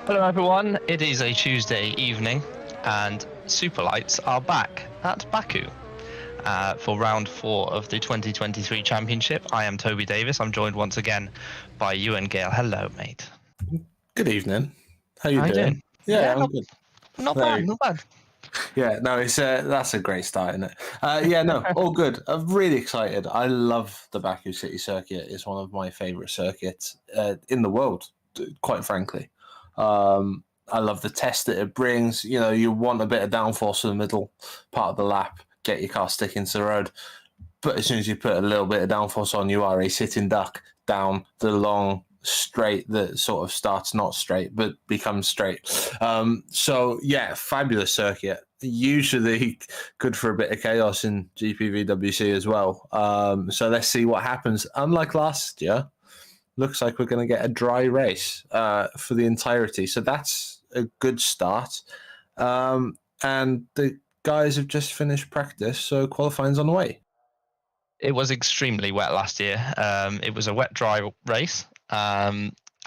Hello everyone, it is a Tuesday evening and Superlights are back at Baku for round 4 of the 2023 Championship. I am Toby Davis. I'm joined once again by Ewan, Gale. Hello, mate. Good evening. How you doing? Yeah, I'm good. Not bad. Yeah, no, it's that's a great start, isn't it? All good. I'm really excited. I love the Baku City Circuit. It's one of my favourite circuits in the world, quite frankly. I love the test that it brings. You know, you want a bit of downforce in the middle part of the lap, get your car sticking to the road. But as soon as you put a little bit of downforce on, you are a sitting duck down the long straight that sort of starts not straight but becomes straight. Fabulous circuit. Usually good for a bit of chaos in GPVWC as well. So let's see what happens. Unlike last year, looks like we're going to get a dry race for the entirety. So that's a good start. And the guys have just finished practice, so qualifying's on the way. It was extremely wet last year. It was a wet, dry race.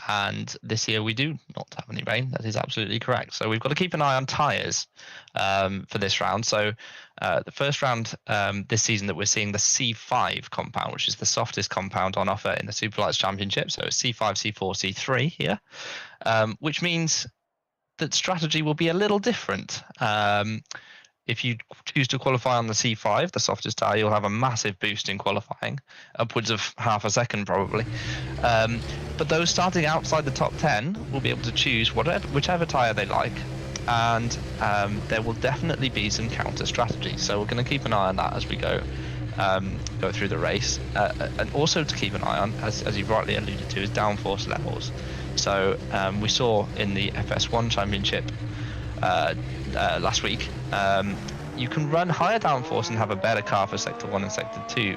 And this year we do not have any rain. That is absolutely correct. So we've got to keep an eye on tyres for this round. So the first round this season that we're seeing the C5 compound, which is the softest compound on offer in the Superlights Championship. So it's C5, C4, C3 here, which means that strategy will be a little different. If you choose to qualify on the C5, the softest tyre, you'll have a massive boost in qualifying, upwards of half a second probably. But those starting outside the top 10 will be able to choose whichever tyre they like, and there will definitely be some counter strategy. So we're going to keep an eye on that as we go through the race, and also to keep an eye on, as you've rightly alluded to, is downforce levels. So we saw in the FS1 Championship last week, you can run higher downforce and have a better car for Sector 1 and Sector 2,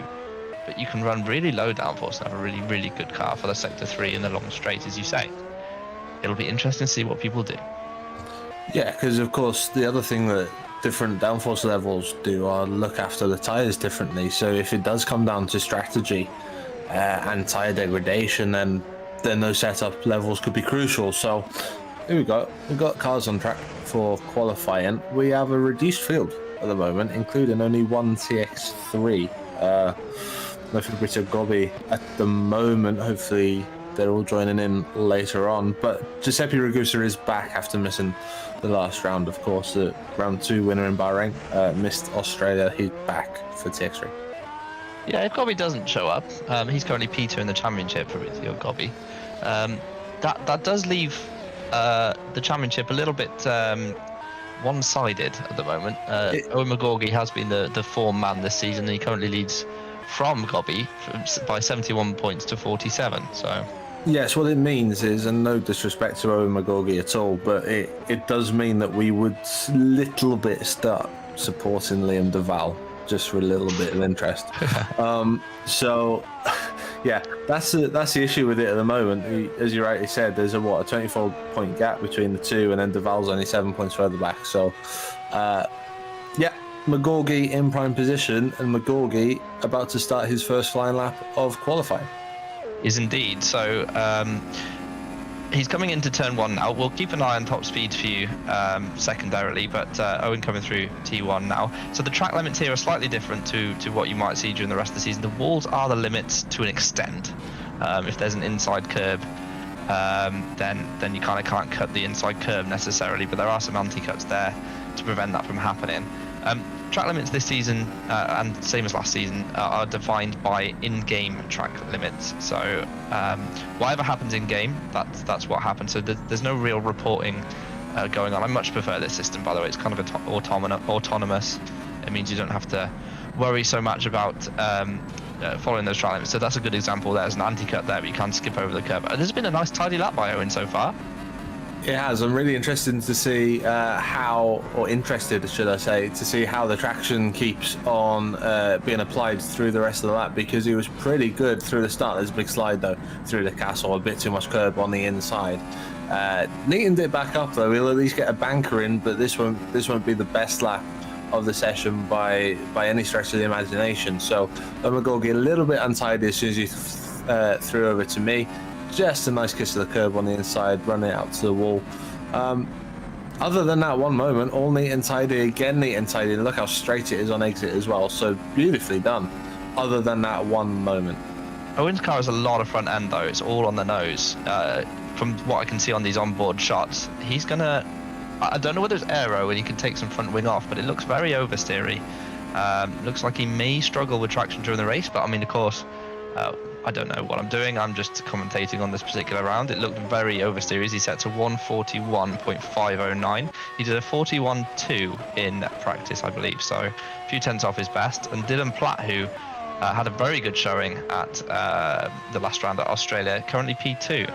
but you can run really low downforce and have a really, really good car for the Sector 3 in the long straight, as you say. It'll be interesting to see what people do. Yeah, because of course the other thing that different downforce levels do are look after the tyres differently. So if it does come down to strategy and tyre degradation, then those setup levels could be crucial. So here we go. We've got cars on track for qualifying. We have a reduced field at the moment, including only one TX3. Nothing Brito Gobby at the moment. Hopefully they're all joining in later on. But Giuseppe Ragusa is back after missing the last round, of course. The round 2 winner in Bahrain missed Australia. He's back for TX3. Yeah, if Gobby doesn't show up, he's currently P2 in the championship for Rizio Gobby. That does leave the championship a little bit one-sided at the moment. Owen McGorgy has been the form man this season, and he currently leads from Gobby by 71 points to 47. So yes, what it means is, and no disrespect to Owen McGorgy at all, but it does mean that we would little bit start supporting Liam Duval just for a little bit of interest. Yeah, that's the issue with it at the moment. As you rightly said, there's a 24-point gap between the two, and then Duval's only 7 points further back. So, McGorgy in prime position, and McGorgy about to start his first flying lap of qualifying. Is indeed. So he's coming into turn 1 now. We'll keep an eye on top speed for you secondarily, but Owen coming through T1 now. So the track limits here are slightly different to what you might see during the rest of the season. The walls are the limits to an extent. If there's an inside curb, then you kind of can't cut the inside curb necessarily, but there are some anti-cuts there to prevent that from happening. Track limits this season, and same as last season, are defined by in-game track limits. So whatever happens in-game, that's what happens. So there's no real reporting going on. I much prefer this system, by the way. It's kind of autonomous. It means you don't have to worry so much about following those track limits. So that's a good example. There's an anti-cut there, but you can't skip over the curb. There's been a nice tidy lap by Owen so far. It has. I'm really interested to see how the traction keeps on being applied through the rest of the lap, because he was pretty good through the start. There's a big slide though through the castle, a bit too much curb on the inside. Neatened it back up though. We'll at least get a banker in, but this won't be the best lap of the session by any stretch of the imagination. So McGorgy a little bit untidy as soon as he threw over to me. just a nice kiss of the curb on the inside, running out to the wall. Other than that one moment, all neat and tidy, again neat and tidy. Look how straight it is on exit as well, so beautifully done. Other than that one moment. Owen's car has a lot of front end though, it's all on the nose. From what I can see on these onboard shots, he's gonna, I don't know whether it's aero and he can take some front wing off, but it looks very oversteery. Looks like he may struggle with traction during the race, but I mean, of course, I don't know what I'm doing. I'm just commentating on this particular round. It looked very oversteery. He set to 141.509. He did a 41.2 in practice, I believe, so a few tenths off his best. And Dylan Platt, who had a very good showing at the last round at Australia, currently P2.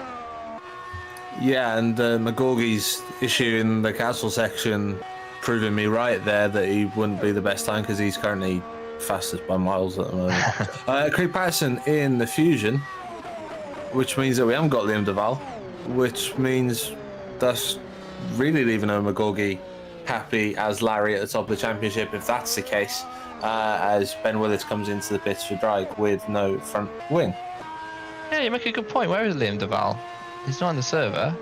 Yeah, and McGorgy's issue in the castle section proving me right there that he wouldn't be the best time because he's currently fastest by miles at the moment. Craig Patterson in the Fusion, which means that we haven't got Liam Duval, which means that's really leaving Owen McGorgy happy as Larry at the top of the championship, if that's the case, as Ben Willis comes into the pits for drag with no front wing. Yeah, you make a good point. Where is Liam Duval? He's not on the server.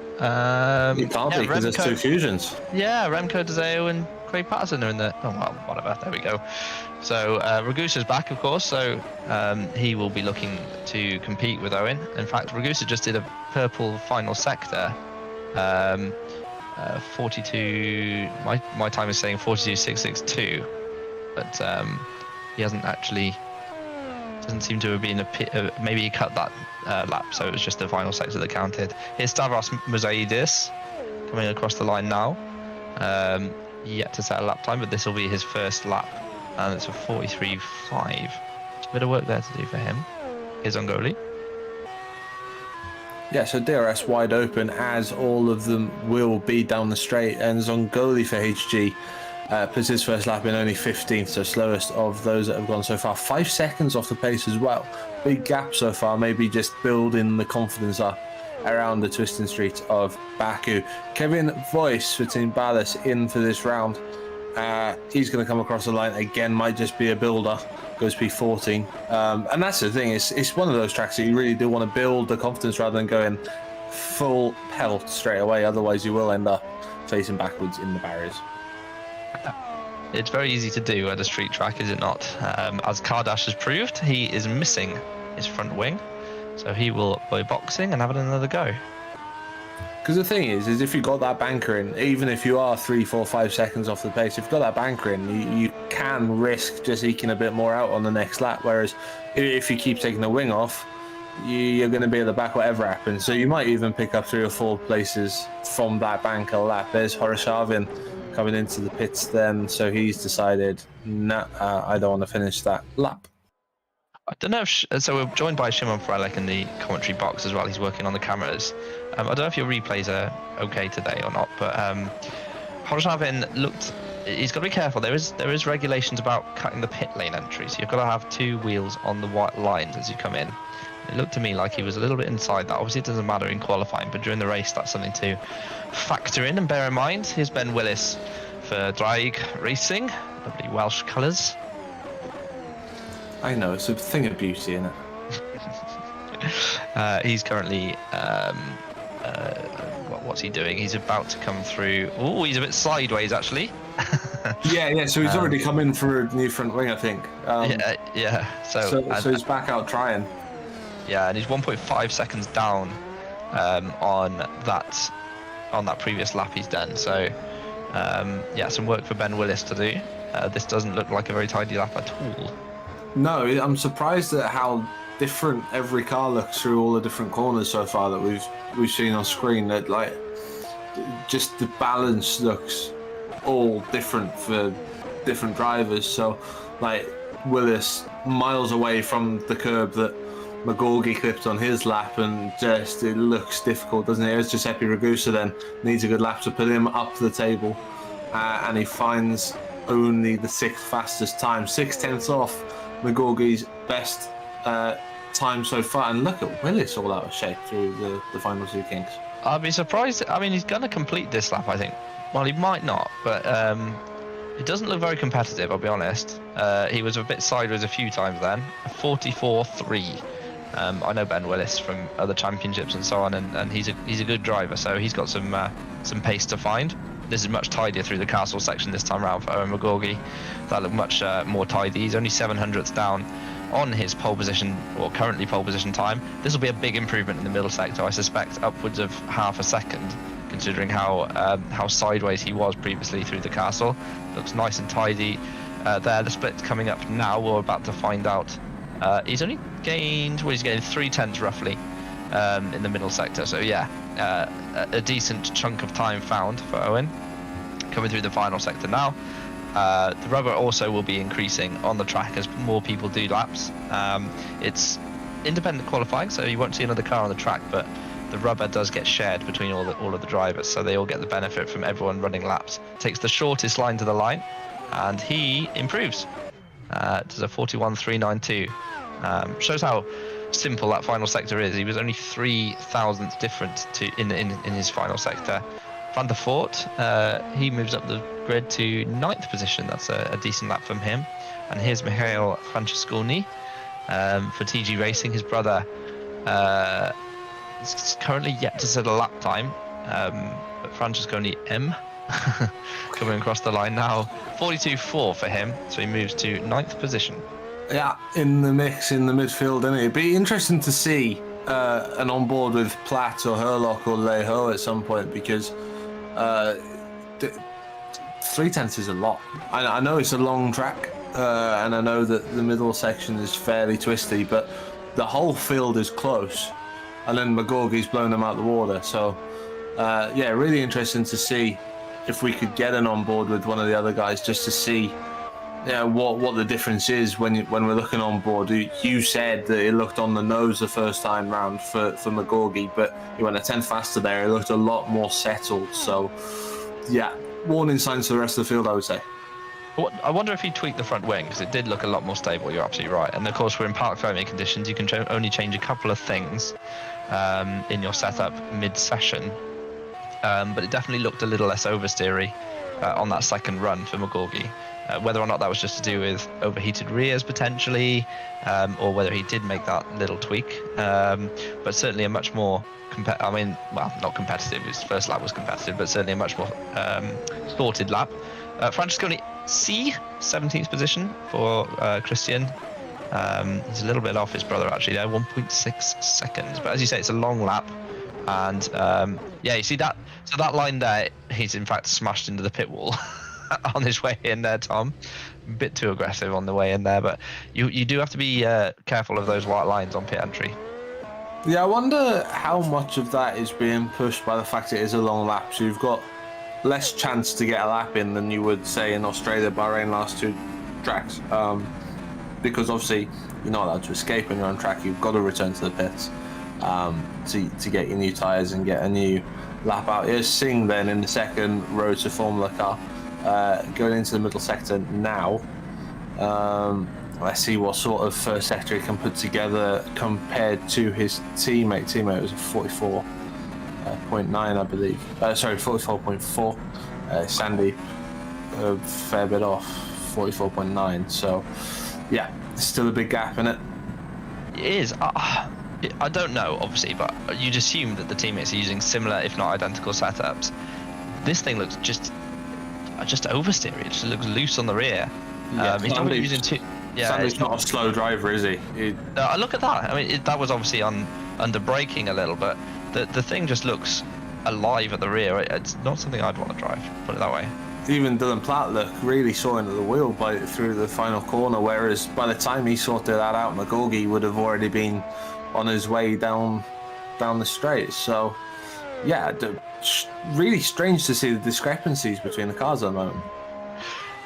He can't be because there's two Fusions. Yeah, Remco Dezeo and Craig Patterson are in the... Oh, well, whatever. There we go. So Ragusa's back, of course, so he will be looking to compete with Owen. In fact, Ragusa just did a purple final sector. 42... My time is saying 42.662. But he hasn't actually... Doesn't seem to have been a pit. Maybe he cut that lap, so it was just the final sector that counted. Here's Stavros Mosaidis coming across the line now. Yet to set a lap time, but this will be his first lap, and it's a 43.5. It's a bit of work there to do for him. Here's Ongoli. Yeah, so DRS wide open, as all of them will be down the straight, and Zongoli for HG. Puts his first lap in only 15th, so slowest of those that have gone so far. 5 seconds off the pace as well. Big gap so far, maybe just building the confidence up around the twisting streets of Baku. Kevin Voice for Team Ballas in for this round. He's going to come across the line again, might just be a builder. Goes P14. And that's the thing, it's one of those tracks that you really do want to build the confidence rather than going full pelt straight away. Otherwise, you will end up facing backwards in the barriers. It's very easy to do at a street track, is it not? As Kardash has proved, he is missing his front wing, so he will go boxing and have another go. Because the thing is if you've got that banker in, even if you are 3, 4, 5 seconds off the pace, if you've got that banker in, you can risk just eking a bit more out on the next lap. Whereas if you keep taking the wing off, you're going to be at the back whatever happens. So you might even pick up 3 or 4 places from that banker lap. There's Horishavin coming into the pits then, so he's decided, nah, I don't want to finish that lap. I don't know if... So we're joined by Szymon Frelik in the commentary box as well. He's working on the cameras. I don't know if your replays are okay today or not, but Horishavin looked... He's got to be careful. There is regulations about cutting the pit lane entry, so you've got to have 2 wheels on the white lines as you come in. It looked to me like he was a little bit inside that. Obviously, it doesn't matter in qualifying, but during the race, that's something to factor in and bear in mind. Here's Ben Willis for Drag Racing. Lovely Welsh colours. I know, it's a thing of beauty, isn't it? He's currently... what's he doing? He's about to come through... Oh, he's a bit sideways, actually. yeah, so he's already come in for a new front wing, I think. Yeah. So he's back out trying. Yeah, and he's 1.5 seconds down on that previous lap he's done. So, yeah, some work for Ben Willis to do. This doesn't look like a very tidy lap at all. No, I'm surprised at how different every car looks through all the different corners so far that we've seen on screen. That like just the balance looks all different for different drivers. So, like Willis miles away from the curb that McGorgy clipped on his lap, and just it looks difficult, doesn't it? It's Giuseppe Ragusa then needs a good lap to put him up the table, and he finds only the 6th fastest time, 6 tenths off McGorgy's best time so far. And look at Willis all out of shape through the final 2 kinks. I'd be surprised. I mean, he's going to complete this lap, I think. Well, he might not, but it doesn't look very competitive, I'll be honest. He was a bit sideways a few times then. 44.3 I know Ben Willis from other championships and so on, and he's a good driver, so he's got some pace to find. This is much tidier through the castle section this time around for Owen McGorgy. That looked much more tidy. He's only 700ths down on his pole position, or currently pole position time. This will be a big improvement in the middle sector. I suspect upwards of half a second, considering how sideways he was previously through the castle. Looks nice and tidy there. The split's coming up now. We're about to find out. He's only gained, well, he's gained 3/10 roughly in the middle sector. So yeah, a decent chunk of time found for Owen. Coming through the final sector now. The rubber also will be increasing on the track as more people do laps. It's independent qualifying, so you won't see another car on the track, but the rubber does get shared between all of the drivers, so they all get the benefit from everyone running laps. Takes the shortest line to the line, and he improves. Does a 41.392. Shows how simple that final sector is. He was only 3,000ths different in his final sector. Van der Voort, he moves up the grid to 9th position. That's a decent lap from him. And here's Michael Francesconi for TG Racing. His brother is currently yet to set a lap time, but Francesconi M coming across the line now. 42.4 for him, so he moves to 9th position. Yeah, in the mix in the midfield, isn't it? It'd be interesting to see an onboard with Platt or Herlock or Leho at some point, because 3/10 is a lot. I know it's a long track, and I know that the middle section is fairly twisty, but the whole field is close, and then McGorgy's blown them out the water. So yeah, really interesting to see if we could get an onboard with one of the other guys, just to see what the difference is when we're looking on board. You said that it looked on the nose the first time round for McGorgy, but he went a 10th faster there. It looked a lot more settled. So yeah, warning signs for the rest of the field, I would say. I wonder if he tweaked the front wing, because it did look a lot more stable. You're absolutely right. And of course, we're in park firming conditions. You can only change a couple of things in your setup mid-session. But it definitely looked a little less oversteery on that second run for McGorgy. Whether or not that was just to do with overheated rears potentially, or whether he did make that little tweak, but certainly a much more not competitive. His first lap was competitive, but certainly a much more sorted lap. Francesconi C, 17th position for Christian. He's a little bit off his brother actually there, 1.6 seconds. But as you say, it's a long lap, and yeah, you see that. So that line there, he's in fact smashed into the pit wall. On his way in there, Tom. A bit too aggressive on the way in there, but you do have to be careful of those white lines on pit entry. Yeah, I wonder how much of that is being pushed by the fact it is a long lap, so you've got less chance to get a lap in than you would say in Australia, Bahrain, last two tracks, because obviously you're not allowed to escape when you're on track. You've got to return to the pits to get your new tyres and get a new lap out. Here's Singh then in the second row to Formula car. Going into the middle sector now. Let's see what sort of first sector he can put together compared to his teammate. Teammate was a 44.9, I believe. Sorry, 44.4. Sandy, a fair bit off, 44.9. So, yeah, still a big gap in it. It is. I don't know, obviously, but you'd assume that the teammates are using similar, if not identical, setups. This thing looks just oversteer. It just looks loose on the rear. Yeah, he's not using two. Yeah, Sandy's not a slow driver, is he? Look at that. I mean, that was obviously under braking a little, but the thing just looks alive at the rear. It's not something I'd want to drive. Put it that way. Even Dylan Platt looked really sore into the wheel through the final corner, whereas by the time he sorted that out, McGorgy would have already been on his way down the straight. So, yeah. Really strange to see the discrepancies between the cars at the moment.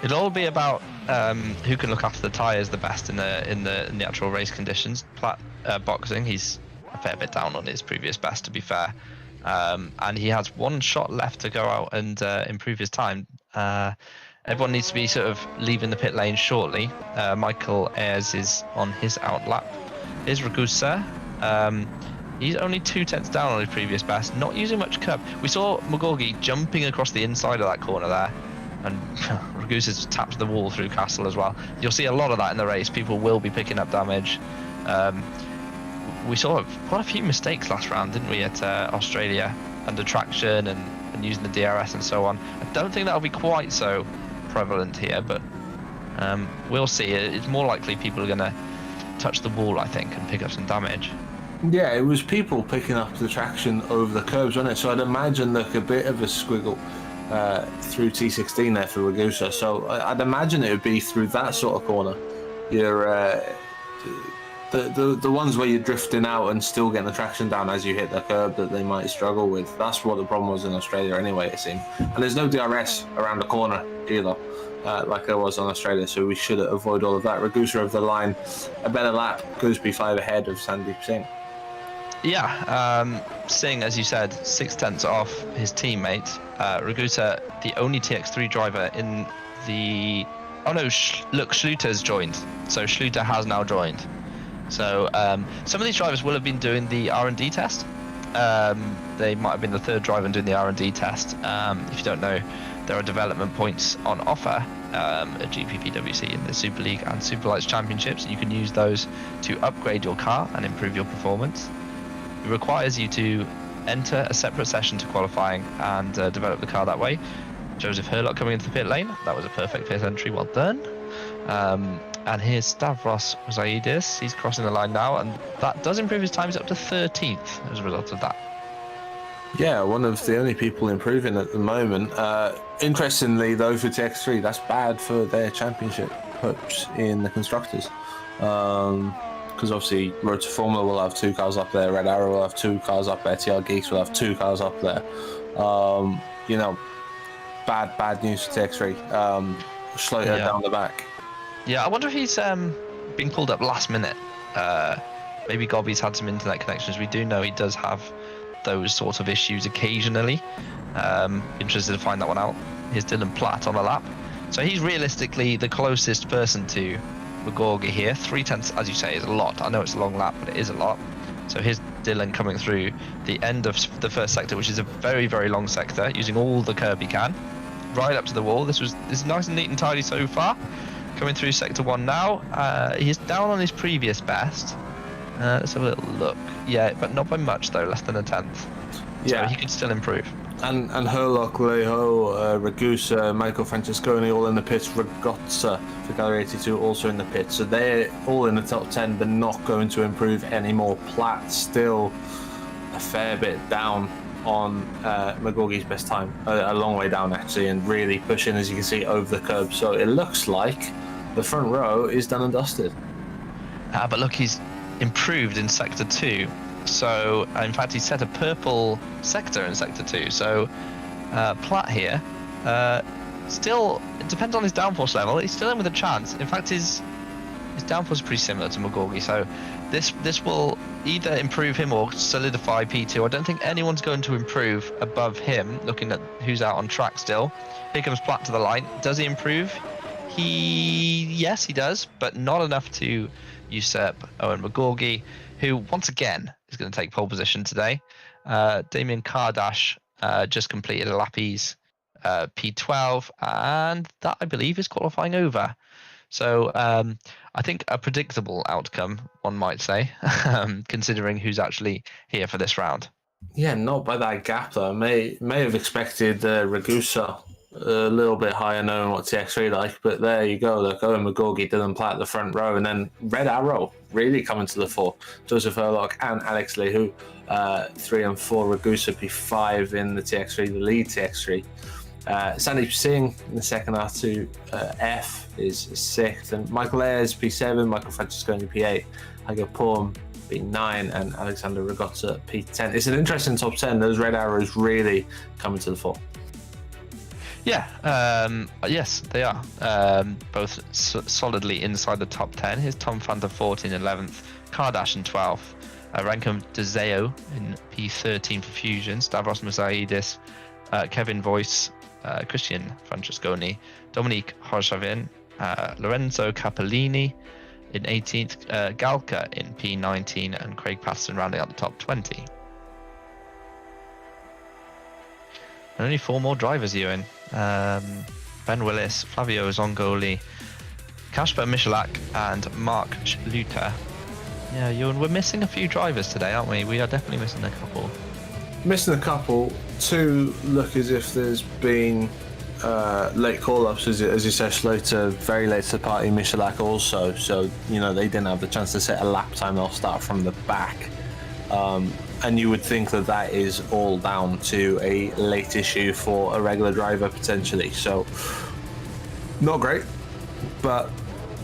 It'll all be about who can look after the tyres the best in the actual race conditions. Platt boxing, he's a fair bit down on his previous best, to be fair, and he has one shot left to go out and improve his time. Everyone needs to be sort of leaving the pit lane shortly. Michael Ayres is on his out lap. Here's Ragusa. He's only 2/10 down on his previous best, not using much curb. We saw McGorgy jumping across the inside of that corner there, and Ragusa's tapped the wall through Castle as well. You'll see a lot of that in the race. People will be picking up damage. we saw quite a few mistakes last round, didn't we, at Australia, under traction and using the DRS and so on. I don't think that'll be quite so prevalent here, but we'll see. It's more likely people are going to touch the wall, I think, and pick up some damage. Yeah, it was people picking up the traction over the curbs, wasn't it? So I'd imagine like a bit of a squiggle through T16 there for Ragusa. So I'd imagine it would be through that sort of corner. You're the ones where you're drifting out and still getting the traction down as you hit the curb that they might struggle with. That's what the problem was in Australia anyway, it seemed. And there's no DRS around the corner either, like there was on Australia, so we should avoid all of that. Ragusa over the line, a better lap, goes P5 ahead of Sandeep Singh. Yeah, Singh, as you said, 6/10 off his teammate. Ragusa, the only TX3 driver in the... Oh no, look, Schluter's joined. So Schluter has now joined. So some of these drivers will have been doing the R&D test. They might have been the third driver doing the R&D test. If you don't know, there are development points on offer at GPVWC in the Super League and Superlights Championships. You can use those to upgrade your car and improve your performance. It requires you to enter a separate session to qualifying and develop the car that way. Joseph Hurlock coming into the pit lane. That was a perfect pit entry, well done. And here's Stavros Zaidis. He's crossing the line now, and that does improve his times up to 13th as a result of that. Yeah, one of the only people improving at the moment. Interestingly, though, for TX3, that's bad for their championship hopes in the constructors. Because obviously, Road to Formula will have 2 cars up there, Red Arrow will have 2 cars up there, TR Geeks will have 2 cars up there. You know, bad news for TX3. Schluter down the back. Yeah, I wonder if he's been pulled up last minute. Maybe Gobby's had some internet connections. We do know he does have those sort of issues occasionally. Interested to find that one out. Here's Dylan Platt on a lap. So he's realistically the closest person to McGorgy here. 3/10, as you say, is a lot. I know it's a long lap, but it is a lot. So here's Dylan coming through the end of the first sector, which is a very, very long sector, using all the curb he can. Right up to the wall. This is nice and neat and tidy so far. Coming through sector 1 now. He's down on his previous best. Let's have a little look. Yeah, but not by much though, less than a 10th. Yeah, so he could still improve. And Hurlock, Leho, Ragusa, Michael Francesconi all in the pits. Ragozza for Gallery 82 also in the pits. So they're all in the top 10, but not going to improve anymore. Platt still a fair bit down on McGorgy's best time. A long way down actually, and really pushing, as you can see, over the curb. So it looks like the front row is done and dusted. But look, he's improved in sector 2. So in fact he set a purple sector in sector 2. So Platt here still, it depends on his downforce level, he's still in with a chance. In fact his downforce is pretty similar to McGorgy, so this will either improve him or solidify P2. I don't think anyone's going to improve above him, looking at who's out on track still. Here comes Platt to the line. Does he improve? Yes, he does, but not enough to usurp Owen McGorgy, who once again is going to take pole position today. Damien Kardash just completed a Lappies P12, and that I believe is qualifying over. So I think a predictable outcome, one might say, considering who's actually here for this round. Yeah, not by that gap though. May have expected Ragusa a little bit higher, knowing what TX3 like, but there you go. Look, Owen McGorgy, Dylan Platt at the front row, and then Red Arrow really coming to the fore. Joseph Hurlock and Alex Lehu, 3 and 4. Ragusa P5 in the TX3, the lead TX3. Sandeep Singh in the second R2 F is 6th, and Michael Ayres P7, Michael Francesconi P8, Hago Porm P9, and Alexander Ragozza P10. It's an interesting top 10. Those Red Arrows really coming to the fore. Yeah, yes, they are. Both solidly inside the top 10. Here's Tom van der Voort in 11th, Kardash in 12th, Rankom Dezeo in P13 for Fusion, Stavros Mosaidis, Kevin Voice, Christian Francesconi, Dominique Horshavin, Lorenzo Capellini in 18th, Galka in P19, and Craig Patterson rounding out the top 20. And only 4 more drivers, Ewan. Ben Willis, Flavio Zongoli, Kasper Michalak, and Mark Schluter. Yeah, Ewan, we're missing a few drivers today, aren't we? We are definitely missing a couple. Missing a couple. Two look as if there's been late call-ups, as you said, Schloter very late to the party, Michalak also. So, you know, they didn't have the chance to set a lap time. They'll start from the back. And you would think that that is all down to a late issue for a regular driver, potentially. So, not great, but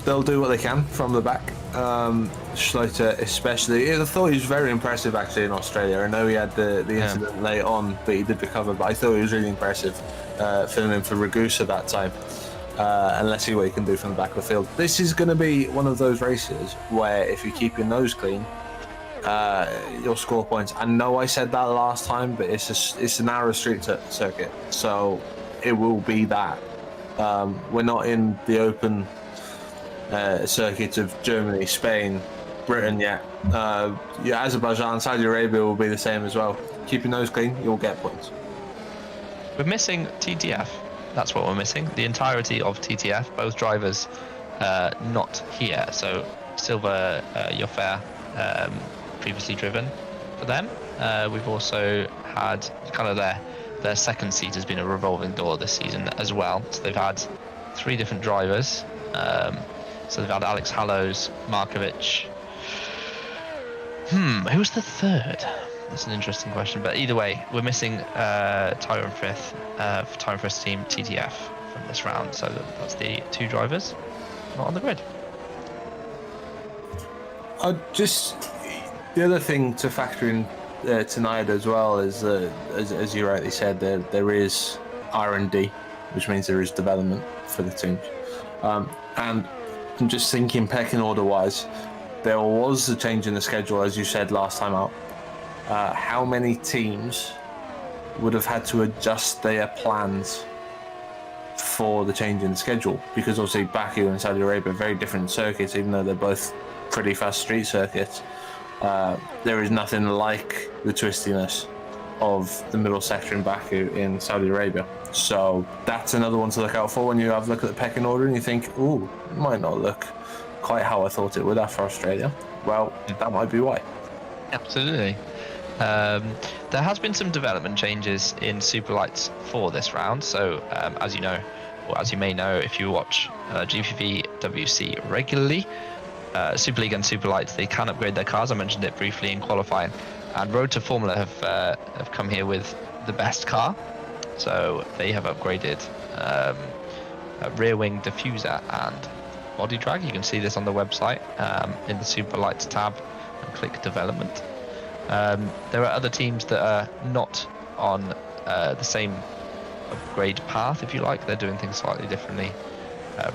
they'll do what they can from the back. Schloter especially, I thought he was very impressive actually in Australia. I know he had the incident late on, but he did recover. But I thought he was really impressive filling in for Ragusa that time. And let's see what he can do from the back of the field. This is going to be one of those races where if you keep your nose clean, you'll score points. I know I said that last time, but it's a narrow street circuit, so it will be that. We're not in the open circuit of Germany, Spain, Britain yet. Azerbaijan, Saudi Arabia will be the same as well. Keep your nose clean, you'll get points. We're missing TTF. That's what we're missing. The entirety of TTF, both drivers not here. So Silva, Yofair, previously driven for them. We've also had kind of their second seat has been a revolving door this season as well. So they've had 3 different drivers. So they've had Alex Hallows, Markovic. Who's the third? That's an interesting question. But either way, we're missing Tyron Frith for Tyron Frith's team, TTF, from this round. So that's the 2 drivers not on the grid. The other thing to factor in tonight as well is, as you rightly said, there is R&D, which means there is development for the teams. And I'm just thinking pecking order wise, there was a change in the schedule, as you said last time out. How many teams would have had to adjust their plans for the change in the schedule? Because obviously Baku and Saudi Arabia are very different circuits, even though they're both pretty fast street circuits. There is nothing like the twistiness of the middle sector in Baku in Saudi Arabia. So that's another one to look out for when you have a look at the pecking order and you think, ooh, it might not look quite how I thought it would after Australia. Well, that might be why. Absolutely. There has been some development changes in Superlights for this round. So as you know, or as you may know if you watch GPVWC regularly, Super League and Superlights, they can upgrade their cars. I mentioned it briefly in qualifying. And Road to Formula have come here with the best car. So they have upgraded a rear wing diffuser and body drag. You can see this on the website in the Superlights tab and click development. There are other teams that are not on the same upgrade path, if you like. They're doing things slightly differently.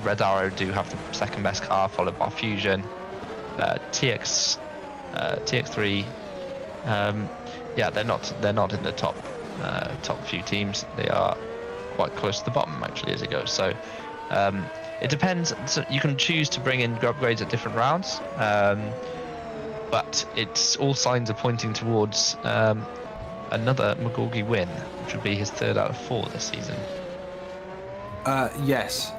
Red Arrow do have the second best car, followed by Fusion, TX3. They're not in the top few teams. They are quite close to the bottom actually as it goes. So it depends. So you can choose to bring in upgrades at different rounds, but it's all signs are pointing towards another McGorgy win, which would be his 3rd out of 4 this season. Yes,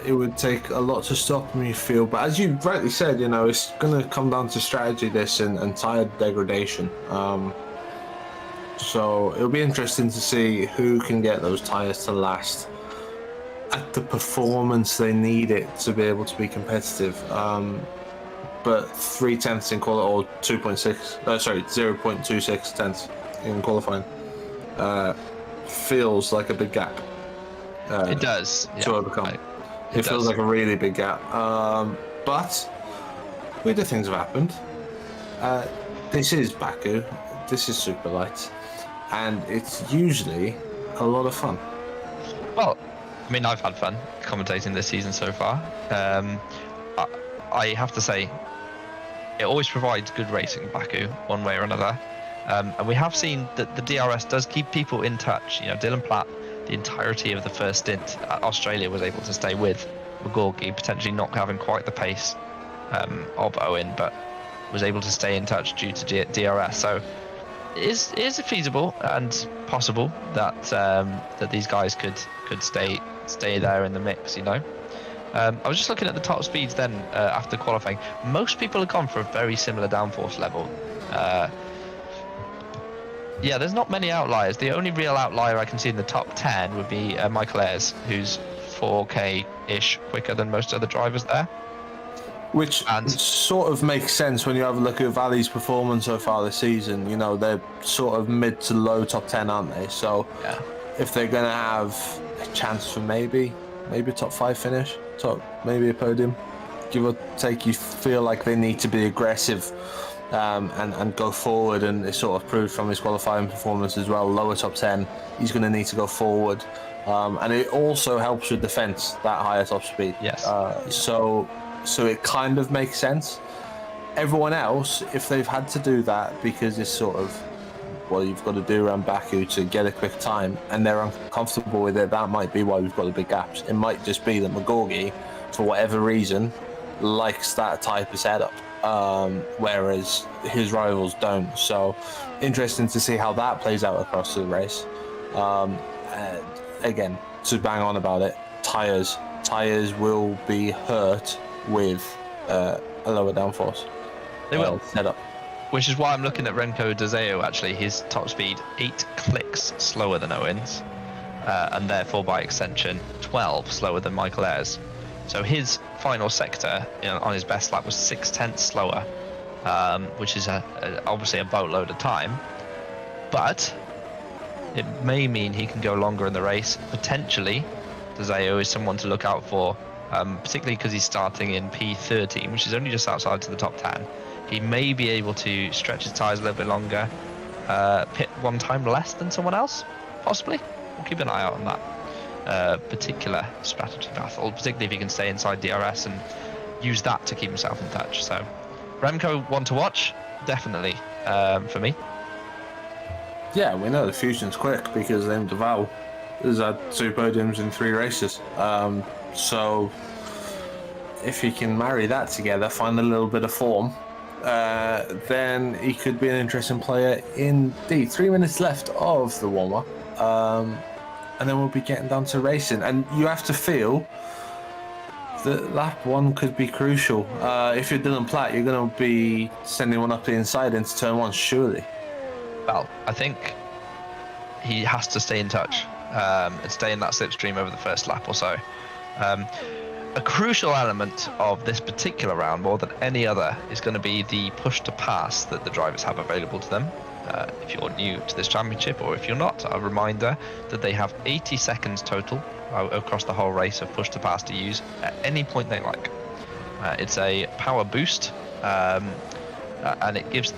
it would take a lot to stop me, feel, but as you rightly said, you know, it's going to come down to strategy this and tyre degradation. So it'll be interesting to see who can get those tyres to last at the performance they need it to be able to be competitive. But 3/10 in qualifying, or 0.26 tenths in qualifying, feels like a big gap. It does to overcome. It feels like a really big gap. But weirder things have happened. This is Baku. This is Superlights, and it's usually a lot of fun. Well, I mean, I've had fun commentating this season so far. I have to say, it always provides good racing, Baku, one way or another. And we have seen that the DRS does keep people in touch. You know, Dylan Platt, the entirety of the first stint at Australia, was able to stay with McGorgy, potentially not having quite the pace of Owen, but was able to stay in touch due to DRS. So is it feasible and possible that that these guys could stay there in the mix, you know? I was just looking at the top speeds then after qualifying. Most people have gone for a very similar downforce level. Yeah, there's not many outliers. The only real outlier I can see in the top 10 would be Michael Ayres, who's 4k-ish quicker than most other drivers there. Which sort of makes sense when you have a look at Valley's performance so far this season. You know, they're sort of mid to low top 10, aren't they? So yeah. If they're going to have a chance for maybe a top 5 finish, maybe a podium, give or take, you feel like they need to be aggressive and go forward, and it sort of proved from his qualifying performance as well. Lower top 10, he's going to need to go forward, and it also helps with defense, that higher top speed. Yes. So it kind of makes sense. Everyone else, if they've had to do that because it's sort of, well, you've got to do around Baku to get a quick time, and they're uncomfortable with it, that might be why we've got the big gaps. It might just be that McGorgy, for whatever reason, likes that type of setup, whereas his rivals don't. So interesting to see how that plays out across the race. Again, to bang on about it, tires will be hurt with a lower downforce. They will setup. Which is why I'm looking at Remco Dezeo, actually. His top speed, 8 clicks slower than Owen's, and therefore, by extension, 12 slower than Michael Ayres. So his final sector on his best lap was 0.6 slower, which is obviously a boatload of time. But it may mean he can go longer in the race. Potentially, Dezeo is someone to look out for, particularly because he's starting in P13, which is only just outside to the top 10. He may be able to stretch his tyres a little bit longer, pit one time less than someone else, possibly. We'll keep an eye out on that particular strategy battle, particularly if he can stay inside DRS and use that to keep himself in touch. So, Remco, one to watch, definitely, for me. Yeah, we know the Fusion's quick because Liam Duval has had 2 podiums in 3 races. So, if he can marry that together, find a little bit of form, then he could be an interesting player indeed. 3 minutes left of the warm-up, and then we'll be getting down to racing. And you have to feel that lap 1 could be crucial. If you're Dylan Platt, you're going to be sending one up the inside into turn 1, surely. Well, I think he has to stay in touch and stay in that slipstream over the first lap or so. A crucial element of this particular round, more than any other, is going to be the push to pass that the drivers have available to them. If you're new to this championship, or if you're not, a reminder that they have 80 seconds total across the whole race of push to pass to use at any point they like. It's a power boost, and it gives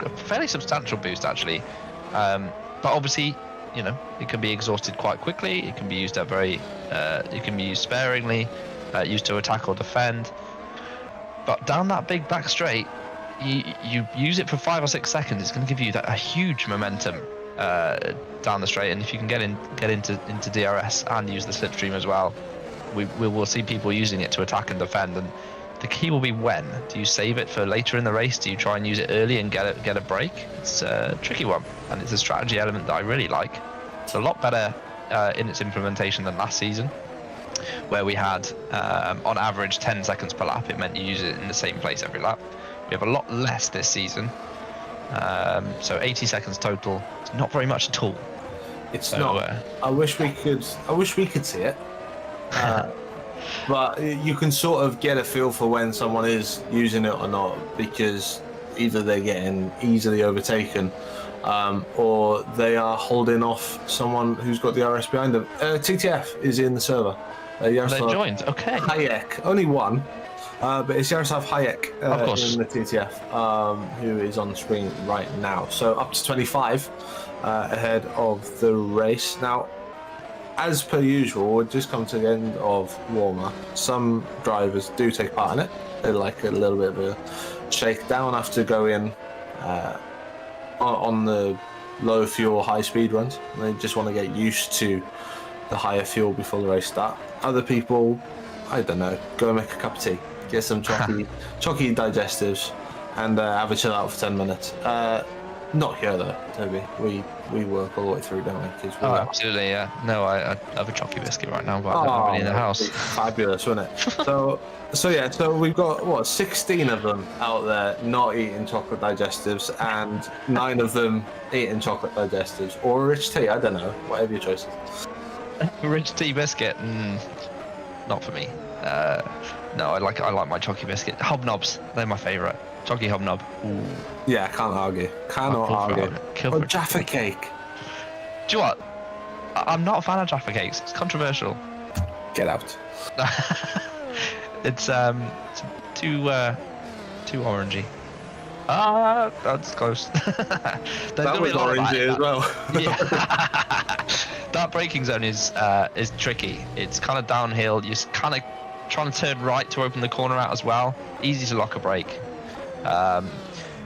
a fairly substantial boost actually. But obviously, it can be exhausted quite quickly. It can be used it can be used sparingly. Used to attack or defend, but down that big back straight, you use it for 5 or 6 seconds. It's going to give you a huge momentum down the straight, and if you can get into DRS and use the slipstream as well, we will see people using it to attack and defend. And the key will be when. Do you save it for later in the race? Do you try and use it early and get a break? It's a tricky one, and it's a strategy element that I really like. It's a lot better in its implementation than last season, where we had on average 10 seconds per lap. It meant you use it in the same place every lap. We have a lot less this season, so 80 seconds total. It's not very much at all. It's not. I wish we could see it, but you can sort of get a feel for when someone is using it or not, because either they're getting easily overtaken, or they are holding off someone who's got the RS behind them. TTF is in the server. They joined. Okay. Hayek, only one, but it's Yaroslav Hayek in the TTF, who is on the screen right now. So up to 25 ahead of the race. Now, as per usual, we've just come to the end of warm-up. Some drivers do take part in it. They like a little bit of a shakedown after going on the low fuel, high speed runs. They just want to get used to the higher fuel before the race start. Other people, I don't know, go and make a cup of tea, get some chalky digestives, and have a chill out for 10 minutes. Not here though, Toby. We we work all the way through, don't we? 'Cause Oh, absolutely, yeah. No, I have a chocolate biscuit right now, but I don't have any in the house. Fabulous, wasn't it? So we've got, what, 16 of them out there not eating chocolate digestives, and 9 of them eating chocolate digestives. Or rich tea, I don't know. Whatever your choice is. Rich tea biscuit? Not for me. No, I like my chocolate biscuit. Hobnobs, they're my favourite. Chocolate hobnob. Ooh. Yeah, can't argue. Cannot argue. Or Jaffa cake. Do you know what? I'm not a fan of Jaffa cakes. It's controversial. Get out. It's too orangey. That's close. That was orangey as well. Yeah. That braking zone is tricky. It's kind of downhill. You're kind of trying to turn right to open the corner out as well. Easy to lock a brake.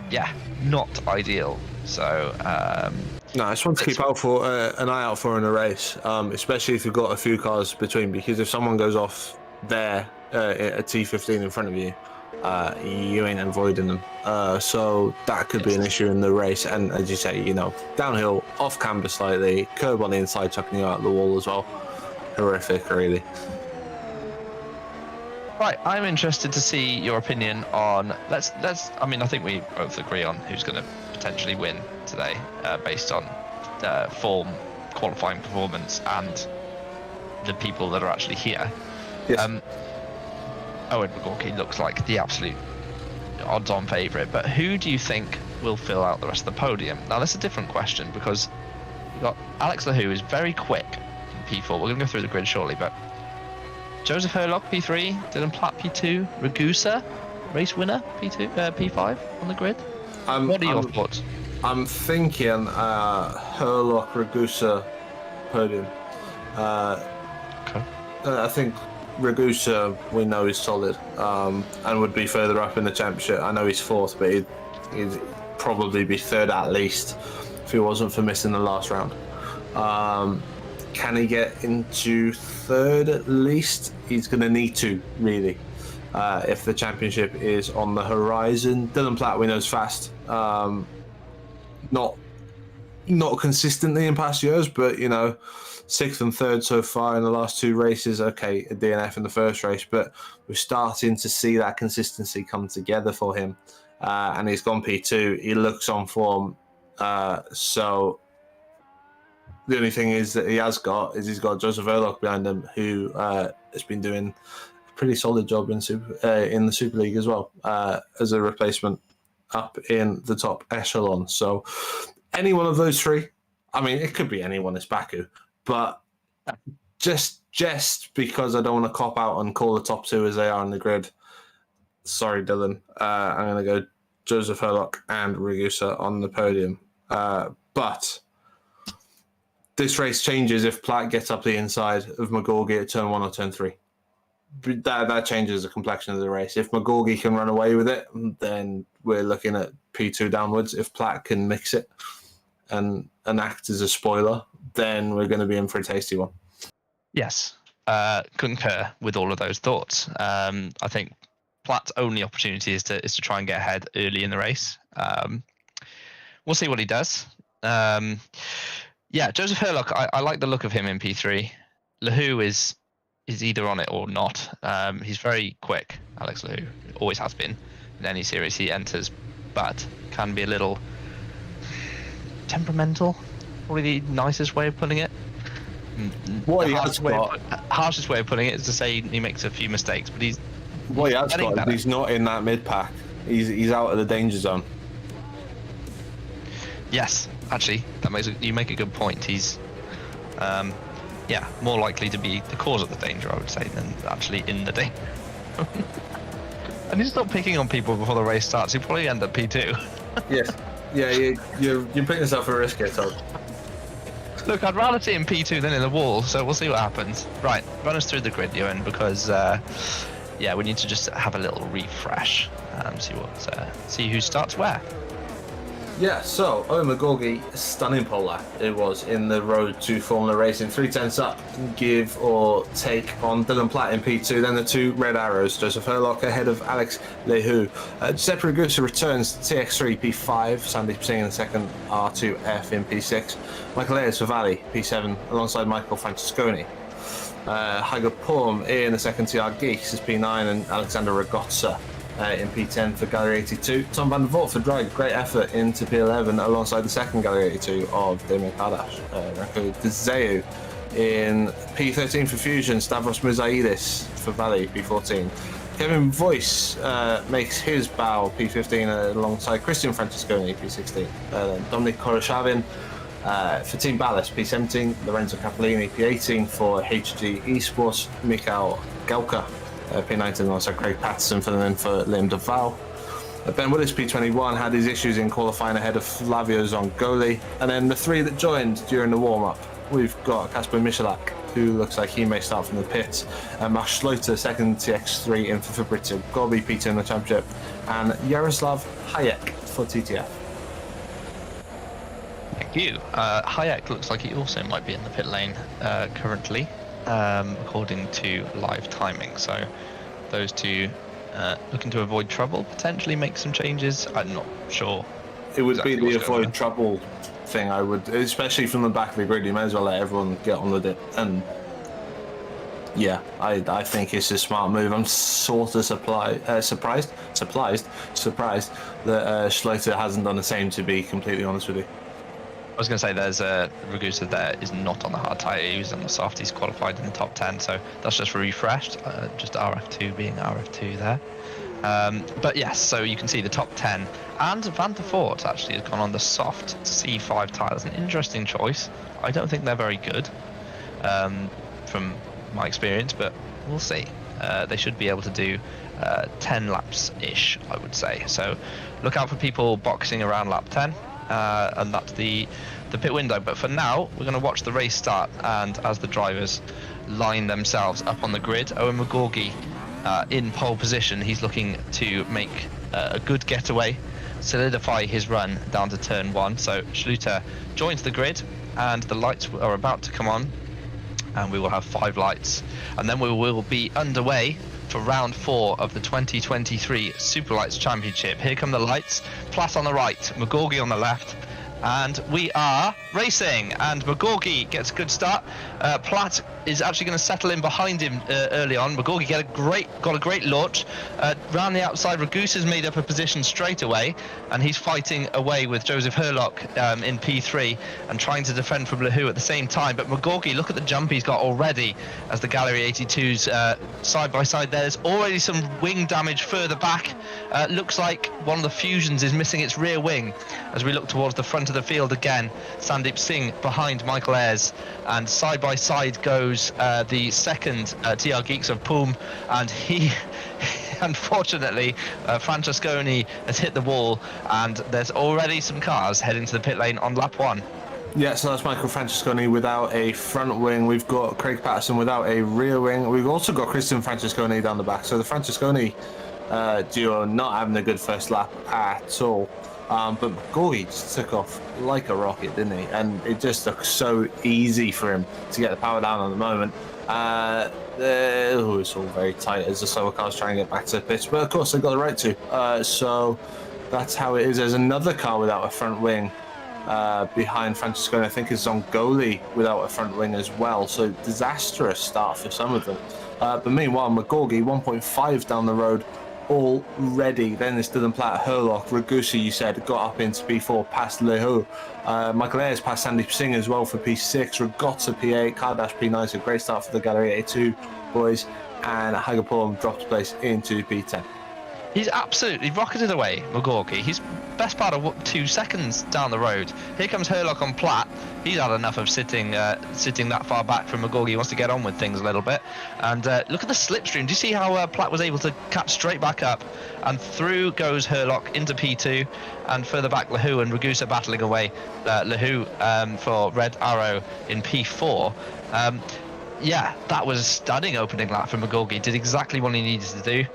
Yeah, not ideal. So no, it's one to keep an eye out for in a race, especially if you've got a few cars between, because if someone goes off there at T15 in front of you, you ain't avoiding them. So that could be an issue in the race. And as you say, downhill, off camber slightly, curb on the inside, chucking you out the wall as well. Horrific, really. Right, I'm interested to see your opinion on. Let's. I mean, I think we both agree on who's going to potentially win today, based on form, qualifying performance, and the people that are actually here. Yes. Owen McGorky looks like the absolute odds-on favourite, but who do you think will fill out the rest of the podium? Now, that's a different question, because we've got Alex Lahoo is very quick in P4. We're going to go through the grid shortly, but Joseph Herlock P3, Dylan Platt P2, Ragusa, race winner P2, P5 on the grid. What are your thoughts? I'm thinking Herlock, Ragusa, podium. Okay. I think Ragusa, we know, is solid, and would be further up in the championship. I know he's 4th, but he'd probably be 3rd at least if he wasn't for missing the last round. Can he get into 3rd at least? He's going to need to, really, if the championship is on the horizon. Dylan Platt, we know, is fast. Not consistently in past years, but 6th and 3rd so far in the last 2 races. Okay, a DNF in the first race, but we're starting to see that consistency come together for him. And he's gone P2. He looks on form. So the only thing is that he's got Joseph Erlock behind him, who has been doing a pretty solid job in the Super League as well, as a replacement up in the top echelon. So any one of those 3, I mean, it could be anyone, it's Baku. But just because I don't want to cop out and call the top 2 as they are on the grid, sorry, Dylan, I'm going to go Joseph Herlock and Ragusa on the podium. But this race changes if Platt gets up the inside of McGorgy at turn 1 or turn 3. That changes the complexion of the race. If McGorgy can run away with it, then we're looking at P2 downwards. If Platt can mix it and act as a spoiler, then we're going to be in for a tasty one. Yes, Concur with all of those thoughts. I think Platt's only opportunity is to try and get ahead early in the race. We'll see what he does. Yeah, Joseph Herlock, I like the look of him in P3. Lahoo is either on it or not. He's very quick, Alex Lahoo. Always has been in any series he enters, but can be a little temperamental. Probably the nicest way of putting it. Harshest way of putting it is to say he makes a few mistakes, but he's not in that mid pack. He's out of the danger zone. Yes, actually, you make a good point. He's more likely to be the cause of the danger, I would say, than actually in the danger. And he's not picking on people before the race starts. He'll probably end up P2. Yes. Yeah, you're putting yourself at risk here, Todd. Look, I'd rather see him P2 than in the wall, so we'll see what happens. Right, run us through the grid, Ewan, because we need to just have a little refresh and see who starts where. Yeah, so Owen McGorgy, stunning pole lap. It was in the road to Formula Racing. 3/10 up, give or take on Dylan Platt in P2. Then the two red arrows. Joseph Herlock ahead of Alex Lehu. Giuseppe Ragusa returns TX3 P5. Sandeep Singh in the second, R2F in P6. Michael Ayres for Valley P7 alongside Michael Francesconi. Hygo Purm in the second, TR Geeks is P9 and Alexander Ragozza in P10 for Gallery 82. Tom van der Voort for Drag, great effort into P11 alongside the second Gallery 82 of Damien Kardash. Ranko Dzeu in P13 for Fusion, Stavros Moussaidis for Valley, P14. Kevin Voice makes his bow, P15 alongside Christian Francesconi, P16. Dominic Koroshavin for Team Ballast, P17. Lorenzo Capolini, P18 for HG Esports. Mikhail Gelka, P19 alongside Craig Patterson for Liam Duval. Ben Willis, P21, had his issues in qualifying ahead of Flavio Zongoli. And then the three that joined during the warm-up, we've got Kasper Michalak, who looks like he may start from the pits. Mark Schloter, second TX3 in for Fabrizio Gorbi, P2 in the championship. And Yaroslav Hayek for TTF. Thank you. Hayek looks like he also might be in the pit lane currently, according to live timing. So those two looking to avoid trouble, potentially make some changes. I'm not sure. It would be the avoid trouble thing, I would, especially from the back of the grid. You may as well let everyone get on with it. And yeah, I think it's a smart move. I'm sort of surprised that Schloter hasn't done the same, to be completely honest with you. I was going to say there's Ragusa there is not on the hard tyre, he was on the soft, he's qualified in the top 10, so that's just refreshed, just RF2 being RF2 there. But yes, so you can see the top 10, and Van der Voort actually has gone on the soft C5 tyres, an interesting choice. I don't think they're very good from my experience, but we'll see. They should be able to do 10 laps-ish, I would say. So look out for people boxing around lap 10. And that's the pit window. But for now, we're going to watch the race start, and as the drivers line themselves up on the grid, Owen McGorgy in pole position. He's looking to make a good getaway, solidify his run down to turn 1. So Schluter joins the grid, and the lights are about to come on, and we will have 5 lights, and then we will be underway for round 4 of the 2023 Superlights Championship. Here come the lights. Platt on the right, McGorgy on the left, and we are racing. And McGorgy gets a good start. Platt is actually going to settle in behind him early on. McGorgy got a great launch. Round the outside, Ragusa's made up a position straight away, and he's fighting away with Joseph Herlock in P3 and trying to defend from Lehu at the same time. But McGorgy, look at the jump he's got already as the Gallery 82's side by side. There's already some wing damage further back. Looks like one of the Fusions is missing its rear wing as we look towards the front of the field again. Sandeep Singh behind Michael Ayres, and side by side goes the second TR Geeks of Poom, and he unfortunately Francesconi has hit the wall, and there's already some cars heading to the pit lane on lap 1. Yeah, so that's Michael Francesconi without a front wing. We've got Craig Patterson without a rear wing. We've also got Christian Francesconi down the back. So the Francesconi duo not having a good first lap at all. But McGorgy just took off like a rocket, didn't he? And it just looks so easy for him to get the power down at the moment. It's all very tight as the slower cars try and get back to the pitch. But of course, they've got the right to. So that's how it is. There's another car without a front wing behind Francesconi. I think it's Zongoli without a front wing as well. So disastrous start for some of them. But meanwhile, McGorgy 1.5 down the road already. Then it's Dylan Platt, Herlock, Ragusa, you said, got up into P4 past Lehu. Michael Ayres past Sandeep Singh as well for P6. Ragozza P8, Kardash P9, so great start for the Gallery 82 boys. And Hagapur dropped place into P10. He's absolutely rocketed away, McGorgy. He's best part of 2 seconds down the road. Here comes Herlock on Platt. He's had enough of sitting that far back from McGorgy. He wants to get on with things a little bit. And look at the slipstream. Do you see how Platt was able to catch straight back up? And through goes Herlock into P2, and further back Lehu and Ragusa battling away. Lehu for Red Arrow in P4. Yeah, that was a stunning opening lap for McGorgy. Did exactly what he needed to do.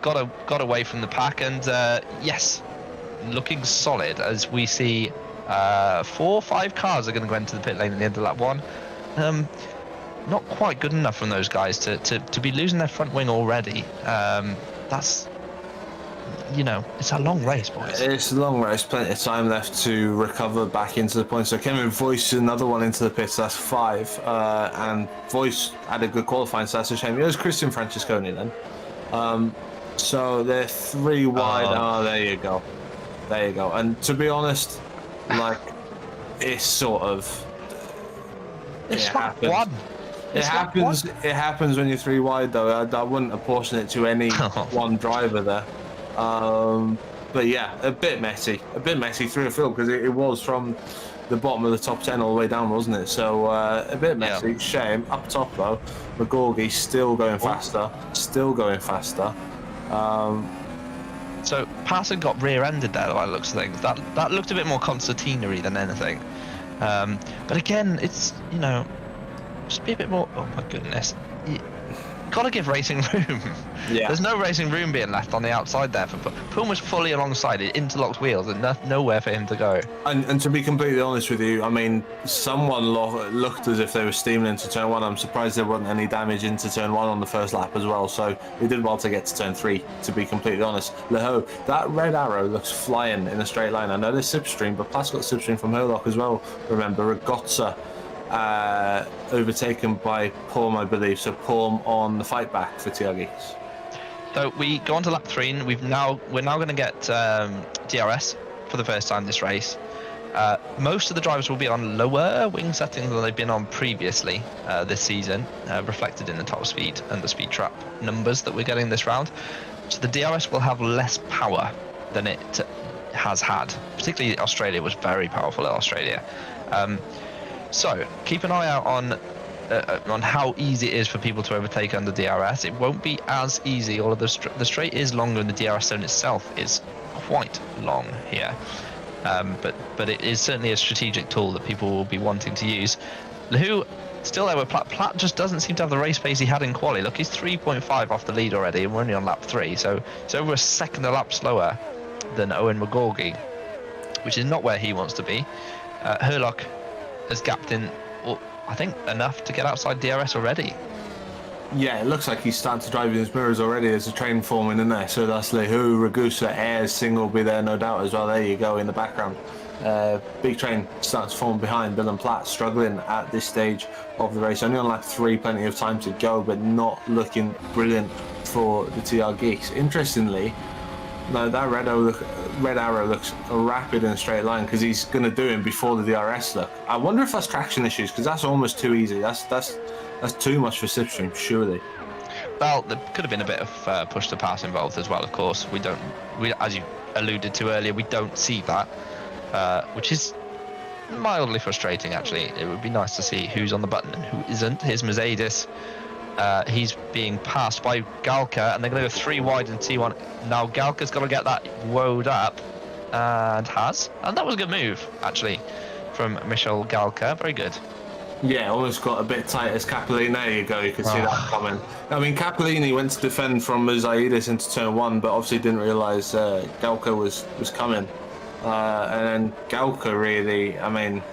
Got away from the pack, and yes, looking solid as we see 4 or 5 cars are going to go into the pit lane at the end of lap 1. Not quite good enough from those guys to be losing their front wing already. That's, it's a long race, boys. It's a long race, plenty of time left to recover back into the points. So Kevin Voice, another one into the pits, that's 5. And Voice had a good qualifying, so that's a shame. It was Christian Francesconi then. So they're 3 wide. Oh, there you go. There you go. And to be honest, like, it's sort of... It's lap 1. It happens when you're 3 wide, though. I wouldn't apportion it to any one driver there. But yeah, a bit messy through the field, because it was from the bottom of the top 10 all the way down, wasn't it? So a bit messy. Yeah. Shame. Up top though, McGorgy still going faster. So Parson got rear-ended there, by the looks of things. That looked a bit more concertinery than anything. But again, it's just be a bit more. Oh my goodness. Gotta give racing room. Yeah. There's no racing room being left on the outside there. Poon was fully alongside it, interlocked wheels, and nowhere for him to go. And to be completely honest with you, I mean, someone looked as if they were steaming into turn 1. I'm surprised there wasn't any damage into turn 1 on the first lap as well. So he did well to get to turn 3, to be completely honest. Leho, that red arrow looks flying in a straight line. I know there's slipstream, but Platt's got slipstream from Herlock as well. Remember, Ragozza overtaken by Palm, I believe. So Palm on the fight back for TRGs. So we go on to lap 3, and we're now going to get DRS for the first time this race. Most of the drivers will be on lower wing settings than they've been on previously this season, reflected in the top speed and the speed trap numbers that we're getting this round. So the DRS will have less power than it has had. Particularly Australia was very powerful at Australia. So keep an eye out on how easy it is for people to overtake under DRS. It won't be as easy. All of the straight is longer, and the DRS zone itself is quite long here. But it is certainly a strategic tool that people will be wanting to use. Lehu still there with Platt. Platt just doesn't seem to have the race pace he had in quali. Look, he's 3.5 off the lead already, and we're only on lap 3, so it's over a second a lap slower than Owen McGorgy, which is not where he wants to be. Herlock has gapped in, I think, enough to get outside DRS already. Yeah, it looks like he's starting to drive in his mirrors already. There's a train forming in there. So that's Lehu, Ragusa, Ayres, Singh will be there, no doubt, as well. There you go in the background. Big train starts to form behind. Bill and Platt struggling at this stage of the race. Only on lap 3, plenty of time to go, but not looking brilliant for the TR Geeks. Interestingly, no, that red arrow looks rapid in a straight line, because he's going to do him before the DRS look. I wonder if that's traction issues, because that's almost too easy. That's too much for slipstream, surely. Well, there could have been a bit of push to pass involved as well, of course. We, as you alluded to earlier, we don't see that, which is mildly frustrating, actually. It would be nice to see who's on the button and who isn't. Here's Mercedes. He's being passed by Galka, and they're going to go 3 wide in T1. Now Galka's got to get that woed up, and has. And that was a good move, actually, from Michel Galka. Very good. Yeah, almost got a bit tight as Capellini. There you go, you can see that coming. I mean, Capellini went to defend from Zaidis into turn 1, but obviously didn't realise Galka was coming. And then Galka really, I mean...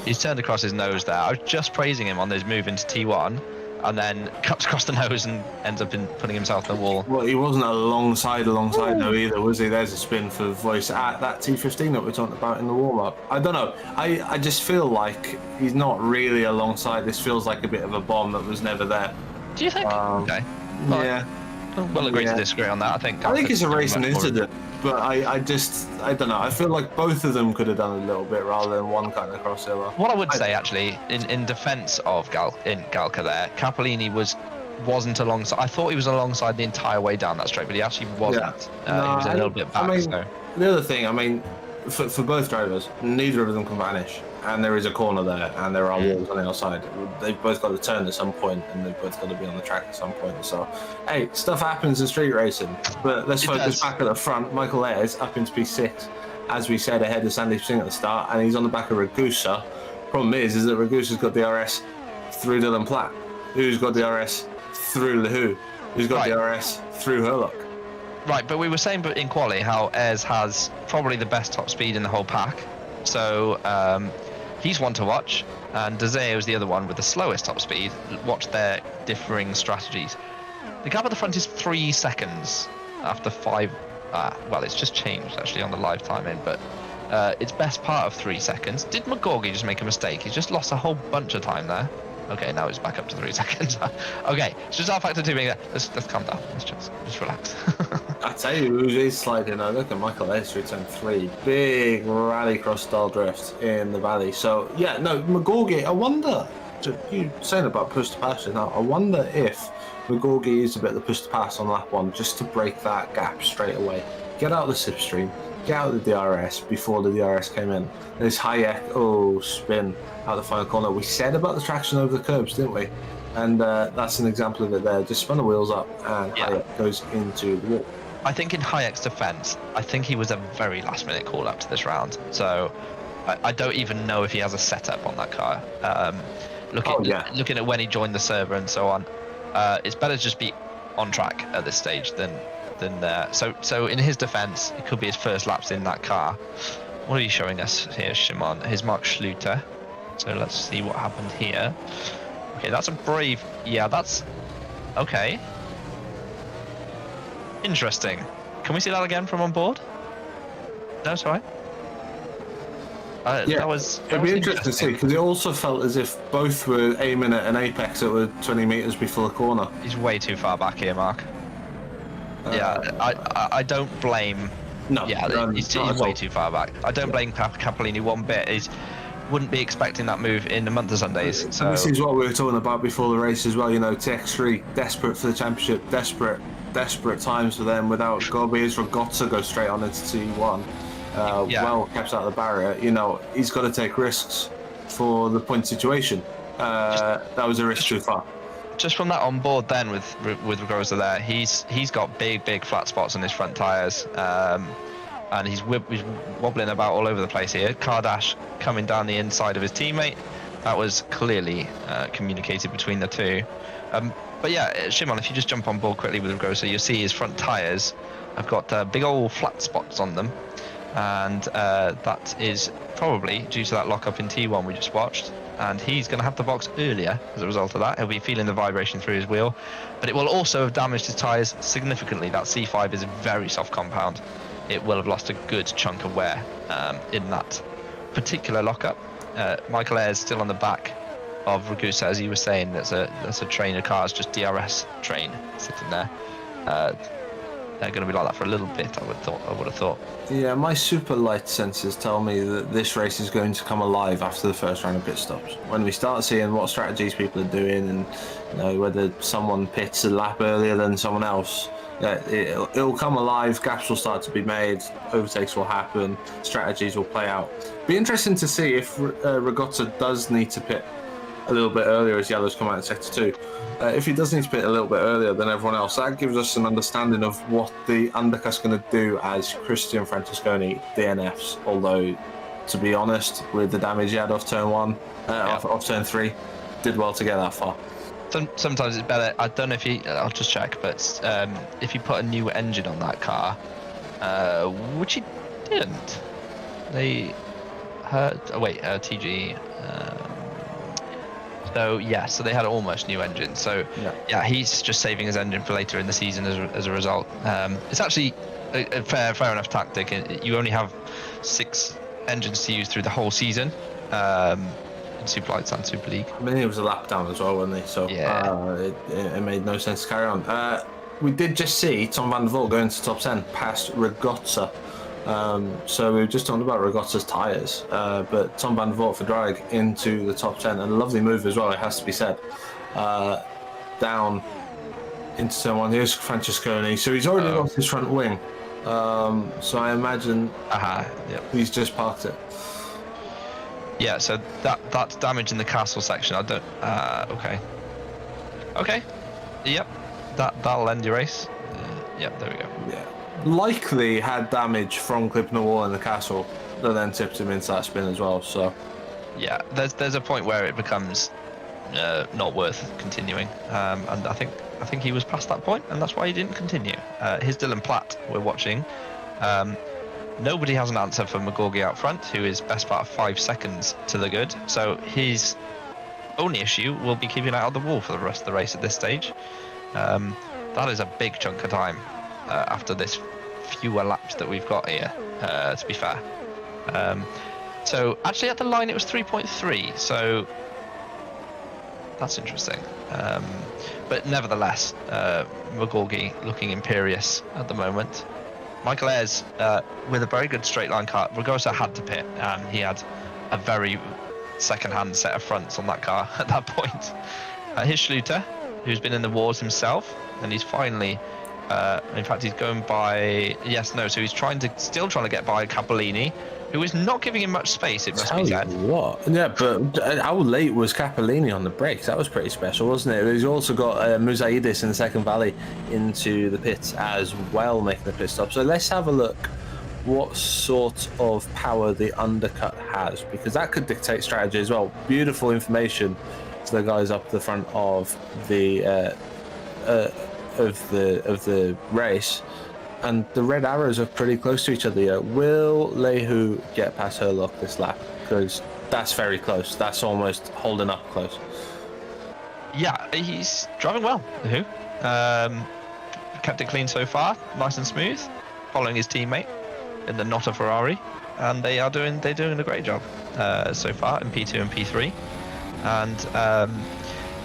He's turned across his nose there. I was just praising him on his move into T1, and then cuts across the nose and ends up putting himself in the wall. Well, he wasn't alongside though either, was he? There's a spin for Voice at that T15 that we talked about in the warm-up. I don't know. I just feel like he's not really alongside. This feels like a bit of a bomb that was never there. Do you think? Okay. Well, yeah. We'll agree to disagree on that. I think it's a racing incident, but I don't know. I feel like both of them could have done a little bit rather than one kind of crossover. What I would say, actually, in defence of Galka there, Capellini wasn't alongside. I thought he was alongside the entire way down that straight, but he actually wasn't. Yeah. He was a little bit back. The other thing, I mean, for both drivers, neither of them can vanish. And there is a corner there, and there are walls on the outside. They've both got to turn at some point, and they've both got to be on the track at some point. So, hey, stuff happens in street racing. But let's focus back at the front. Michael Ayres up into P6, as we said, ahead of Sandeep Singh at the start, and he's on the back of Ragusa. Problem is that Ragusa's got DRS through Dylan Platt, who's got DRS through Lehu, who's got DRS through Herlock. Right, but we were saying in quali how Ez has probably the best top speed in the whole pack. So he's one to watch, and Dezeo is the other one with the slowest top speed. Watch their differing strategies. The gap at the front is 3 seconds after 5. Well, it's just changed actually on the live timing, but it's best part of 3 seconds. Did McGorgy just make a mistake? He's just lost a whole bunch of time there. Okay, now it's back up to 3 seconds. Okay, it's just our factor 2 being there. Let's calm down. Let's just relax. I tell you, who's he's sliding. I look at Michael Ayers through turn 3. Big rallycross style drift in the valley. So, yeah, no, McGorgy, I wonder, you saying about push to pass now, I wonder if McGorgy used a bit of the push to pass on lap 1 just to break that gap straight away. Get out of the slipstream, get out of the DRS before the DRS came in. There's Hayek, spin out the final corner. We said about the traction over the curbs, didn't we? And that's an example of it there. Just spun the wheels up and Hayek goes into the wall. I think in Hayek's defense, I think he was a very last minute call up to this round. So I don't even know if he has a setup on that car. Looking at when he joined the server and so on, it's better to just be on track at this stage than so in his defense, it could be his first laps in that car. What are you showing us here, Szymon? His Mark Schluter. So let's see what happened here. Okay, that's a brave. Yeah, that's okay. Interesting. Can we see that again from on board? No, sorry. It'd be interesting to see, because it also felt as if both were aiming at an apex that were 20 meters before the corner. He's way too far back here, Mark. I don't blame. No, he's way too far back. I don't blame Cappellini one bit. He wouldn't be expecting that move in a month of Sundays. So this is what we were talking about before the race as well. You know, TX3 desperate for the championship, desperate times for them. Without Gorbi's Regatta go straight on into T1. Well kept out of the barrier. You know, he's got to take risks for the point situation. That was a risk too far. Just from that on board then with Regatta there, he's got big flat spots on his front tyres. And he's wobbling about all over the place here. Kardash coming down the inside of his teammate. That was clearly communicated between the two. But yeah, Szymon, if you just jump on board quickly with Regatta, you'll see his front tyres have got big old flat spots on them. And that is probably due to that lock-up in T1 we just watched. And he's going to have to box earlier as a result of that. He'll be feeling the vibration through his wheel. But it will also have damaged his tyres significantly. That C5 is a very soft compound. It will have lost a good chunk of wear in that particular lockup. Michael Ayers still on the back of Regatta, as you were saying. That's a train of cars, just DRS train sitting there. They're going to be like that for a little bit, I would have thought. Yeah, my super light sensors tell me that this race is going to come alive after the first round of pit stops. When we start seeing what strategies people are doing, and you know, whether someone pits a lap earlier than someone else, it'll come alive. Gaps will start to be made. Overtakes will happen. Strategies will play out. Be interesting to see if Regatta does need to pit a little bit earlier as yellows come out in sector 2. If he does need to pit a little bit earlier than everyone else, that gives us an understanding of what the undercut's going to do as Christian Francesconi DNFs. Although, to be honest, with the damage he had off turn 1, off turn 3, did well to get that far. Sometimes it's better. I don't know if I'll just check, but if you put a new engine on that car, which he didn't, they heard. TG. So they had an almost new engine. So yeah, he's just saving his engine for later in the season as a result. It's actually a fair enough tactic. You only have 6 engines to use through the whole season. In Superlights and Super League. I mean, it was a lap down as well, wasn't he? So it made no sense to carry on. We did just see Tom van der Voort go into top 10 past Regatta. So we were just talking about Regatta's tyres, but Tom van der Voort for drag into the top 10, and a lovely move as well, it has to be said. Down into someone. Here's Francesconi. So he's already lost his front wing. So I imagine he's just parked it. Yeah, so that's damage in the castle section. I don't. Okay. Yep. That'll end your race. Yep. There we go. Yeah. Likely had damage from clipping the wall in the castle that then tipped him into that spin as well. So. Yeah. There's a point where it becomes not worth continuing. And I think he was past that point, and that's why he didn't continue. Here's Dylan Platt we're watching. Nobody has an answer for McGorgy out front, who is best part of 5 seconds to the good. So his only issue will be keeping out of the wall for the rest of the race at this stage. That is a big chunk of time after this fewer laps that we've got here, to be fair. So actually at the line it was 3.3, so that's interesting. But nevertheless, McGorgy looking imperious at the moment. Michael Ayres with a very good straight line car. Ragosa had to pit. He had a very second-hand set of fronts on that car at that point. Here's Schluter, who's been in the wars himself, and he's finally, in fact, he's going by, so he's still trying to get by Cappellini, who is not giving him much space, it must be said. What? Yeah, but how late was Cappellini on the brakes? That was pretty special, wasn't it? He's also got Musaidis in the second valley into the pits as well, making the pit stop. So let's have a look what sort of power the undercut has, because that could dictate strategy as well. Beautiful information to the guys up the front of the race. And the red arrows are pretty close to each other here. Will Lehu get past Herlock this lap? Because that's very close. That's almost holding up close. Yeah, he's driving well, Lehu. Kept it clean so far, nice and smooth, following his teammate in the not a Ferrari. And they're doing a great job so far in P2 and P3. And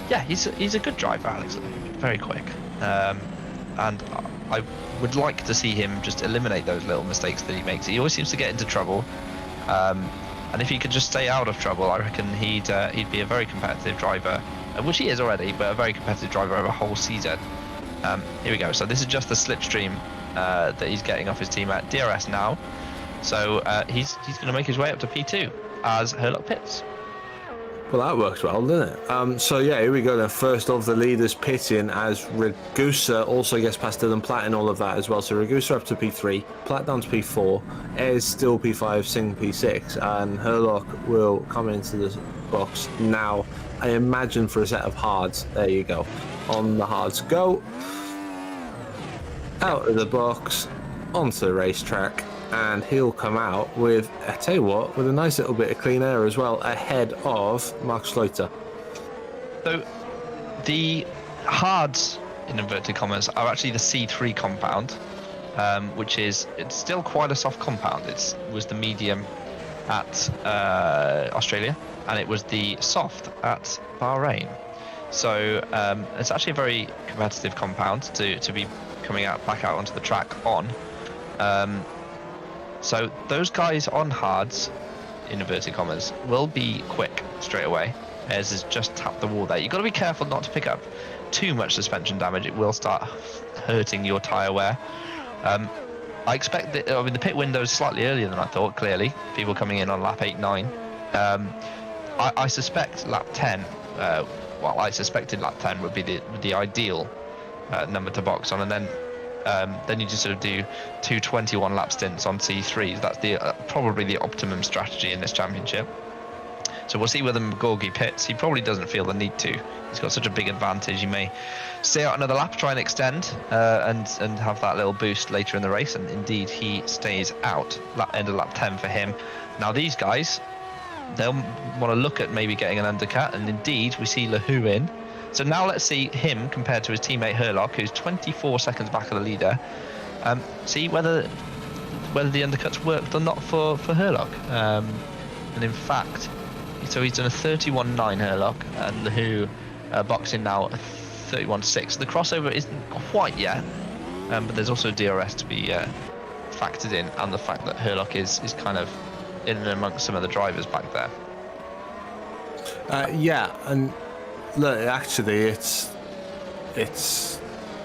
yeah, he's a good driver, Alex. Very quick. And I would like to see him just eliminate those little mistakes that he makes. He always seems to get into trouble, and if he could just stay out of trouble, I reckon he'd be a very competitive driver, which he is already, but a very competitive driver over a whole season. Here we go. So this is just the slipstream that he's getting off his team at DRS now. So he's going to make his way up to P2 as Herlock pits. Well, that works well, doesn't it? So yeah, here we go then. First of the leaders pitting as Ragusa also gets past Dylan Platt in all of that as well. So Ragusa up to P3, Platt down to P4, Ayres still P5, Singh P6, and Herlock will come into the box now, I imagine, for a set of hards. There you go. On the hards go. Out of the box, onto the racetrack. And he'll come out with, I tell you what, with a nice little bit of clean air as well, ahead of Mark Schluter. So the hards, in inverted commas, are actually the C3 compound, which it's still quite a soft compound. It was the medium at Australia, and it was the soft at Bahrain. So it's actually a very competitive compound to be coming back out onto the track on. So those guys on hards, in inverted commas, will be quick straight away. Ayres has just tapped the wall there. You've got to be careful not to pick up too much suspension damage. It will start hurting your tyre wear. I expect that, the pit window is slightly earlier than I thought, clearly. People coming in on lap 8, 9. I suspect lap 10, I suspected lap 10 would be the ideal number to box on, and then you just sort of do 2 21 lap stints on C3s. That's probably the optimum strategy in this championship. So we'll see whether McGorgy pits. He probably doesn't feel the need to. He's got such a big advantage. He may stay out another lap, try and extend, and have that little boost later in the race. And indeed, he stays out. End of lap 10 for him. Now these guys, they'll want to look at maybe getting an undercut. And indeed, we see Lehu in. So now let's see him compared to his teammate Herlock, who's 24 seconds back of the leader. See whether the undercuts worked or not for Herlock. And in fact, so he's done a 31.9 Herlock, and Lehu boxing now a 31.6. The crossover isn't quite yet, but there's also DRS to be factored in, and the fact that Herlock is kind of in and amongst some of the drivers back there. Yeah, and look, actually, it's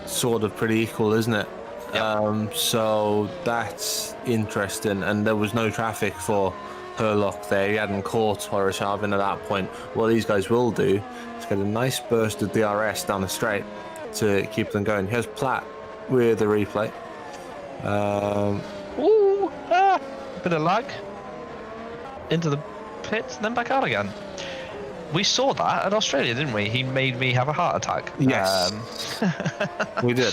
sort of pretty equal, isn't it? Yep. So that's interesting, and there was no traffic for Herlock there. He hadn't caught Horace Harvin at that point. What these guys will do is get a nice burst of DRS down the straight to keep them going. Here's Platt with the replay. Bit of lag into the pits, then back out again. We saw that at Australia, didn't we? He made me have a heart attack. Yes, we did.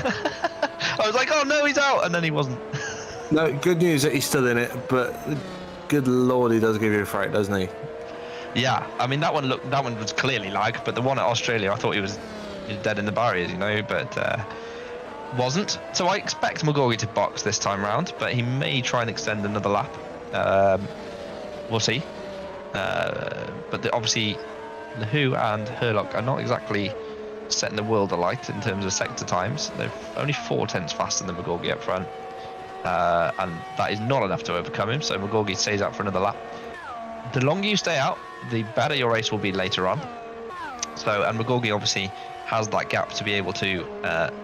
I was like, oh no, he's out, and then he wasn't. No, good news that he's still in it, but good lord, he does give you a fright, doesn't he? Yeah, I mean that one was clearly lag, but the one at Australia, I thought he was dead in the barriers, but wasn't. So I expect Magorgi to box this time round, but he may try and extend another lap. We'll see. But obviously, Lehu and Herlock are not exactly setting the world alight in terms of sector times. They're only 4 tenths faster than Magorgi up front, and that is not enough to overcome him. So Magorgi stays out for another lap. The longer you stay out, the better your race will be later on. So, and Magorgi obviously has that gap to be able to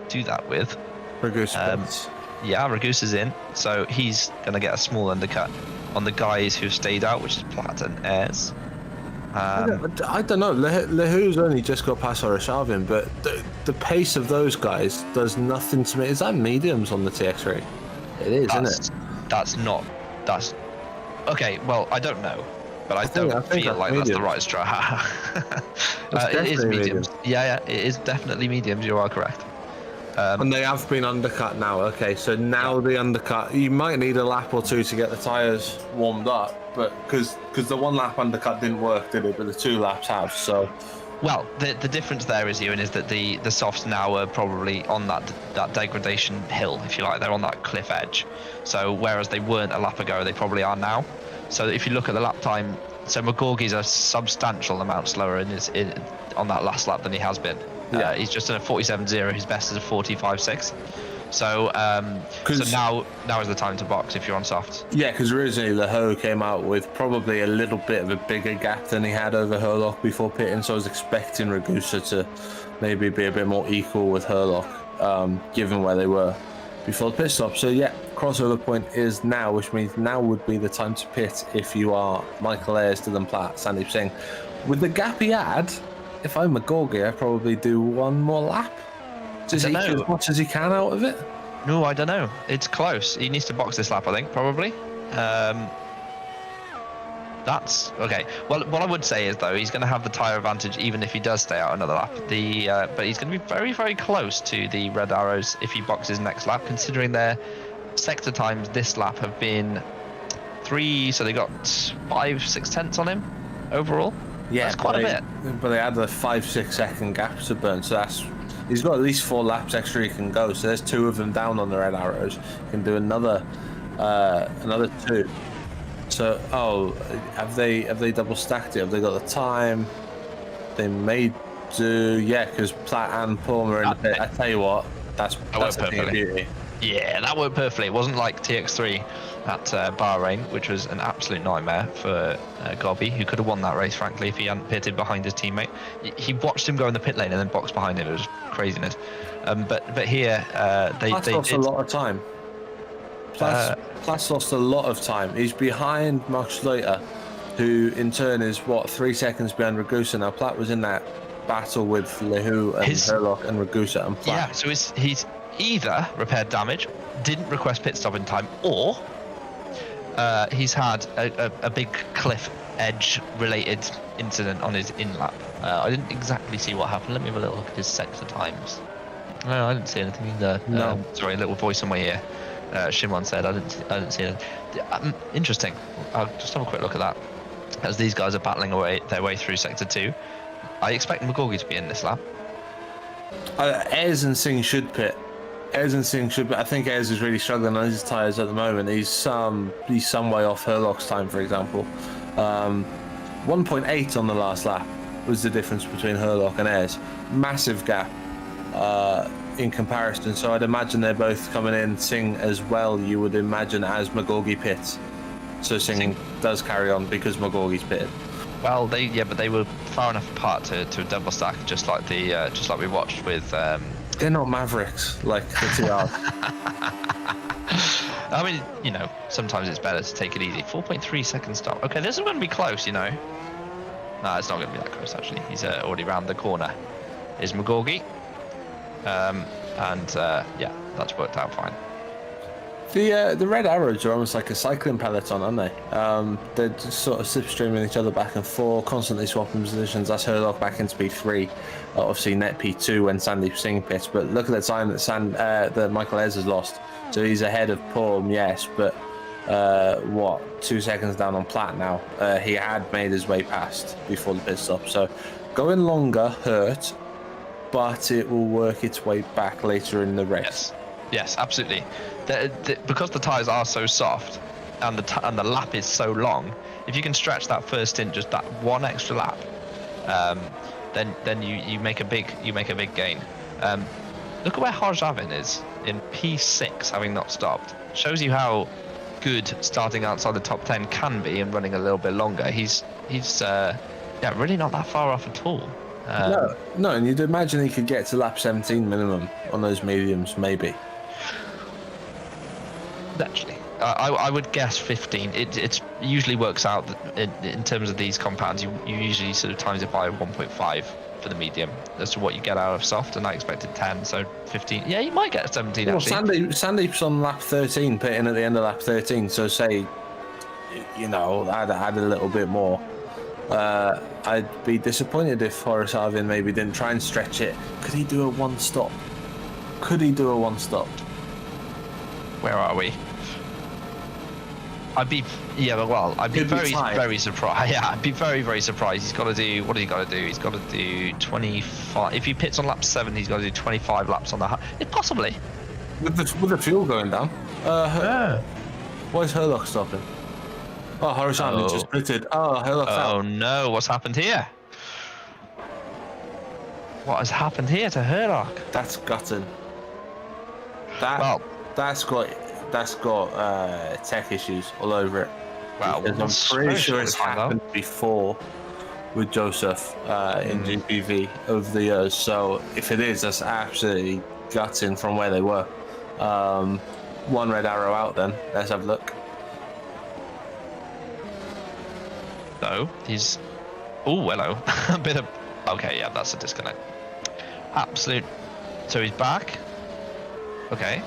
do that with. Ragusa. Yeah, Ragusa's in, so he's going to get a small undercut on the guys who've stayed out, which is Platt and Ayres. I don't know. Lehu's only just got past Arshavin, but the pace of those guys does nothing to me. Is that mediums on the TX3? It is, isn't it? That's okay. Well, I don't know, but I don't feel like mediums. That's the right strat. It is mediums. Yeah, it is definitely mediums. You are correct. And they have been undercut now. Okay, so now the undercut, you might need a lap or two to get the tyres warmed up, but because the 1 lap undercut didn't work, did it? But the 2 laps have. So, well, the difference there is, Ewan, is that the softs now are probably on that degradation hill, if you like. They're on that cliff edge. So whereas they weren't a lap ago, they probably are now. So if you look at the lap time, so Magorgi's a substantial amount slower on that last lap than he has been. Yeah. He's just in a 47.0. His best is a 45.6. So, so now is the time to box if you're on soft. Yeah, because originally Lehu came out with probably a little bit of a bigger gap than he had over Herlock before pitting. So I was expecting Ragusa to maybe be a bit more equal with Herlock, given where they were before the pit stop. So yeah, crossover point is now, which means now would be the time to pit if you are Michael Ayres, Dylan Platt, Sandeep Singh. With the gap he had, if I'm Magorgi, I'd probably do 1 more lap. Just eke as much as he can out of it. No, I don't know. It's close. He needs to box this lap, I think, probably. That's okay. Well, what I would say is, though, he's going to have the tyre advantage even if he does stay out another lap. But he's going to be very, very close to the Red Arrows if he boxes next lap, considering their sector times this lap have been 3, so they got 5-6 tenths on him overall. Yeah, that's quite a bit. But they had a 5-6 second gap to burn, so he's got at least 4 laps extra he can go. So there's 2 of them down on the Red Arrows. He can do another 2. So have they double stacked it? Have they got the time? They may do, yeah, because Platt and Palmer in the pit. I tell you what, that's a thing of beauty. Yeah, that worked perfectly. It wasn't like TX3 at Bahrain, which was an absolute nightmare for Gobby, who could have won that race, frankly, if he hadn't pitted behind his teammate. He watched him go in the pit lane and then box behind him. It was craziness. But here, they lost a lot of time. Platt's lost a lot of time. He's behind Mark Schleiter, who in turn is, 3 seconds behind Ragusa. Now, Platt was in that battle with Lehu and Herlock and Ragusa and Platt. Yeah, so he's either repaired damage, didn't request pit stop in time, or he's had a big cliff edge related incident on his in-lap. I didn't exactly see what happened. Let me have a little look at his sector times. No, I didn't see anything either. No. Sorry, a little voice in my ear. Szymon said I didn't see anything. Interesting. I'll just have a quick look at that. As these guys are battling their way through sector 2, I expect Magorgi to be in this lap. Ayres and Singh should pit. Ayres and Singh should, but I think Ayres is really struggling on his tyres at the moment. He's some way off Herlock's time, for example. 1.8 on the last lap was the difference between Herlock and Ayres. Massive gap in comparison. So I'd imagine they're both coming in. Singh as well, you would imagine, as Magorgi pits. So Singh does carry on because Magorgi's pitted. Well, but they were far enough apart to double stack, just like we watched with. They're not Mavericks like the TRs. I mean, sometimes it's better to take it easy. 4.3 second stop. Okay, this is going to be close, No, it's not going to be that close, actually. He's already round the corner. Is Magorgi. Yeah, that's worked out fine. The red arrows are almost like a cycling peloton, aren't they? They're just sort of slipstreaming each other back and forth, constantly swapping positions. That's Herlock back into P3, obviously net P2 when Sandeep Singh pits. But look at the time that Michael Ayres has lost. So he's ahead of Paul, yes, but what, 2 seconds down on Platt now. He had made his way past before the pit stop. So going longer hurt, but it will work its way back later in the race. Yes, absolutely. Because the tyres are so soft and the lap is so long, if you can stretch that first stint just that one extra lap, then you make a big gain. Look at where Harjavin is in P6, having not stopped. Shows you how good starting outside the top 10 can be and running a little bit longer. He's really not that far off at all. No, and you'd imagine he could get to lap 17 minimum on those mediums, maybe. Actually, I would guess 15. It usually works out that in terms of these compounds, you usually sort of times it by 1.5 for the medium as to what you get out of soft, and I expected 10, so 15. Yeah, you might get 17 well, actually. Sandeep's on lap 13, pitting at the end of lap 13, so say, add a little bit more. I'd be disappointed if Horace Arvin maybe didn't try and stretch it. Could he do a one stop? Where are we? I'd be very surprised. Yeah, I'd be very surprised. He's got to do, what has he got to do? He's got to do 25. If he pits on lap 7, he's got to do 25 laps on the possibly. With the fuel going down. Why is Herlock stopping? Oh, Horace Arvin just pitted. Oh, Herlock's out. Oh no, what's happened here? What has happened here to Herlock? That's gutting. That's got tech issues all over it. Wow, I'm pretty sure it's happened before with Joseph in GPV over the years. So if it is, that's absolutely gutting from where they were. One red arrow out then. Let's have a look. No, he's... Oh, hello. A bit of... Okay, yeah, that's a disconnect. Absolute... So he's back. Okay.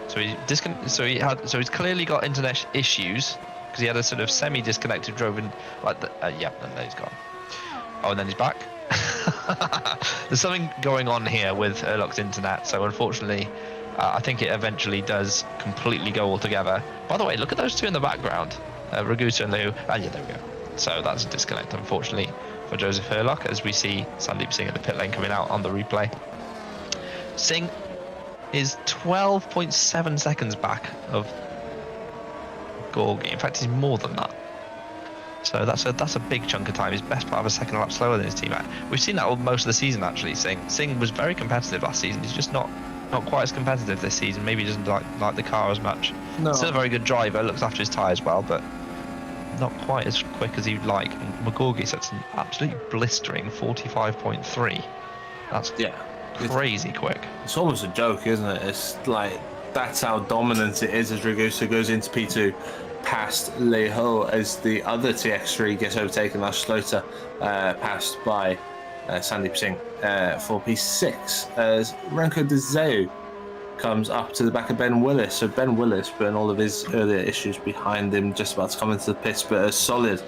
So he's clearly got internet issues because he had a sort of semi-disconnected drove in like the, and then he's gone. Oh, and then he's back. There's something going on here with Herlock's internet, so unfortunately I think it eventually does completely go altogether. By the way, look at those two in the background, Ragusa and Lou. Yeah, there we go. So that's a disconnect, unfortunately, for Joseph Herlock, as we see Sandeep Singh at the pit lane coming out on the replay. Singh is 12.7 seconds back of Gorgie. In fact, he's more than that. So that's a big chunk of time. He's best part of a second lap slower than his teammate. We've seen that most of the season, actually. Singh was very competitive last season. He's just not quite as competitive this season. Maybe he doesn't like the car as much. No. Still a very good driver, looks after his tyres well, but not quite as quick as he'd like. And McGorgie sets an absolutely blistering 45.3. That's crazy quick. It's almost a joke, isn't it? It's like, that's how dominant it is as Ragusa goes into P2 past Leho as the other TX3 gets overtaken. That's Slota passed by Sandeep Singh for P6 as Renko Dezeu comes up to the back of Ben Willis. So Ben Willis, putting all of his earlier issues behind him, just about to come into the pits, but a solid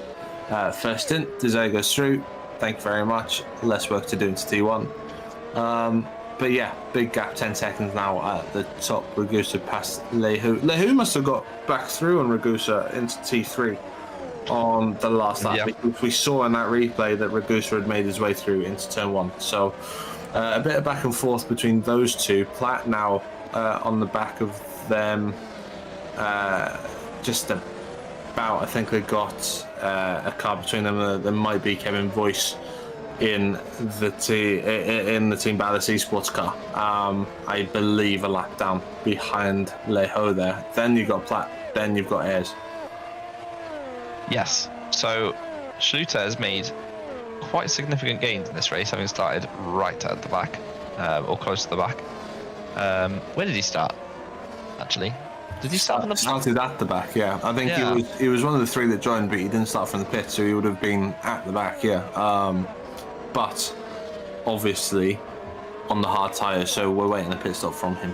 first stint. Dezeu goes through. Thank you very much. Less work to do into T1. But yeah, big gap, 10 seconds now at the top. Ragusa past Lehu. Lehu must have got back through on Ragusa into T3 on the last lap. Yeah. We saw in that replay that Ragusa had made his way through into turn 1. So a bit of back and forth between those two. Platt now on the back of them, just about, I think they got a car between them. There might be Kevin Voice in the Team Ballas Esports car. I believe a lap down behind Leho there. Then you've got Platt, then you've got Ayres. Yes, so Schluter has made quite significant gains in this race, having started right at the back, or close to the back. Where did he start, actually? Did he start on the back? Started at the back, yeah. I think he was one of the 3 that joined, but he didn't start from the pit, so he would have been at the back, yeah. But obviously on the hard tyres, so we're waiting a pit stop from him.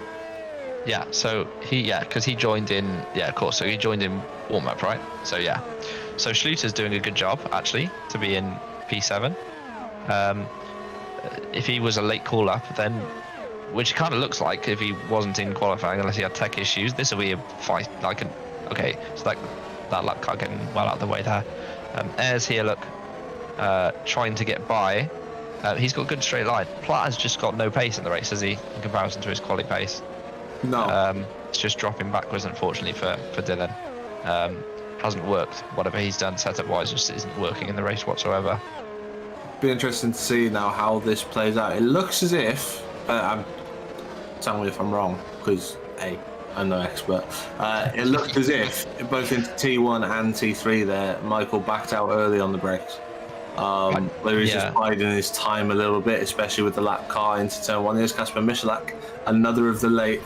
Yeah, so because he joined in, of course, so he joined in warm-up, right? So yeah, so Schluter's doing a good job, actually, to be in P7. If he was a late call-up, then, which kind of looks like if he wasn't in qualifying, unless he had tech issues, this will be a fight, okay, so that lap car getting well out of the way there. Ayres here, look, trying to get by. He's got a good straight line. Platt has just got no pace in the race, has he, in comparison to his quali pace? No. It's just dropping backwards, unfortunately, for Dylan. Hasn't worked. Whatever he's done setup-wise just isn't working in the race whatsoever. Be interesting to see now how this plays out. It looks as if, tell me if I'm wrong, because I'm no expert. It looked as if both into T1 and T3 there, Michael backed out early on the brakes. Where he's just biding his time a little bit, especially with the lap car into turn 1. Here's Kasper Michalak, another of the late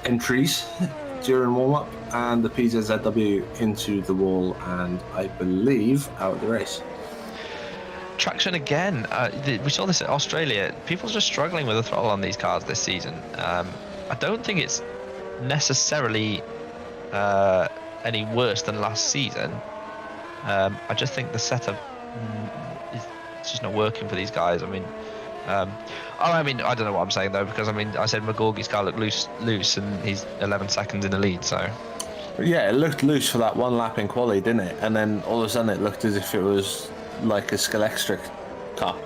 entries during warm-up, and the PZZW into the wall, and I believe out of the race. Traction again. We saw this at Australia. People are just struggling with the throttle on these cars this season. I don't think it's necessarily any worse than last season. I just think the setup it's just not working for these guys. I mean, I don't know what I'm saying though, because I said McGorgy's car looked loose, and he's 11 seconds in the lead. So yeah, it looked loose for that one lap in quali, didn't it? And then all of a sudden it looked as if it was like a Scalextric car.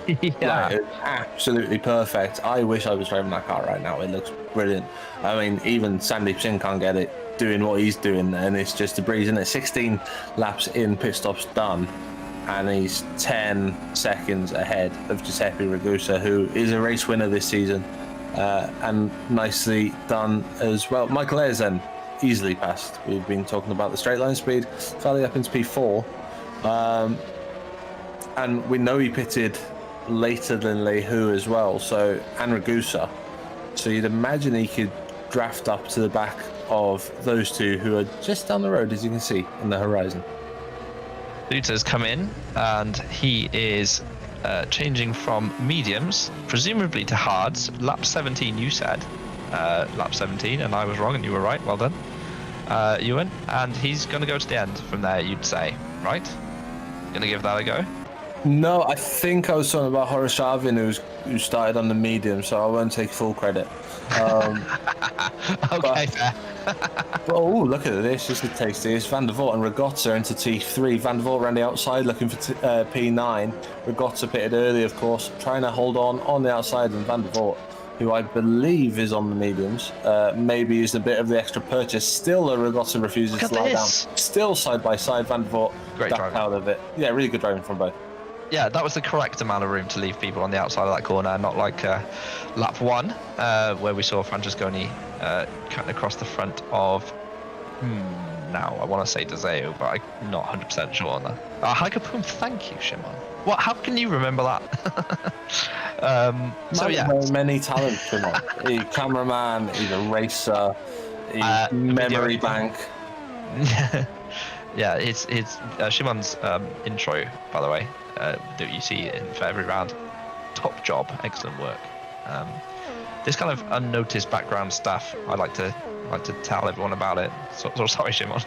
Yeah, it was absolutely perfect. I wish I was driving that car right now. It looks brilliant. I mean, even Sandeep Singh can't get it doing what he's doing, and it's just a breeze, isn't it? 16 laps in, pit stops done, and he's 10 seconds ahead of Giuseppe Ragusa, who is a race winner this season, and nicely done as well. Michael Ayres then easily passed. We've been talking about the straight line speed, fairly up into P4, and we know he pitted later than Lehu as well, and Ragusa, so you'd imagine he could draft up to the back of those two who are just down the road, as you can see in the horizon. Luther's come in, and he is changing from mediums, presumably to hards. Lap 17, you said. Lap 17, and I was wrong, and you were right. Well done, Ewan. And he's going to go to the end from there, you'd say, right? Going to give that a go? No, I think I was talking about Horace Shavin, who started on the medium, so I won't take full credit. Okay, fair. Oh, look at this. This is tasty. It's Van der Voort and Rigotta into T3. Van der Voort ran the outside looking for P9. Rigotta pitted early, of course, trying to hold on the outside, and Van der Voort, who I believe is on the mediums, maybe used a bit of the extra purchase. Still, the Rigotta refuses to lie down. Still side by side, Van der Voort ducked out of it. Yeah, really good driving from both. Yeah, that was the correct amount of room to leave people on the outside of that corner, not like lap 1, where we saw Francesconi cutting across the front of, now I want to say Deseo, but I'm not 100% sure on that. Hagapum, thank you, Szymon. What? How can you remember that? So yeah. Many talents, Szymon. He's a cameraman, he's a racer, he's memory bank. Yeah, it's Szymon's intro, by the way, that you see for every round. Top job, excellent work. This kind of unnoticed background stuff, I like to tell everyone about it. So sorry, Szymon.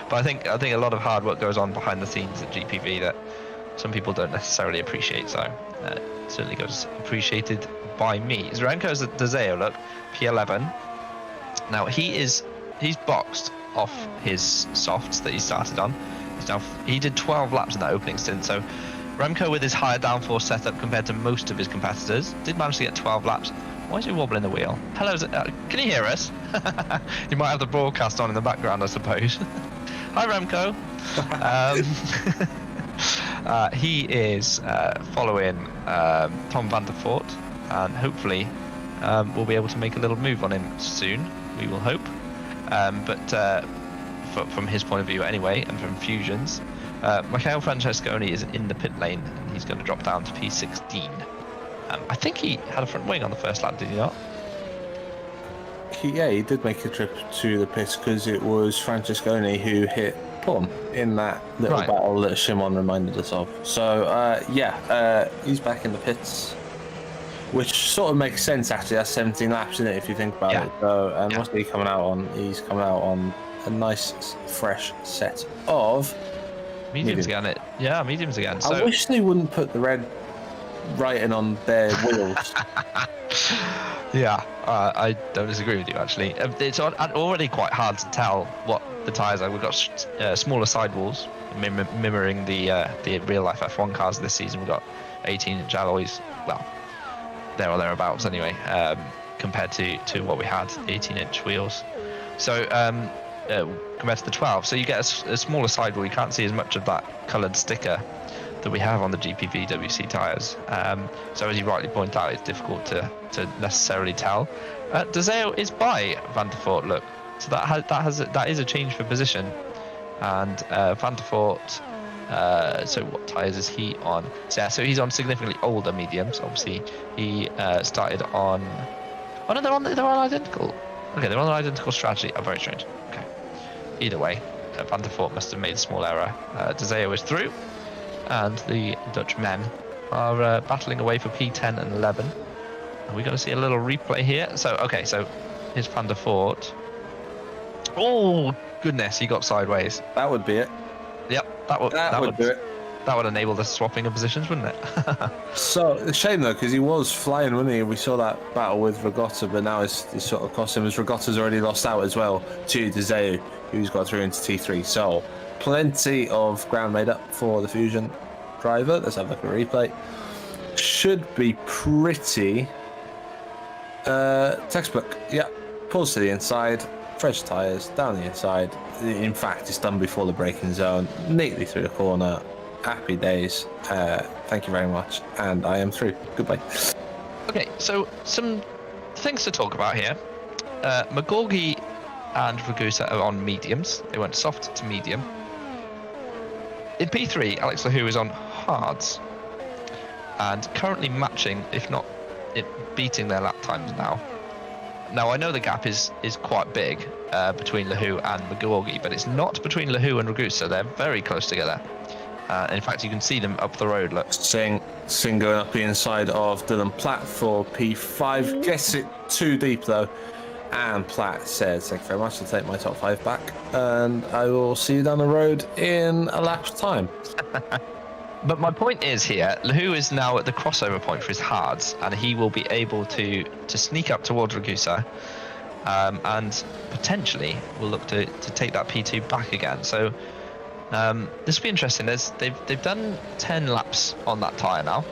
But I think a lot of hard work goes on behind the scenes at GPV that some people don't necessarily appreciate. So it certainly goes appreciated by me. Remco's at Deseo, look, P11. Now he's boxed off his softs that he started on. He did 12 laps in that opening stint, so Remco, with his higher downforce setup compared to most of his competitors, did manage to get 12 laps. Why is he wobbling the wheel? Hello, can you hear us? You might have the broadcast on in the background, I suppose. Hi, Remco. He is following Tom van der Voort, and hopefully we'll be able to make a little move on him soon, we will hope. But from his point of view anyway, and from Fusion's, Michael Francesconi is in the pit lane, and he's going to drop down to P16. I think he had a front wing on the first lap, did he not? Yeah, he did make a trip to the pits because it was Francesconi who hit Plum in that little battle that Szymon reminded us of. So, he's back in the pits. which sort of makes sense actually. That's 17 laps, isn't it, if you think about Yeah. it? So, and Yeah. what's he coming out on? He's coming out on a nice, fresh set of Mediums again. Mediums again. So I wish they wouldn't put the red writing on their wheels. yeah, I don't disagree with you actually. It's already quite hard to tell what the tyres are. We've got smaller sidewalls, mirroring the real life F1 cars this season. We've got 18-inch alloys. Well, there or thereabouts anyway, compared to what we had, 18-inch wheels. So compared to the 12, so you get a smaller sidewall. You can't see as much of that coloured sticker that we have on the GPVWC tyres. So as you rightly point out, it's difficult to necessarily tell. Dezeo is by Van der Voort, look, so that is a change for position. And Van der Voort, so what tyres is he on? So he's on significantly older mediums. Obviously, he started on. Oh no, they're all identical. Okay, they're on an identical strategy. Oh, very strange. Okay. Either way, Van der Voort must have made a small error. Dezeo is through, and the Dutch men are battling away for P10 and 11. And we're going to see a little replay here. So, okay, so here's Van der Voort. Oh, goodness, he got sideways. That would be it. Yep, that would do it. That would enable the swapping of positions, wouldn't it? So, a shame though, because he was flying, wasn't he? We saw that battle with Regatta, but now it's sort of cost him, as Regatta's already lost out as well to Dezeu, who's got through into T3. So, plenty of ground made up for the Fusion driver. Let's have a look at a replay. Should be pretty textbook. Yeah, pulls to the inside, fresh tyres, down the inside. In fact, it's done before the braking zone, neatly through the corner. Happy days. Thank you very much. And I am through. Goodbye. Okay, so some things to talk about here. Magorgi and Ragusa are on mediums. They went soft to medium. In P3, Alex Lahou is on hards and currently matching, if not beating their lap times now. Now, I know the gap is quite big between Lahou and Magorgi, but it's not between Lahou and Ragusa. They're very close together. In fact, you can see them up the road. Look. Singh going up the inside of Dylan Platt for P5. Gets it too deep though. And Platt says, thank you very much, I'll take my top 5 back. And I will see you down the road in a lap's time. But my point is here, Lahou is now at the crossover point for his hards, and he will be able to sneak up towards Ragusa, and potentially will look to take that P2 back again. So this will be interesting. They've done 10 laps on that tyre now.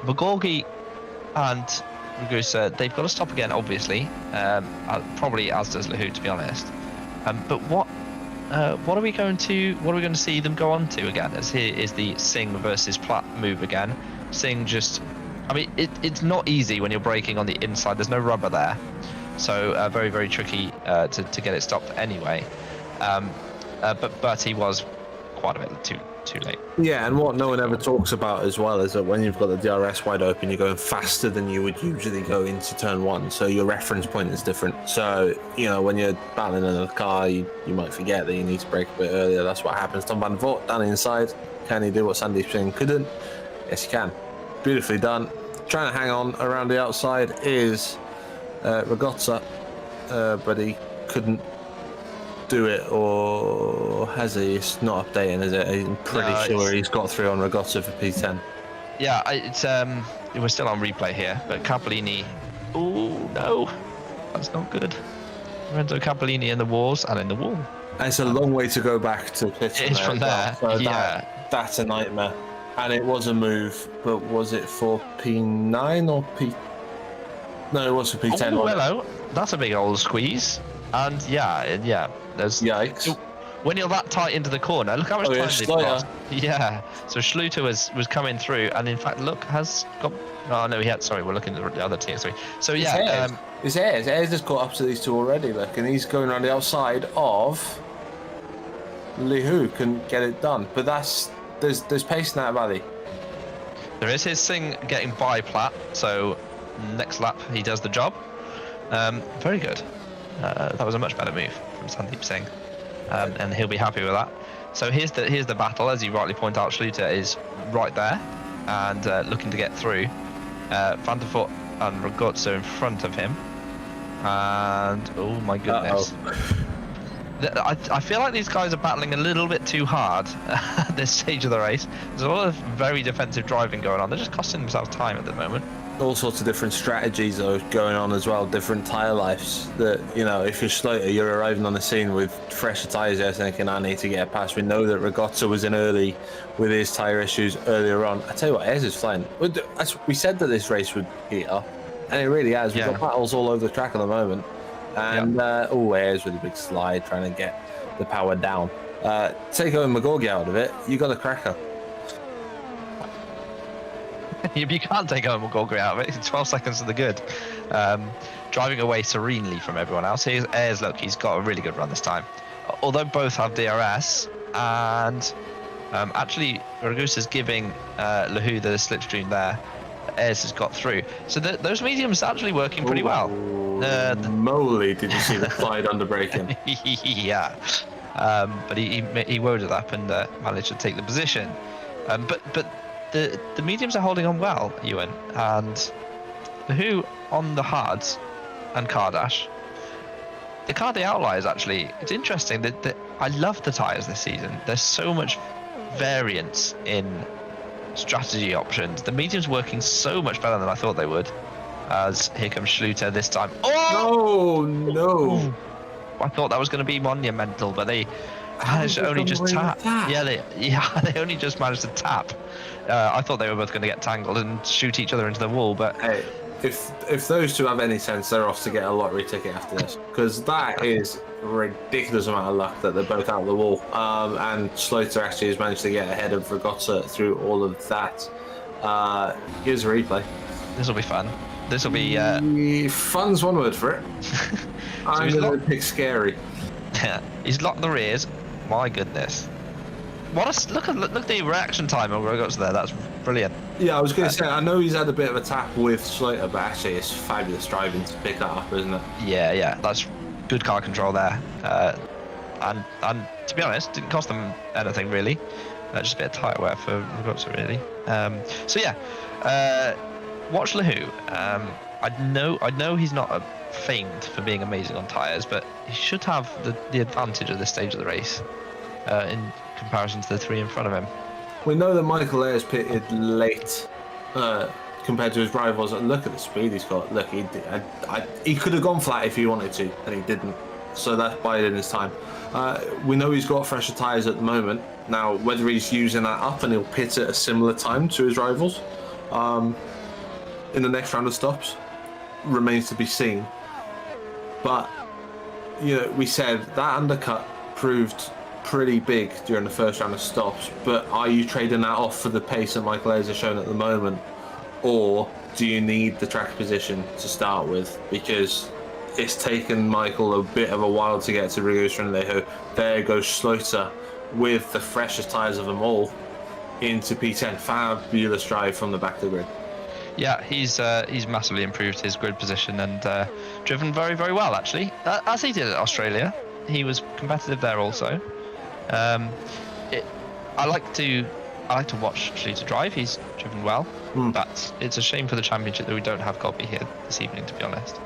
Magorgi and Ragusa, they've got to stop again, obviously. Probably as does Lahou, to be honest. But what are we going to see them go on to again? As here is the Singh versus Platt move again. Singh just, I mean, it's not easy when you're braking on the inside. There's no rubber there, so very, very tricky to get it stopped anyway. But he was quite a bit too late. Yeah, and what no one ever talks about as well is that when you've got the DRS wide open, you're going faster than you would usually go into turn 1, so your reference point is different. So, you know, when you're battling another car, you might forget that you need to brake a bit earlier. That's what happens. Tom Van Voort down the inside. Can he do what Sandeep Singh couldn't? Yes, he can. Beautifully done. Trying to hang on around the outside is Regatta, but he couldn't do it, or has he? It's not updating, is it? I'm pretty sure he's got through on Regatta for P10. Yeah, we're still on replay here, but Capolini. Oh no, that's not good. Lorenzo Capolini in the walls and in the wall. And it's a long way to go back to pit. It is from there. So yeah, that's a nightmare. And it was a move, but was it for P9 or P? No, it was for P10. Oh, hello. That's a big old squeeze. And yeah. There's yikes. When you're that tight into the corner, look how much time they've got. Yeah. So Schluter was coming through, and in fact, look, has got. Oh no, he had. Sorry, we're looking at the other TS3. So yeah, his Ayres just caught up to these two already. Look, and he's going around the outside of Lahou, can get it done. But there's pace in that valley. There is his Singh getting by Platt. So next lap he does the job. Very good. That was a much better move from Sandeep Singh, and he'll be happy with that. So here's the battle, as you rightly point out. Schluter is right there and looking to get through. Van der Voort and Ragazza in front of him. And oh my goodness. I feel like these guys are battling a little bit too hard at this stage of the race. There's a lot of very defensive driving going on. They're just costing themselves time at the moment. All sorts of different strategies are going on as well, different tyre lives. That, you know, if you're slower, you're arriving on the scene with fresher tyres, you're thinking, I need to get past. We know that Ragazza was in early with his tyre issues earlier on. I tell you what, Ayres is flying. We said that this race would heat up, and it really has. We've got battles all over the track at the moment. And Ayres with a big slide, trying to get the power down. Take Owen McGorgy out of it, you got a cracker. You can't take Owen McGorgy out of it. 12 seconds to the good. Driving away serenely from everyone else. Here's Ayres, look, he's got a really good run this time. Although both have DRS, and actually Ragussa's giving Lahu the slipstream there. Ayres has got through. So those mediums are actually working pretty well. Moly, did you see the slide under braking? Yeah. But he woed it up and managed to take the position. But the mediums are holding on well, Ewan. And Lahu on the hards and Kardash. The car the outliers, actually, it's interesting that I love the tyres this season. There's so much variance in strategy options. The medium's working so much better than I thought they would. As here comes Schluter this time. Oh no! I thought that was going to be monumental, but they managed to only just tap. Yeah, they only just managed to tap. I thought they were both going to get tangled and shoot each other into the wall, but hey, if those two have any sense, they're off to get a lottery ticket after this, because that is a ridiculous amount of luck that they're both out of the wall. And Schluter actually has managed to get ahead of Ragazza through all of that. Here's a replay. This will be fun. This will be fun's one word for it. I'm going to pick scary. Yeah, he's locked the rears. My goodness. What a look at the reaction time on Ragazza there. That's brilliant. Yeah, I was going to say, I know he's had a bit of a tap with Schluter, but actually it's fabulous driving to pick that up, isn't it? Yeah, that's good car control there. And to be honest, didn't cost them anything really. Just a bit of tyre wear for Ragazza really. So yeah, watch Lahu. I know he's not famed for being amazing on tyres, but he should have the advantage at this stage of the race in comparison to the three in front of him. We know that Michael Ayres pitted late compared to his rivals. Look at the speed he's got. Look, he could have gone flat if he wanted to, and he didn't. So that's biding his time. We know he's got fresher tyres at the moment. Now, whether he's using that up and he'll pit at a similar time to his rivals in the next round of stops remains to be seen. But, you know, we said that undercut proved pretty big during the first round of stops, but are you trading that off for the pace that Michael Ayres has shown at the moment, or do you need the track position to start with? Because it's taken Michael a bit of a while to get to Ragazza and Alejo. There goes Schluter with the freshest tyres of them all into P10. Fabulous drive from the back of the grid. Yeah, he's massively improved his grid position and driven very, very well actually, as he did at Australia. He was competitive there also. I like to watch Schluter drive. He's driven well, but it's a shame for the championship that we don't have Toby here this evening, to be honest.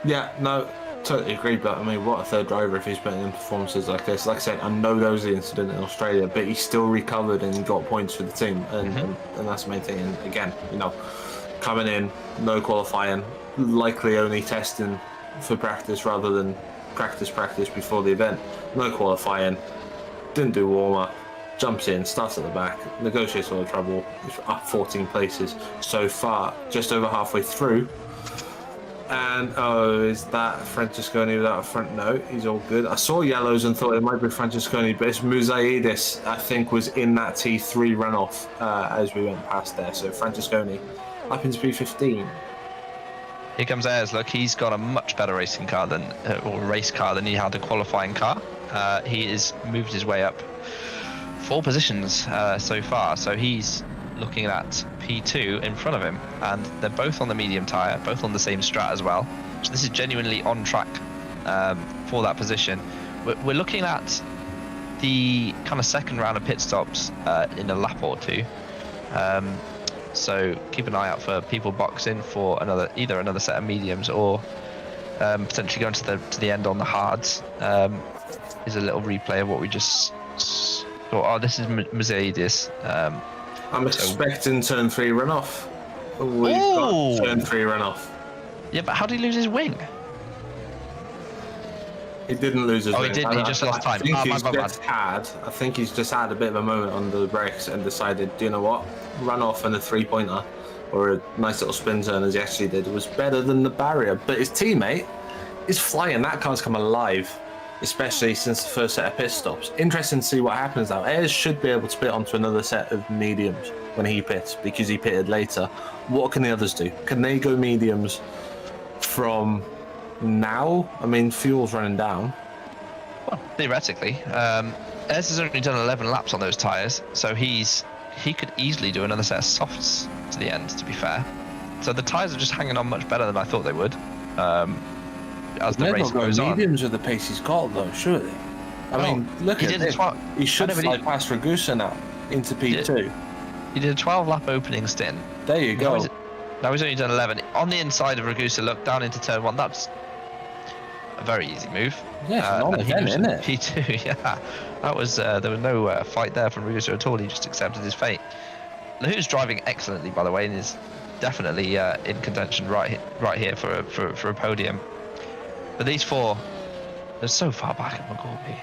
Yeah, no, totally agree. But I mean, what a third driver if he's putting in performances like this. Like I said, I know there was the incident in Australia, but he still recovered and got points for the team, and that's the main thing. And again, you know, coming in, no qualifying, likely only testing for practice rather than practice before the event. No qualifying, didn't do warm up, jumps in, starts at the back, negotiates all the trouble, up 14 places so far, just over halfway through. And is that Francesconi without a front? No, he's all good. I saw yellows and thought it might be Francesconi, but it's Musaidis, I think, was in that T3 runoff as we went past there. So Francesconi up into P15. Here comes Ayres. Look, he's got a much better racing car than race car than he had a qualifying car. He has moved his way up 4 positions so far. So he's looking at P2 in front of him, and they're both on the medium tyre, both on the same strat as well. So this is genuinely on track for that position. We're looking at the kind of second round of pit stops in a lap or two. So keep an eye out for people boxing for either another set of mediums or potentially going to the end on the hards. Is a little replay of what we just saw. Oh, this is Mercedes. I'm expecting turn 3 runoff. We've got turn 3 runoff. Yeah, but how did he lose his wing? He didn't lose his wing. He didn't. He just lost time. I think he's just had a bit of a moment on the brakes and decided, do you know what? Run off and a 3-pointer or a nice little spin turn as he actually did was better than the barrier. But his teammate is flying. That car's come alive, especially since the first set of pit stops. Interesting to see what happens now. Ayres should be able to pit onto another set of mediums when he pits because he pitted later. What can the others do? Can they go mediums from now? I mean, fuel's running down. Well, theoretically, Ayres has only done 11 laps on those tyres, so he could easily do another set of softs to the end, to be fair. So the tyres are just hanging on much better than I thought they would. As the race goes on. Mediums with the pace he's got, though, surely. I mean, look at it. He should fly past Ragusa now into P2. He did a 12-lap opening stint. There you go. Now he's only done 11. On the inside of Ragusa, look down into turn 1. That's a very easy move. Yeah, isn't it? P2, yeah. That was there was no fight there from Ragusa at all. He just accepted his fate. Lahu's driving excellently, by the way, and is definitely in contention right here for a podium. But these four, they're so far back at McGorgy.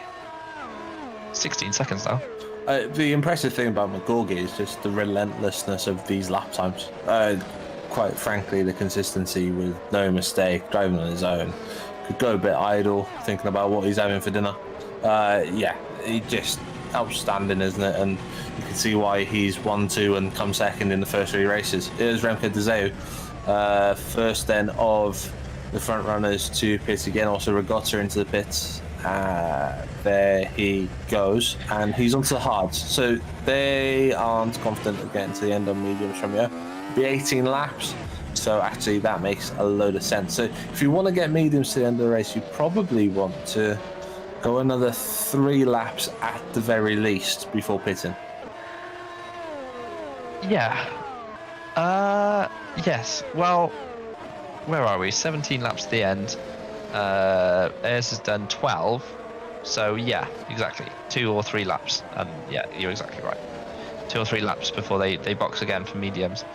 16 seconds now. The impressive thing about McGorgy is just the relentlessness of these lap times. Quite frankly, the consistency with no mistake, driving on his own. Could go a bit idle, thinking about what he's having for dinner. Yeah, he just outstanding, isn't it? And you can see why he's 1-2 and come second in the first 3 races. Here's Remco de Zeeuw, first then of the front runners to pit again, also Regatta into the pits. There he goes, and he's onto the hards. So they aren't confident of getting to the end on mediums from here. Be 18 laps, so actually that makes a load of sense. So if you want to get mediums to the end of the race, you probably want to go another 3 laps at the very least before pitting. Yeah. Yes. Well, where are we? 17 laps to the end. Ayres has done 12. So yeah, exactly. 2 or 3 laps. And yeah, you're exactly right. 2 or 3 laps before they box again for mediums.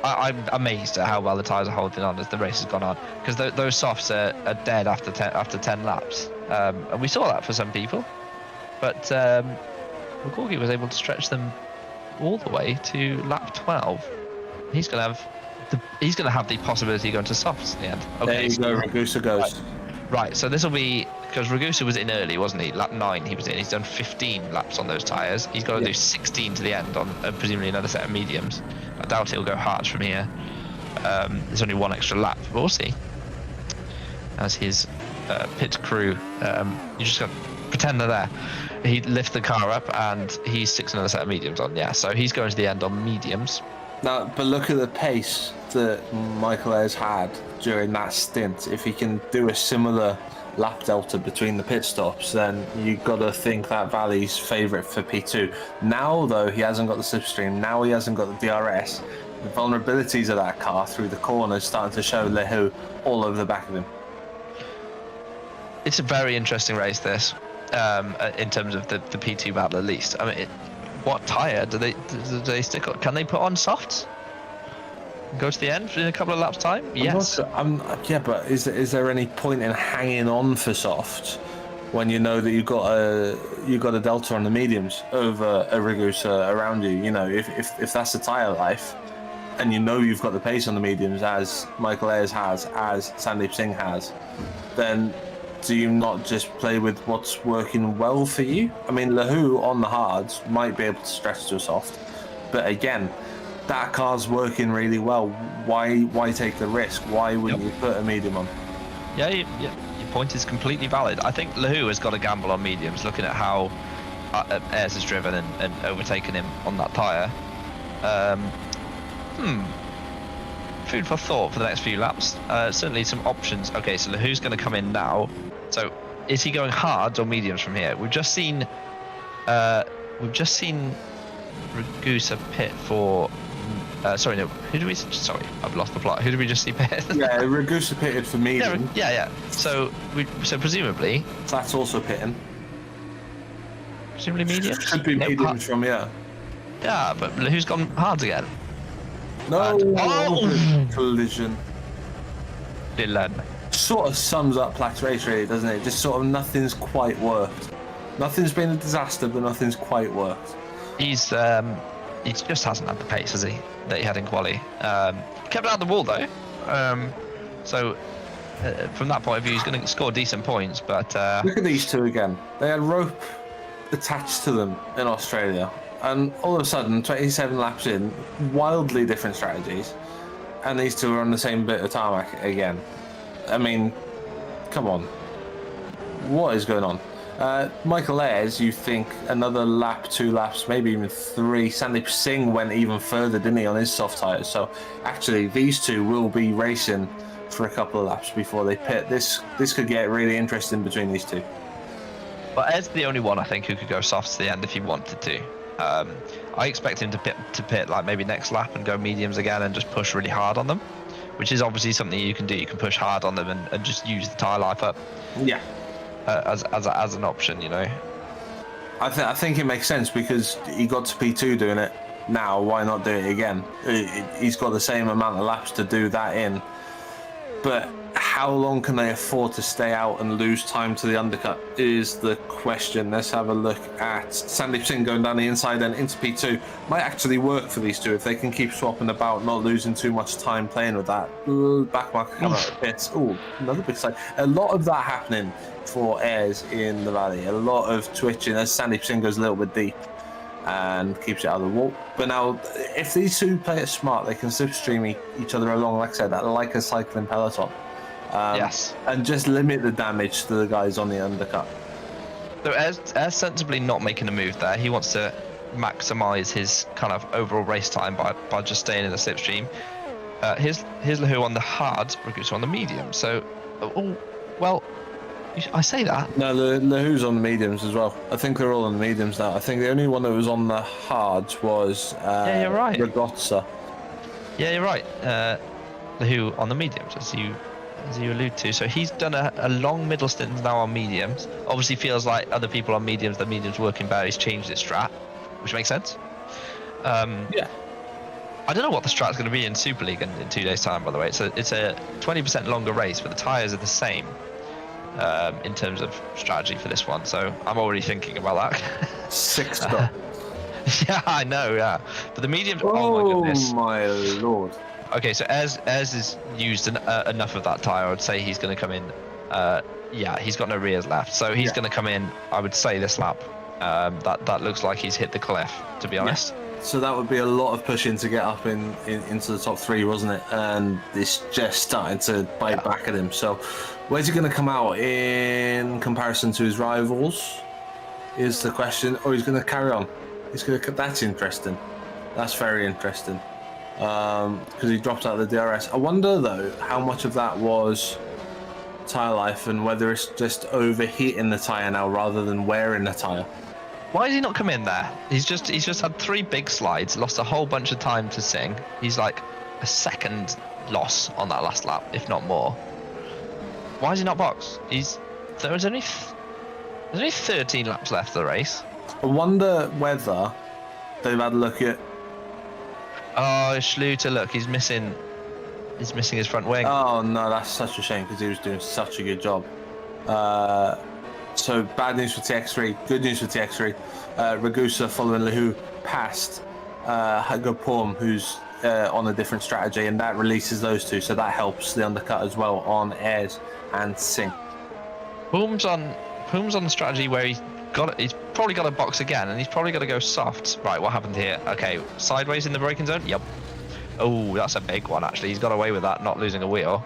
I'm amazed at how well the tyres are holding on as the race has gone on, because those softs are dead after 10 laps. And we saw that for some people, but McGorgy was able to stretch them all the way to lap 12. He's going to have the possibility of going to softs in the end. Okay, there you go, Ragusa goes. Right, so this will be, because Ragusa was in early, wasn't he? Lap 9 he was in. He's done 15 laps on those tyres. He's got to do 16 to the end on presumably another set of mediums. I doubt he'll go hards from here. There's only 1 extra lap, but we'll see. As his pit crew, you just got to pretend they're there. He lifts the car up and he sticks another set of mediums on. Yeah, so he's going to the end on mediums. Now, but look at the pace that Michael Ayres had during that stint. If he can do a similar lap delta between the pit stops, then you've got to think that Valley's favourite for P2. Now, though, he hasn't got the slipstream. Now he hasn't got the DRS. The vulnerabilities of that car through the corners starting to show Lehu all over the back of him. It's a very interesting race, this, in terms of the P2 battle, at least. I mean, what tyre do they stick on? Can they put on softs? Go to the end in a couple of laps' time? Yes. Yeah, but is there any point in hanging on for softs when you know that you've got a delta on the mediums over a Ragusa around you? You know, if that's the tyre life, and you know you've got the pace on the mediums as Michael Ayres has, as Sandeep Singh has, then do you not just play with what's working well for you? I mean, Lahu on the hards might be able to stretch to a soft, but again, that car's working really well. Why take the risk? Why wouldn't you put a medium on? Yeah, your point is completely valid. I think Lahu has got a gamble on mediums, looking at how Ayres has driven and overtaken him on that tyre. Food for thought for the next few laps. Certainly some options. Okay, so Lahu's going to come in now. So is he going hards or mediums from here? We've just seen Ragusa pit for. Sorry, no. Who do we? Sorry, I've lost the plot. Who did we just see pit? Yeah, Ragusa pitted for medium. Yeah. So presumably. That's also pitting. Presumably medium. Should be medium from yeah. Yeah, but who's gone hards again? No. Collision. Dylan. Sort of sums up Plaque's race, really, doesn't it? Just sort of nothing's quite worked. Nothing's been a disaster, but nothing's quite worked. He just hasn't had the pace, has he, that he had in quali. Kept it out the wall though. So from that point of view, he's going to score decent points. But look at these two again. They had rope attached to them in Australia, and all of a sudden, 27 laps in, wildly different strategies, and these two are on the same bit of tarmac again. I mean, come on. What is going on? Michael Ayres, you think another lap, 2 laps, maybe even 3. Sandeep Singh went even further, didn't he, on his soft tyres? So actually, these two will be racing for a couple of laps before they pit. This could get really interesting between these two. But Ayres the only one I think who could go soft to the end if he wanted to. I expect him to pit like maybe next lap and go mediums again and just push really hard on them, which is obviously something you can do. You can push hard on them and just use the tyre life up. Yeah. As an option, you know. I think it makes sense because he got to P2 doing it. Now, why not do it again? He's got the same amount of laps to do that in. But how long can they afford to stay out and lose time to the undercut is the question. Let's have a look at Sandeep Singh going down the inside and into P2. Might actually work for these two if they can keep swapping about, not losing too much time playing with that. Back marker coming out of the pits. Oh, another big side. A lot of that happening for Ayres in the valley. A lot of twitching as Sandeep Singh goes a little bit deep and keeps it out of the wall. But now, if these two play it smart, they can slipstream each other along, like I said, like a cycling peloton. Yes. And just limit the damage to the guys on the undercut. So Ayres sensibly not making a move there. He wants to maximise his kind of overall race time by just staying in the slipstream. Here's Lahu on the hard, Ragusa on the medium. So, well, I say that. No, Lahu's on the mediums as well. I think they're all on the mediums now. I think the only one that was on the hards was yeah, you're right. Ragozza. Yeah, you're right. Lahu on the mediums, as you allude to. So he's done a long middle stint now on mediums. Obviously feels like other people on mediums, the mediums working better. He's changed his strat, which makes sense. Yeah. I don't know what the strat's going to be in Super League in 2 days' time, by the way. It's a 20% longer race, but the tyres are the same in terms of strategy for this one. So I'm already thinking about that. 6 stop. Yeah, I know, yeah. But the mediums, oh my goodness. Oh my lord. Okay, so Ayres has used enough of that tyre. I would say he's going to come in. Yeah, he's got no rears left, so he's going to come in. I would say this lap. That looks like he's hit the cliff, to be honest. Yeah. So that would be a lot of pushing to get up into the top 3, wasn't it? And it's just starting to bite back at him. So where's he going to come out in comparison to his rivals? Is the question. Or he's going to carry on. That's interesting. That's very interesting. Because he dropped out of the DRS. I wonder though how much of that was tyre life and whether it's just overheating the tyre now rather than wearing the tyre. Why did he not come in there? He's just had 3 big slides, lost a whole bunch of time to Singh. He's like a second loss on that last lap, if not more. Why is he not boxed? There's only 13 laps left of the race. I wonder whether they've had a look at. Oh, Schluter, look, he's missing his front wing. Oh no, that's such a shame because he was doing such a good job. So bad news for TX3, good news for TX3. Ragusa following Lahu past Hagopom, who's on a different strategy, and that releases those two, so that helps the undercut as well on Ayres and Singh. Poom's on the strategy where he's probably got a box again, and he's probably got to go soft. Right, what happened here? Okay, sideways in the braking zone. Yep. Oh, that's a big one actually. He's got away with that, not losing a wheel.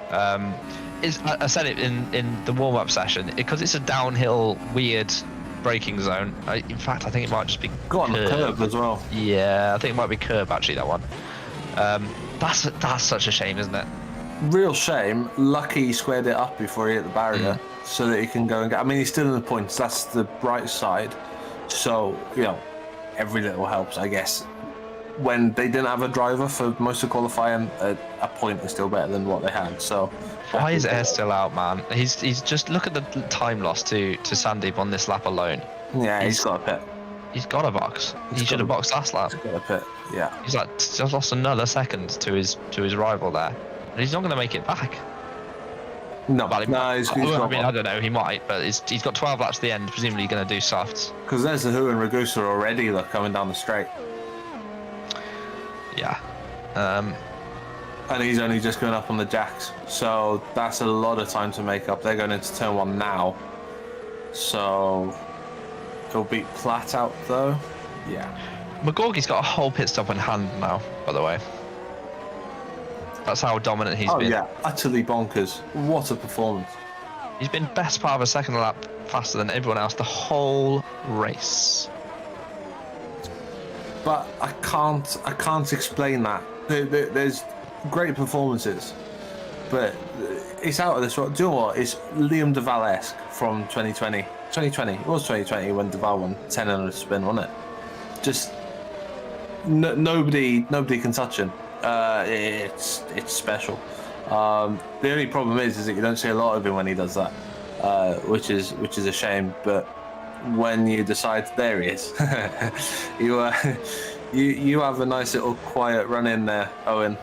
I said it in the warm-up session because it's a downhill weird braking zone. In fact, I think it might just be got on the curb as well. Yeah, I think it might be curb actually, that one. That's such a shame, isn't it? Real shame. Lucky he squared it up before he hit the barrier so that he can go and get. I mean, he's still in the points. That's the bright side. So every little helps, I guess. When they didn't have a driver for most of qualifying, a point is still better than what they had. So why is Air still out, man? He's just look at the time loss to Sandeep on this lap alone. Yeah, he's got a pit. He's got a box. He should have boxed last lap. He's got a pit. Yeah. He's like just lost another second to his rival there, and he's not going to make it back. No, well, he's got I mean, I don't know. He might, but he's got 12 laps to the end. Presumably, going to do softs. Because there's the Who and Ragusa already coming down the straight. Yeah. And he's only just going up on the jacks, so that's a lot of time to make up. They're going into turn 1 now, so he'll beat Platt out though. Yeah. McGorgy's got a whole pit stop in hand now, by the way. That's how dominant he's been. Oh yeah, utterly bonkers. What a performance. He's been best part of a second lap faster than everyone else the whole race. But I can't explain that. There's great performances, but it's out of this world. Do you know what? It's Liam Duval-esque from 2020. 2020. It was 2020 when Duval won 10 on a spin, wasn't it? Just nobody can touch him. It's special. The only problem is that you don't see a lot of him when he does that, which is a shame. But when you decide, there he is. You have a nice little quiet run in there, Owen.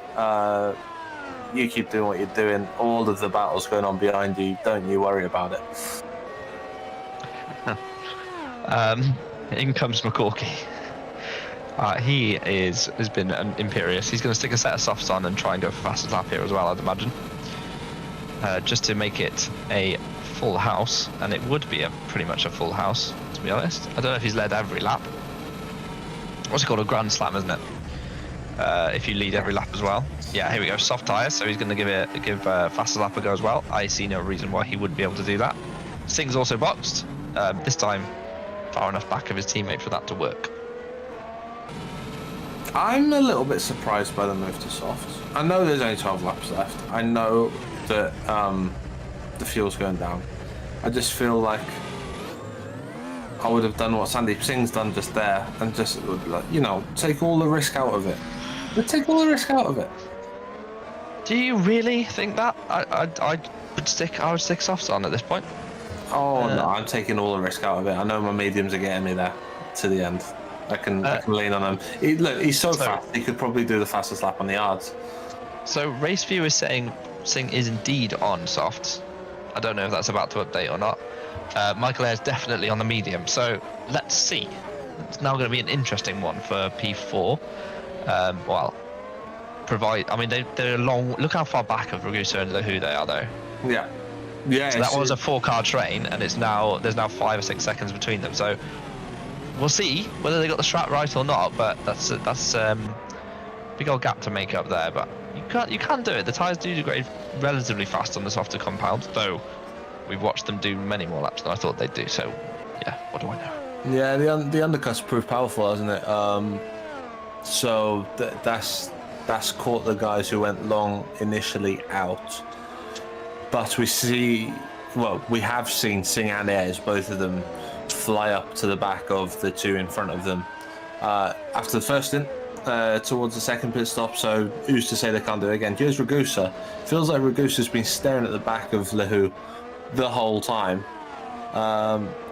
You keep doing what you're doing. All of the battles going on behind you. Don't you worry about it. In comes McCorkey. He has been imperious. He's going to stick a set of softs on and try and go for fastest lap here as well, I'd imagine. Just to make it a full house, and it would be pretty much a full house, to be honest. I don't know if he's led every lap. What's it called? A grand slam, isn't it? If you lead every lap as well. Yeah, here we go. Soft tyres, so he's going to give fastest lap a go as well. I see no reason why he wouldn't be able to do that. Singh's also boxed. This time, far enough back of his teammate for that to work. I'm a little bit surprised by the move to softs. I know there's only 12 laps left. I know that the fuel's going down. I just feel like I would have done what Sandeep Singh's done just there and just, take all the risk out of it. Take all the risk out of it. Do you really think that? I would stick softs on at this point. Oh no, I'm taking all the risk out of it. I know my mediums are getting me there to the end. I can lean on him. He's so fast. He could probably do the fastest lap on the yards. So RaceView is saying Singh is indeed on softs. I don't know if that's about to update or not. Michael Ayre's definitely on the medium. So let's see. It's now going to be an interesting one for P4. They're long. Look how far back of Ragusa and who they are, though. Yeah. So that was a 4-car train, and there's now 5 or 6 seconds between them. So we'll see whether they got the strat right or not. But that's big old gap to make up there. But you can do it. The tyres do degrade relatively fast on the softer compound, though we've watched them do many more laps than I thought they'd do. So yeah, what do I know? Yeah, the undercuts proved powerful, hasn't it? So that's caught the guys who went long initially out. But we have seen Singh and Ayres, both of them, fly up to the back of the two in front of them after the first stint towards the second pit stop. So who's to say they can't do it again? Here's Ragusa. Feels like Ragusa's been staring at the back of Lehu the whole time.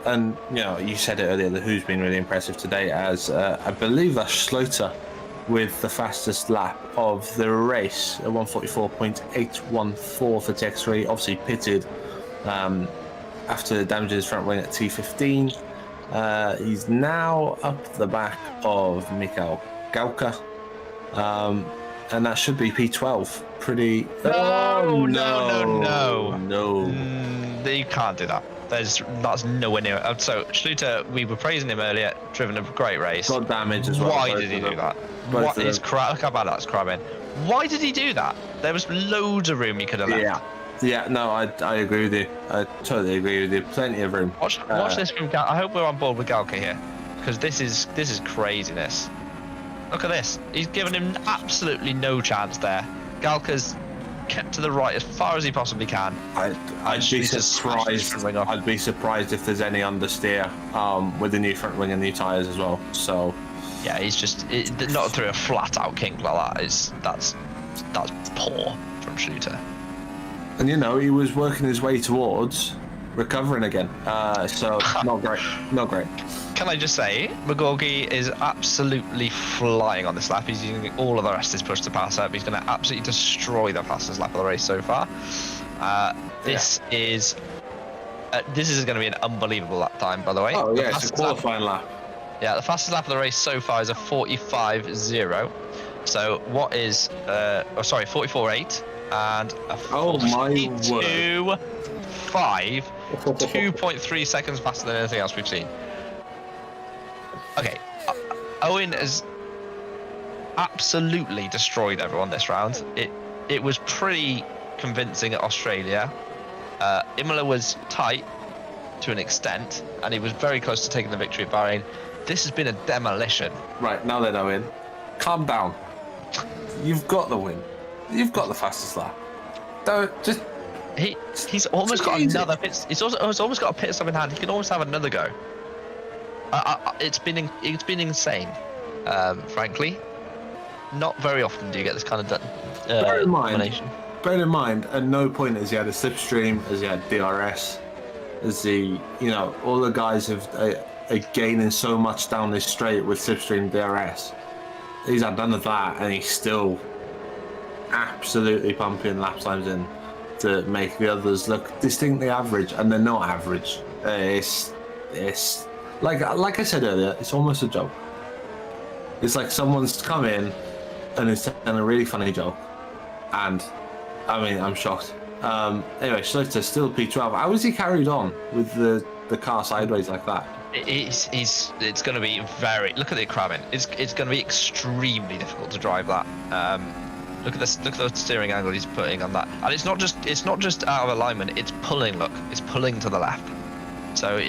And you said it earlier, Lehu's been really impressive today, as I believe that's Schloter with the fastest lap of the race, a 144.814 for TX3, obviously pitted after damaging his front wing at T15. He's now up the back of Mikhail Gauka, and that should be P12. Pretty... No. You can't do that. That's nowhere near it. So Schluter, we were praising him earlier, driven a great race. Got damage as well. Why did he do that? What is crap? Look how bad that's crabbing. Why did he do that? There was loads of room he could have left. Yeah. No, I agree with you. I totally agree with you. Plenty of room. Watch this from Gal. I hope we're on board with Galka here, because this is craziness. Look at this. He's given him absolutely no chance there. Galka's kept to the right as far as he possibly can. I'd be surprised. I'd be surprised if there's any understeer with the new front wing and new tyres as well. So Yeah, he's just not through a flat-out kink like that. That's poor from Shooter. And he was working his way towards recovering again. So not great. Not great. Can I just say, Magorgi is absolutely flying on this lap. He's using all of the rest of his push to pass up. He's going to absolutely destroy the fastest lap of the race so far. This is going to be an unbelievable lap time, by the way. Oh, yeah, it's a qualifying lap. Yeah, the fastest lap of the race so far is a 45.0. So what is, 44.8 and a 42.5, 2.3 seconds faster than anything else we've seen. Okay, Owen has absolutely destroyed everyone this round. It was pretty convincing at Australia. Imola was tight to an extent, and he was very close to taking the victory at Bahrain. This has been a demolition. Right, now then, Owen, calm down. You've got the win. You've got the fastest lap. Don't just. He's almost got another pit. He's almost got a pit stop in hand. He can almost have another go. It's been insane. Frankly, not very often do you get this kind of domination. Bear in mind, at no point has he had a slipstream, has he had DRS, has he, all the guys are gaining so much down this straight with slipstream DRS. He's had none of that, and he's still absolutely pumping lap times in to make the others look distinctly average, and they're not average. It's like I said earlier, it's almost a joke. It's like someone's come in and is telling a really funny joke, and I'm shocked. Anyway, Schlichter still P12. How is he carried on with the car sideways like that? It's going to be very. Look at the crabbing. It's going to be extremely difficult to drive that. Look at this. Look at the steering angle he's putting on that, and it's not just out of alignment. It's pulling. Look, it's pulling to the left. So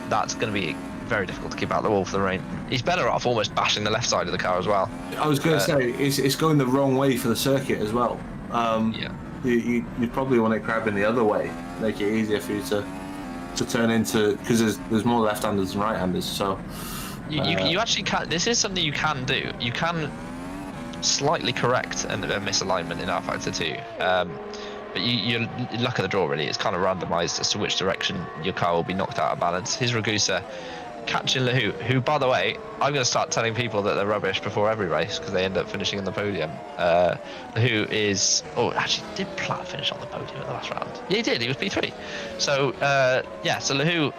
that's going to be very difficult to keep out the wall for the rain. He's better off almost bashing the left side of the car as well. I was going to say it's going the wrong way for the circuit as well. Yeah. You probably want it crabbing the other way, make it easier for you to turn into, because there's more left-handers than right-handers. So you actually can. This is something you can do. You can slightly correct a misalignment in R Factor 2. But you're luck of the draw, really. It's kind of randomised as to which direction your car will be knocked out of balance. His Ragusa catching Lahu, who, by the way, I'm going to start telling people that they're rubbish before every race because they end up finishing on the podium. Lahu is... Oh, actually, did Platt finish on the podium in the last round? Yeah, he did. He was P3. So, so Lahu,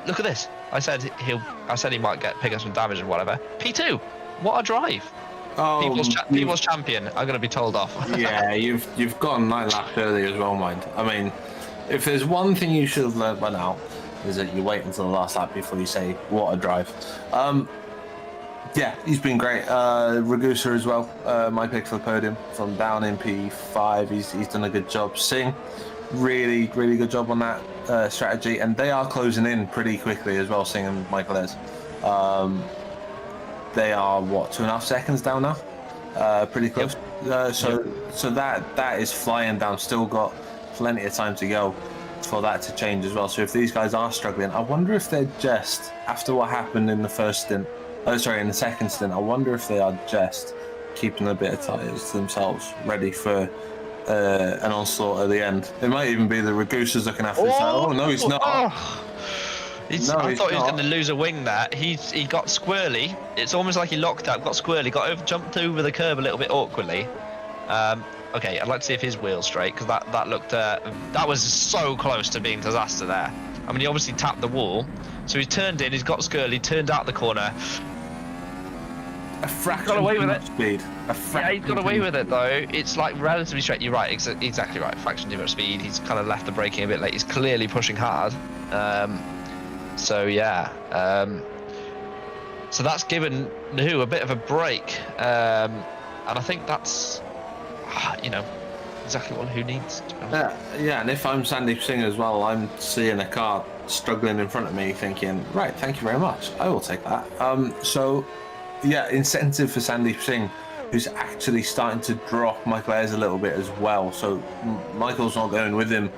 look at this. I said he might pick up some damage and whatever. P2. What a drive. Oh, people's champion. I'm going to be told off. Yeah, you've gone 9 laps early as well, mind. I mean, if there's one thing you should have learned by now, is that you wait until the last lap before you say, what a drive. Yeah, he's been great. Ragusa as well, my pick for the podium from down in P5. He's done a good job. Singh, really, really good job on that strategy. And they are closing in pretty quickly as well, Singh and Michael Ez. They are, 2.5 seconds down now? Pretty close. Yep. So that is flying down. Still got plenty of time to go for that to change as well. So if these guys are struggling, I wonder if they're just, after what happened in the second stint, I wonder if they are just keeping a bit of tyres to themselves, ready for an onslaught at the end. It might even be the Ragusa's looking after his tyre. Oh, no, he's not. Oh. I thought he was going to lose a wing there. He got squirrely. It's almost like he locked up, got squirrely, jumped over the curb a little bit awkwardly. Okay, I'd like to see if his wheel's straight, because that looked that was so close to being disaster there. I mean, he obviously tapped the wall, so he's turned in, he's got squirrely, turned out the corner. A fraction got away with it. Speed. Yeah, he's got away with it though. It's like relatively straight. You're right, exactly right. Fraction too much speed. He's kind of left the braking a bit late. He's clearly pushing hard. So yeah, so that's given Nahu a bit of a break, and I think that's, exactly what Nahu needs. Yeah, and if I'm Sandeep Singh as well, I'm seeing a car struggling in front of me, thinking, right, thank you very much, I will take that. So yeah, incentive for Sandeep Singh, who's actually starting to drop Michael Ayres a little bit as well. So Michael's not going with him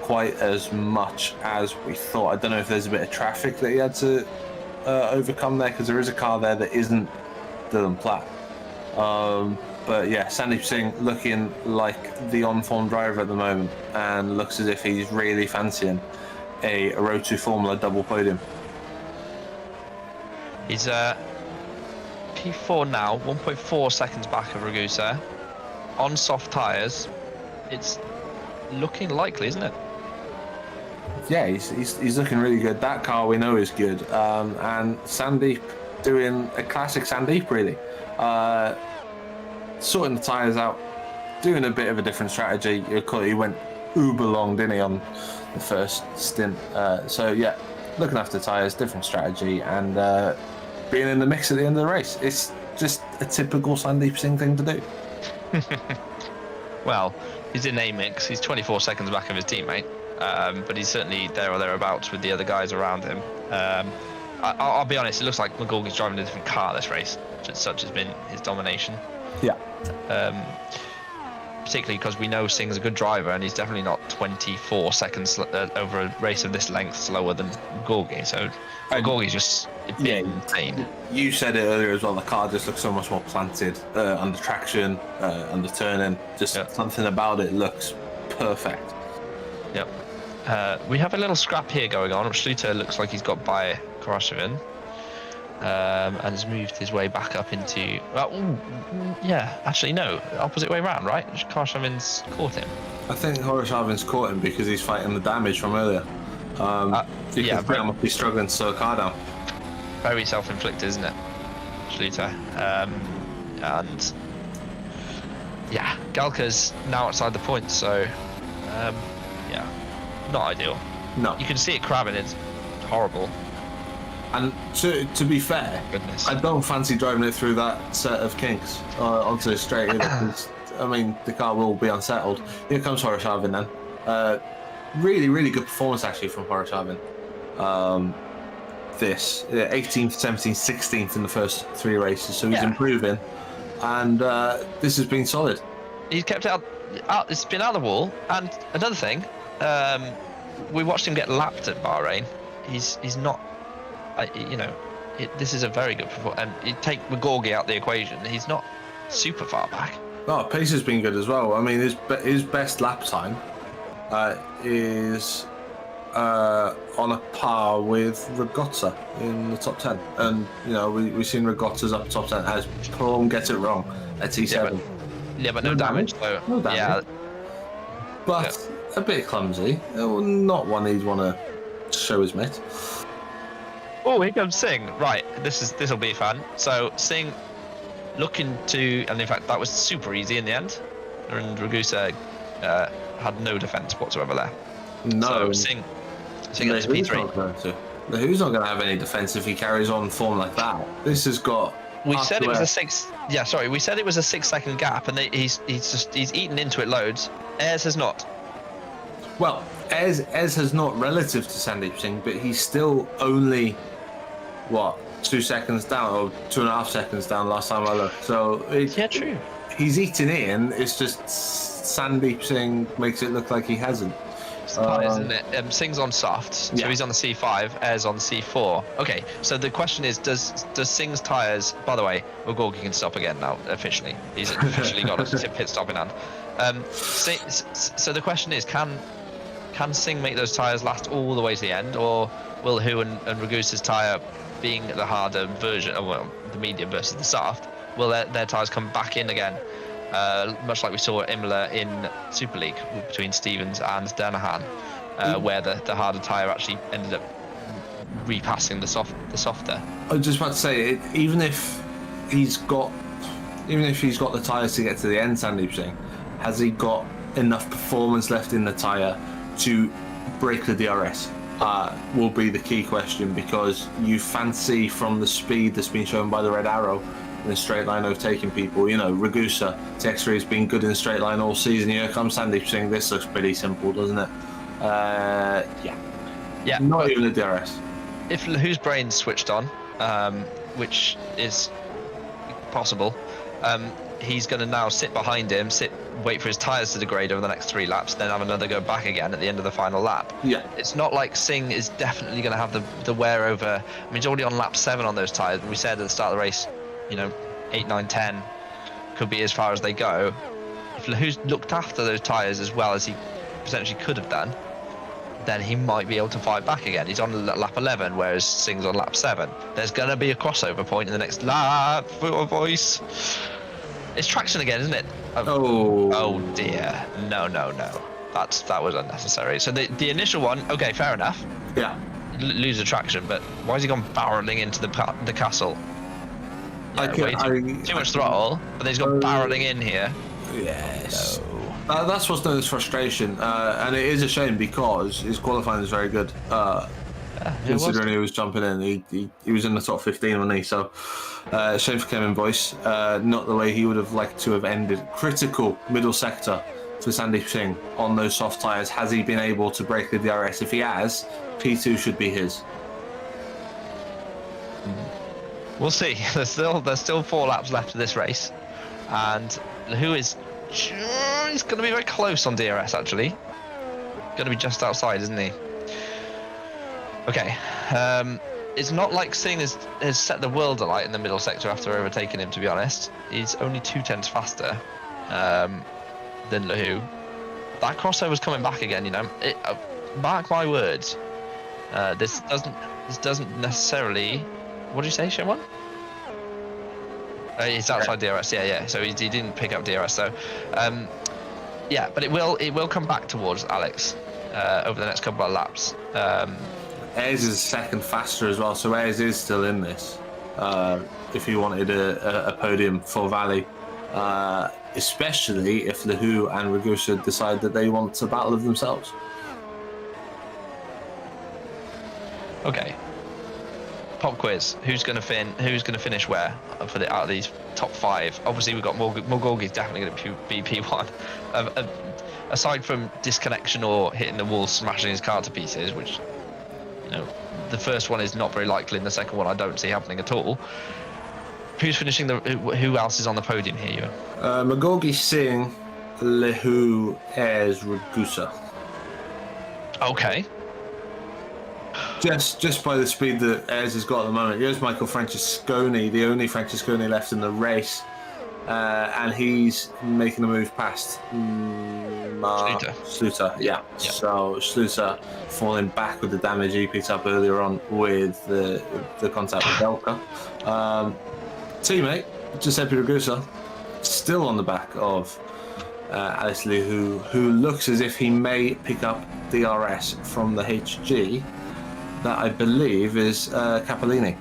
quite as much as we thought. I don't know if there's a bit of traffic that he had to overcome there, because there is a car there that isn't Dylan Platt. But yeah, Sandeep Singh looking like the on-form driver at the moment, and looks as if he's really fancying a Road to Formula double podium. He's P4 now, 1.4 seconds back of Ragusa. On soft tyres, it's looking likely, isn't it? Yeah, he's looking really good. That car we know is good. And Sandeep doing a classic Sandeep, really. Sorting the tyres out, doing a bit of a different strategy. He went uber long, didn't he, on the first stint? So yeah, looking after tyres, different strategy, and being in the mix at the end of the race. It's just a typical Sandeep Singh thing to do. Well, he's in a mix. He's 24 seconds back of his teammate, but he's certainly there or thereabouts with the other guys around him. I'll be honest, it looks like McGorgy's driving a different car this race. Such has been his domination. Yeah. Particularly because we know Singh's a good driver, and he's definitely not 24 seconds over a race of this length slower than Gorgie. So Gorgie's just insane. You said it earlier as well. The car just looks so much more planted under traction, under turning. Just something about it looks perfect. Yep. We have a little scrap here going on. Schluter looks like he's got by Karashevin. And has moved his way back up into. Actually no, opposite way around, right? Karashavin's caught him. I think Karashavin's caught him because he's fighting the damage from earlier. He must be struggling to slow a car down. Very self-inflicted, isn't it, Schluter? And yeah, Galka's now outside the points, so not ideal. No, you can see it crabbing. It's horrible. And to be fair, I don't fancy driving it through that set of kinks onto the straight either, because, I mean, the car will be unsettled. Here comes Horashavin then. Really, really good performance actually from Horashavin. 18th, 17th, 16th in the first 3 races, so he's improving. And this has been solid. He's kept it out. It's been out of the wall. And another thing, we watched him get lapped at Bahrain. He's not. This is a very good performance. And you take McGorgy out the equation, he's not super far back. Oh, pace has been good as well. I mean, his best lap time is on a par with Rigotta in the top 10. And, we've seen Rigotta's up top 10 as Plum gets it wrong at T7. But no damage. So, no damage. Yeah. But a bit clumsy. Not one he'd want to show his mate. Oh, here comes Singh. Right, this will be fun. So Singh looking to, and in fact that was super easy in the end. And Ragusa had no defence whatsoever there. No. So Singh gets P3. Who's not going to have any defence if he carries on form like that? This has got. We said it was a 6. Yeah, sorry. We said it was a 6-second gap, and he's eaten into it loads. Ayres has not. Well, Ayres has not relative to Sandeep Singh, but he's still only 2 seconds down, or 2.5 seconds down last time I looked. So true. He's eating in. It's just Sandeep Singh makes it look like he hasn't. Isn't it? Singh's on soft, so he's on the C5. Ayres on the C4. Okay, so the question is, does Singh's tyres? By the way, McGorgy can stop again now officially. He's officially got a pit stop in hand. So the question is, can Singh make those tyres last all the way to the end, or will Hu and Ragusa's tyre, being the harder version, the medium versus the soft, will their tyres come back in again? Much like we saw at Imola in Super League between Stevens and Danahan, where the harder tyre actually ended up repassing the softer. I was just about to say, even if he's got the tyres to get to the end, Sandeep Singh, has he got enough performance left in the tyre to break the DRS? Will be the key question, because you fancy from the speed that's been shown by the red arrow in a straight line overtaking people. Ragusa, TX3 has been good in straight line all season. Here comes Sandeep Singh. This looks pretty simple, doesn't it? Yeah. Not even a DRS. If Who's brain's switched on, which is possible, he's going to now sit behind him, wait for his tyres to degrade over the next 3 laps, then have another go back again at the end of the final lap. Yeah. It's not like Singh is definitely going to have the wear over. I mean, he's already on lap 7 on those tyres. We said at the start of the race, 8, 9, 10 could be as far as they go. If Lahu's looked after those tyres as well as he potentially could have done, then he might be able to fight back again. He's on lap 11, whereas Singh's on lap 7. There's going to be a crossover point in the next lap, voice. It's traction again, isn't it? Oh dear. No. That was unnecessary. So the initial one, okay, fair enough. Yeah. Lose the traction, but why has he gone barreling into the castle? Too much throttle, but then he's gone barreling in here. Yes. No. That's what's known as frustration, and it is a shame because his qualifying is very good. Considering he was jumping in, he was in the top 15, wasn't he? So, shame for Kevin Boyce. Not the way he would have liked to have ended. Critical middle sector for Sandeep Singh on those soft tyres. Has he been able to break the DRS? If he has, P2 should be his. We'll see. There's still 4 laps left of this race, and who is? He's going to be very close on DRS actually. Going to be just outside, isn't he? Okay. It's not like Singh has set the world alight in the middle sector after overtaking him. To be honest, he's only 2/10 faster than Lahu. That crossover's coming back again. You know, mark my words. This doesn't necessarily. What did you say, Szymon? He's outside DRS. Yeah. So he didn't pick up DRS. So, yeah, but it will come back towards Alex over the next couple of laps. Ayres is a second faster as well, so Ayres is still in this. If he wanted a podium for Valley, especially if Lahu and Ragusa decide that they want to battle of themselves. Okay. Pop quiz. Who's going to finish where out of these top 5? Obviously, we've got Morgorgi's definitely going to be P1. Aside from disconnection or hitting the wall, smashing his car to pieces, which, you know, the first one is not very likely, and the second one I don't see happening at all. Who's finishing who else is on the podium here, Ewan? Morgorgi, Singh, Lahu, Ayres, Ragusa. Okay. Just by the speed that Ayres has got at the moment. Here's Michael Francesconi, the only Francesconi left in the race, and he's making a move past Sluter. Yeah. So Sluter falling back with the damage he picked up earlier on with the contact with Belka. Teammate Giuseppe Ragusa still on the back of Alex Lee, who looks as if he may pick up DRS from the HG. That I believe is Capolini.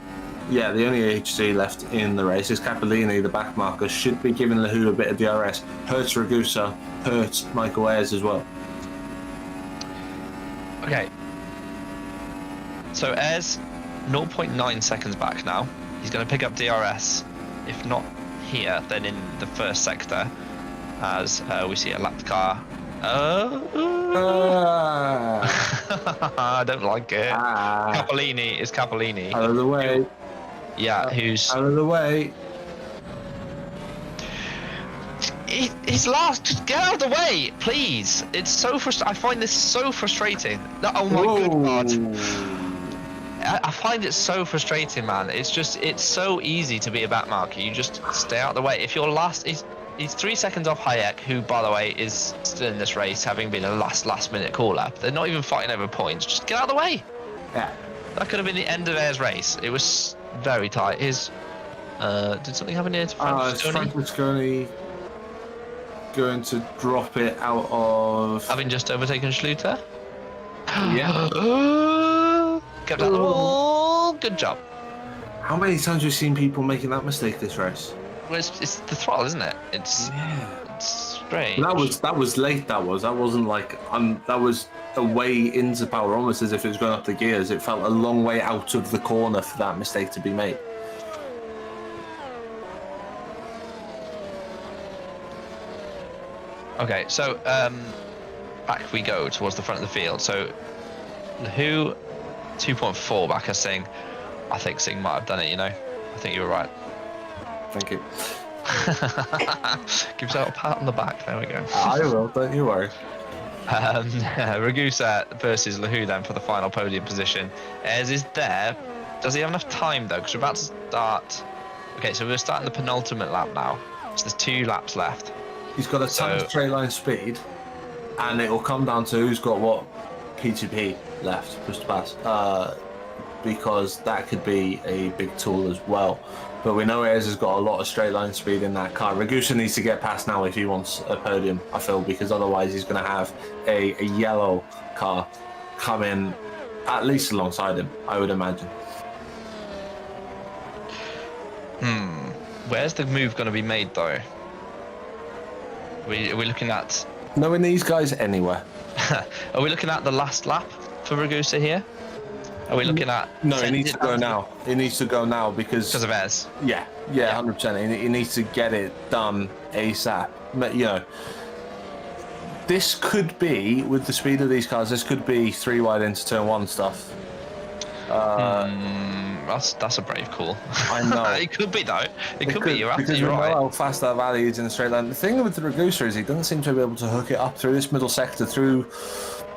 Yeah, the only HG left in the race is Capolini. The back marker should be giving Lahu a bit of DRS. Hurts Ragusa, hurts Michael Ayres as well. Okay. So Ayres, 0.9 seconds back now. He's going to pick up DRS. If not here, then in the first sector, as we see a lapped car. I don't like it. Capolini is Capolini. Out of the way. Who's out of the way. He's last. Just get out of the way, please. It's so frustrating. I find this so frustrating. Oh my good God. I find it so frustrating, man. It's so easy to be a backmarker. You just stay out of the way. If you're last, he's 3 seconds off Hayek, who, by the way, is still in this race, having been a last minute call-up. They're not even fighting over points. Just get out of the way. Yeah. That could have been the end of Ayres' race. It was very tight. Did something happen here to Francesconi going to drop it out of... Having just overtaken Schluter? Yeah. Kept out the wall. Good job. How many times have we seen people making that mistake this race? Well, it's the throttle, isn't it? It's strange. That was late. That wasn't like that was a way into power, almost as if it was going up the gears. It felt a long way out of the corner for that mistake to be made. Okay, so back we go towards the front of the field. So who 2.4 back as Singh? I think Singh might have done it. You know, I think you were right. Thank you. Give yourself a pat on the back. There we go. I will, don't you worry. Ragusa versus Lahu then for the final podium position. Ayres is there. Does he have enough time though? Because we're about to start. Okay, so we're starting the penultimate lap now. So there's 2 laps left. He's got a ton of straight line speed, and it will come down to who's got what P2P left, push to pass, because that could be a big tool as well. But we know Ez has got a lot of straight line speed in that car. Ragusa needs to get past now if he wants a podium, I feel, because otherwise he's going to have a yellow car come in at least alongside him, I would imagine. Where's the move going to be made, though? Are we looking at... Knowing these guys anywhere. Are we looking at the last lap for Ragusa here? Are we looking at... No, he needs to go now. He needs to go now because of Ez. Yeah, 100%. He needs to get it done ASAP. But, you know, this could be, with the speed of these cars, this could be 3 wide into turn 1 stuff. That's a brave call. I know. It could be, though. It could be. You're absolutely because we right. know how fast that valley is in the straight line. The thing with the Ragusa is he doesn't seem to be able to hook it up through this middle sector, through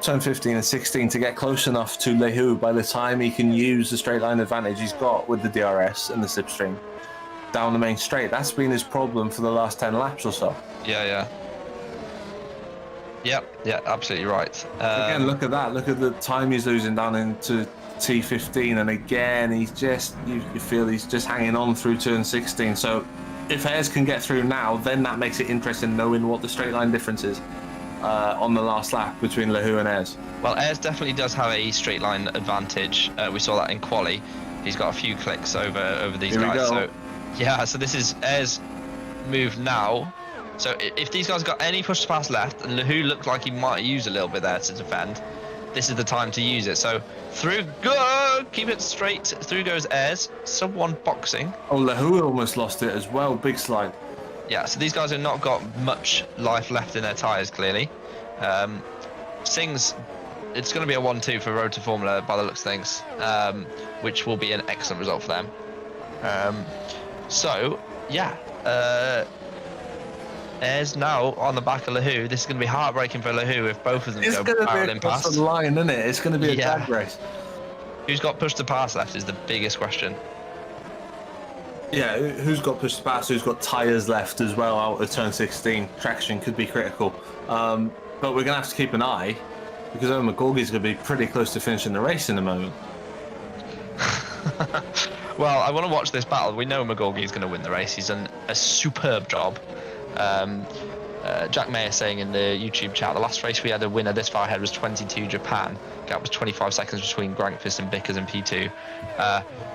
turn 15 and 16, to get close enough to Lehu by the time he can use the straight line advantage he's got with the DRS and the slipstream down the main straight. That's been his problem for the last 10 laps or so. Yeah, absolutely right. Again, look at that. Look at the time he's losing down into T15, and again, he's just, you feel he's just hanging on through turn 16. So if Ez can get through now, then that makes it interesting knowing what the straight line difference is on the last lap between Lehu and Ez. Well, Ez definitely does have a straight line advantage. We saw that in quali. He's got a few clicks over these guys. So yeah, so this is Ez move now. So if these guys got any push to pass left, and Lehu looked like he might use a little bit there to defend, this is the time to use it. So through, go, keep it straight. Through goes Ez. Someone boxing. Oh, Lehu almost lost it as well. Big slide. Yeah, so these guys have not got much life left in their tyres, clearly. Sing's, it's going to be a 1-2 for Road to Formula by the looks of things, which will be an excellent result for them. So, yeah. Ez now on the back of Lehu. This is going to be heartbreaking for Lehu if both of them go barreling past. It's going to be a line, isn't it? It's going to be a tag race. Who's got push to pass left is the biggest question. Yeah, who's got push to pass? Who's got tyres left as well out of turn 16? Traction could be critical. But we're going to have to keep an eye because Owen McGorgy's going to be pretty close to finishing the race in a moment. Well, I want to watch this battle. We know McGorgy is going to win the race. He's done a superb job. Jack Mayer saying in the YouTube chat, the last race we had a winner this far ahead was 22 Japan. Gap was 25 seconds between Grankvist and Bickers in P2.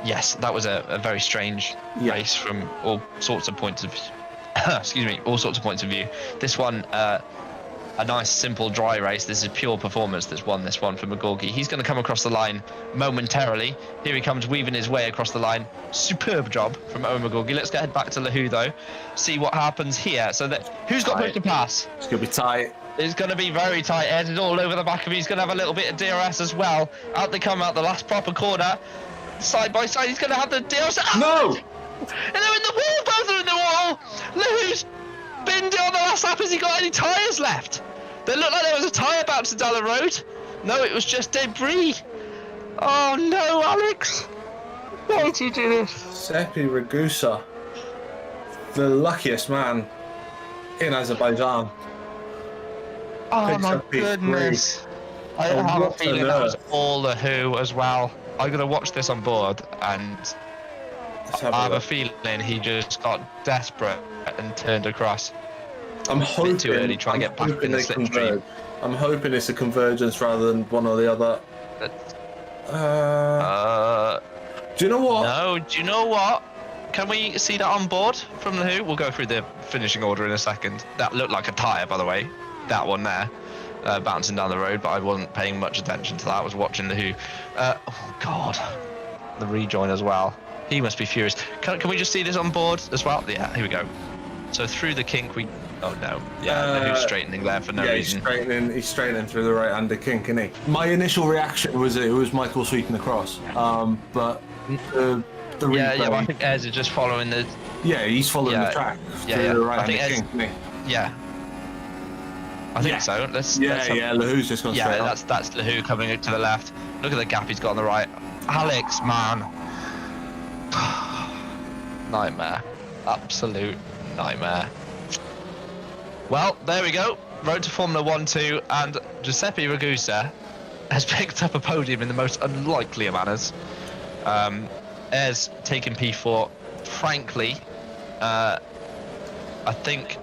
Yes, that was a very strange race from all sorts of points of all sorts of points of view. This one, a nice simple dry race. This is pure performance that's won this one for McGorgy. He's going to come across the line momentarily. Here he comes, weaving his way across the line. Superb job from Owen McGorgy. Let's head back to Lehu though, see what happens here. So that who's got push to pass? It's going to be tight. It's going to be very tight. Ed is all over the back of him. He's going to have a little bit of DRS as well. Out they come out the last proper corner. Side by side, he's going to have the DRS. No! And they're in the wall, both are in the wall. Lehu's binned it on the last lap. Has he got any tyres left? They looked like there was a tyre bouncing down the road. No, it was just debris. Oh no, Alex. Why did you do this? Seppi Ragusa, the luckiest man in Azerbaijan. Oh my goodness. I have a feeling that was all Lehu as well. I'm going to watch this on board and I have a feeling he just got desperate and turned across. I'm hoping too early trying to get back in the slipstream. I'm hoping it's a convergence rather than one or the other. Do you know what? No, do you know what? Can we see that on board from Lehu? We'll go through the finishing order in a second. That looked like a tyre, by the way. That one there, bouncing down the road, but I wasn't paying much attention to that. I was watching Lehu. Oh God, the rejoin as well. He must be furious. Can we just see this on board as well? Yeah, here we go. So through the kink, we. Oh no, yeah, Lehu's straightening there for no reason. He's straightening through the right-handed kink, isn't he? My initial reaction was it was Michael sweeping across, but the replay, but I think Ez is just following the. Yeah, he's following the track through the right-handed kink, isn't he? Yeah. I think so. Let's Lehu's just gone straight on. That's Lehu coming to the left. Look at the gap he's got on the right. Alex, man. Nightmare. Absolute nightmare. Well, there we go. Road to Formula 1-2, and Giuseppe Ragusa has picked up a podium in the most unlikely of manners. Air's taken P4. Frankly, I think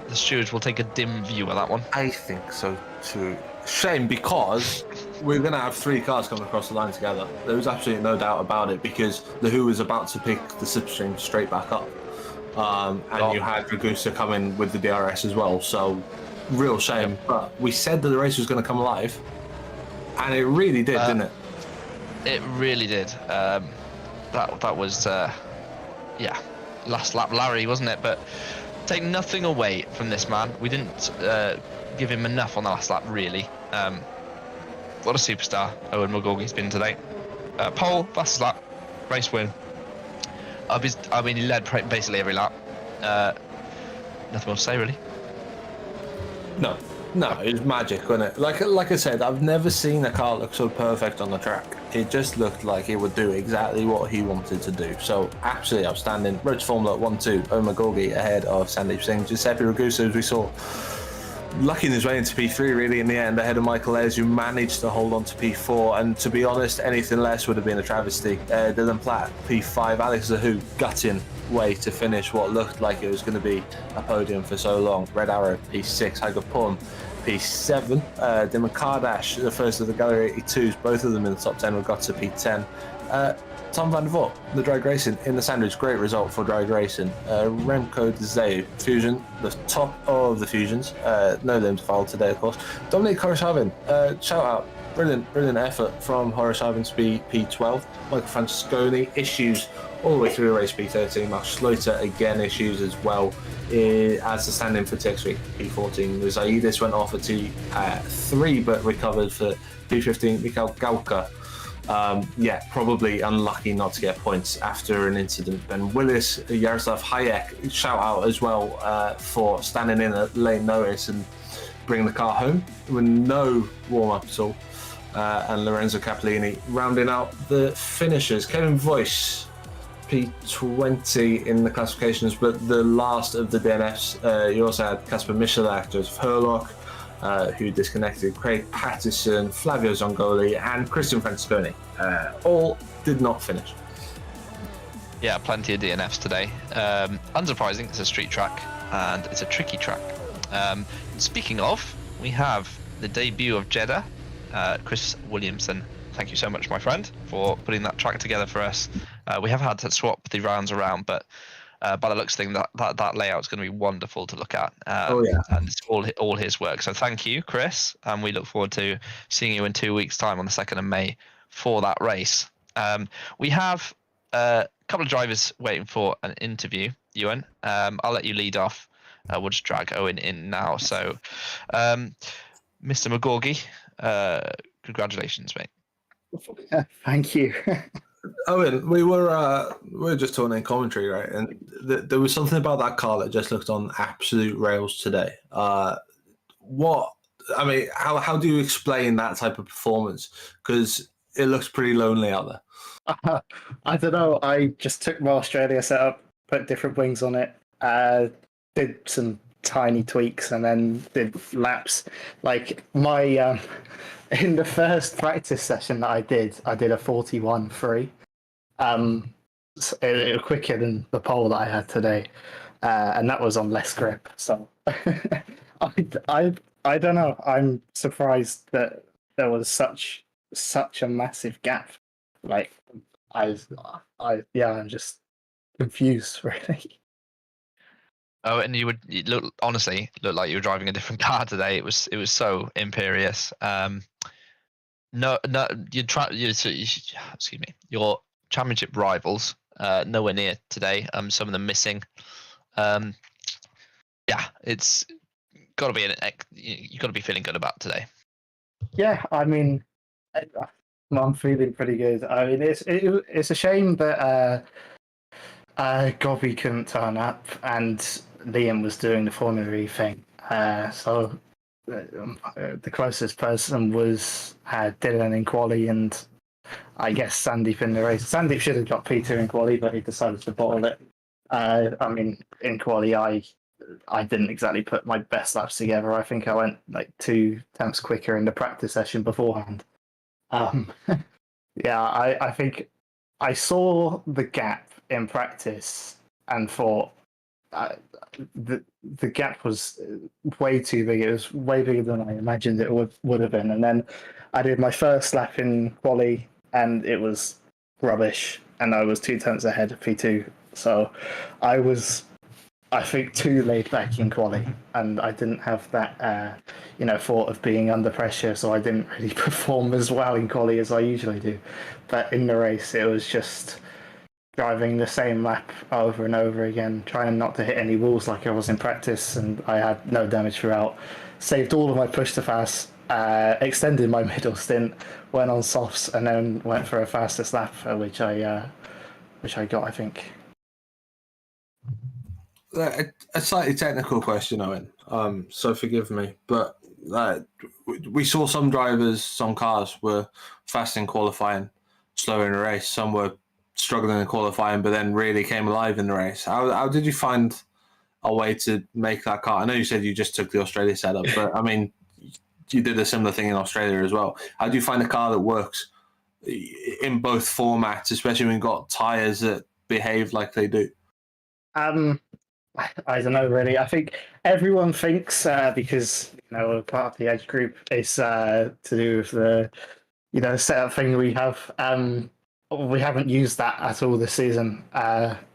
the stewards will take a dim view of that one. I think so too. Shame, because we're going to have 3 cars coming across the line together. There was absolutely no doubt about it, because the Who was about to pick the slipstream straight back up. And you had Ragusa coming with the DRS as well, so real shame. But we said that the race was going to come alive, and it really did, didn't it? It really did. That was, last lap Larry, wasn't it? But take nothing away from this man. We didn't give him enough on the last lap, really. What a superstar Ewan McGorgy's been today. Pole, fastest lap, race win. I mean, he led basically every lap. Nothing more to say, really. No, it was magic, wasn't it? Like I said, I've never seen a car look so perfect on the track. It just looked like it would do exactly what he wanted to do. So absolutely outstanding. Road to Formula 1-2, Ewan McGorgy ahead of Sandeep Singh. Giuseppe Ragusa, as we saw, lucking his way into P3 really in the end, ahead of Michael Ayres, who managed to hold on to P4. And to be honest, anything less would have been a travesty. Dylan Platt, P5, Alex Zahu, gutting way to finish what looked like it was going to be a podium for so long. Red Arrow, P6, Hager Pum, P7, Dimon Kardash, the first of the Gallery 82s, both of them in the top 10, got to P10. Tom van der Voort, the drag racing in the sandwich, great result for drag racing. Remco de Zeu, Fusion, the top of the Fusions, no limbs fouled today, of course. Dominic Horace-Harvin, shout out, brilliant effort from Horace-Harvin to be P12. Michael Francesconi, issues all the way through the race, P13. Mark Schleiter, again, issues as well, as the stand-in for TX3, P14. Zaidis went off at T3, but recovered for P15. Mikhail Galka, probably unlucky not to get points after an incident. Ben Willis, Yaroslav Hayek, shout out as well for standing in at late notice and bringing the car home with no warm-up at all. And Lorenzo Cappellini rounding out the finishers. Kevin Voice, P20 in the classifications, but the last of the DNFs. You also had Kasper Michalak, Joseph Herlock, who disconnected, Craig Patterson, Flavio Zongoli, and Christian Francesconi. All did not finish. Yeah, plenty of DNFs today. Unsurprising, it's a street track, and it's a tricky track. Speaking of, we have the debut of Jeddah, Chris Williamson. Thank you so much, my friend, for putting that track together for us. We have had to swap the rounds around, but by the looks of things, that layout is going to be wonderful to look at. And it's all his work. So thank you, Chris, and we look forward to seeing you in 2 weeks' time on the 2nd of May for that race. We have a couple of drivers waiting for an interview. Ewan, I'll let you lead off. We'll just drag Owen in now. So, Mr. McGorgy, congratulations, mate. Thank you. Owen, we were just talking in commentary, right? And there was something about that car that just looked on absolute rails today. How do you explain that type of performance? Because it looks pretty lonely out there. I don't know. I just took my Australia setup, put different wings on it, did some tiny tweaks, and then did laps. Like my in the first practice session that I did a 41.3. So it was quicker than the pole that I had today, and that was on less grip. So I don't know. I'm surprised that there was such a massive gap. Like I'm just confused, really. Oh, and you honestly looked like you were driving a different car today. It was so imperious. Excuse me. Your championship rivals nowhere near today. Some of them missing. It's got to be you got to be feeling good about today. Yeah, I mean, I'm feeling pretty good. I mean, it's a shame that Gobby couldn't turn up and Liam was doing the Formula E thing. So the closest person was Dylan in quali, and I guess Sandeep in the race. Sandeep should have got P2 in quali, but he decided to bottle it. I mean, in quali, I didn't exactly put my best laps together. I think I went like 2 tenths quicker in the practice session beforehand. Um, yeah, I think I saw the gap in practice and thought uh, the gap was way too big. It was way bigger than I imagined it would have been. And then I did my first lap in quali, and it was rubbish, and I was 2 tenths ahead of P2. So I was, I think, too laid back in quali, and I didn't have that, thought of being under pressure. So I didn't really perform as well in quali as I usually do. But in the race, it was just driving the same lap over and over again, trying not to hit any walls like I was in practice, and I had no damage throughout. Saved all of my push to fast, extended my middle stint, went on softs, and then went for a fastest lap, which I got, I think. A slightly technical question, Owen. So forgive me, but we saw some drivers, some cars were fast in qualifying, slow in a race. Some were struggling in qualifying, but then really came alive in the race. How did you find a way to make that car? I know you said you just took the Australia setup, but I mean, you did a similar thing in Australia as well. How do you find a car that works in both formats, especially when you've got tyres that behave like they do? I don't know really. I think everyone thinks because part of the Edge group is to do with the setup thing we have. We haven't used that at all this season,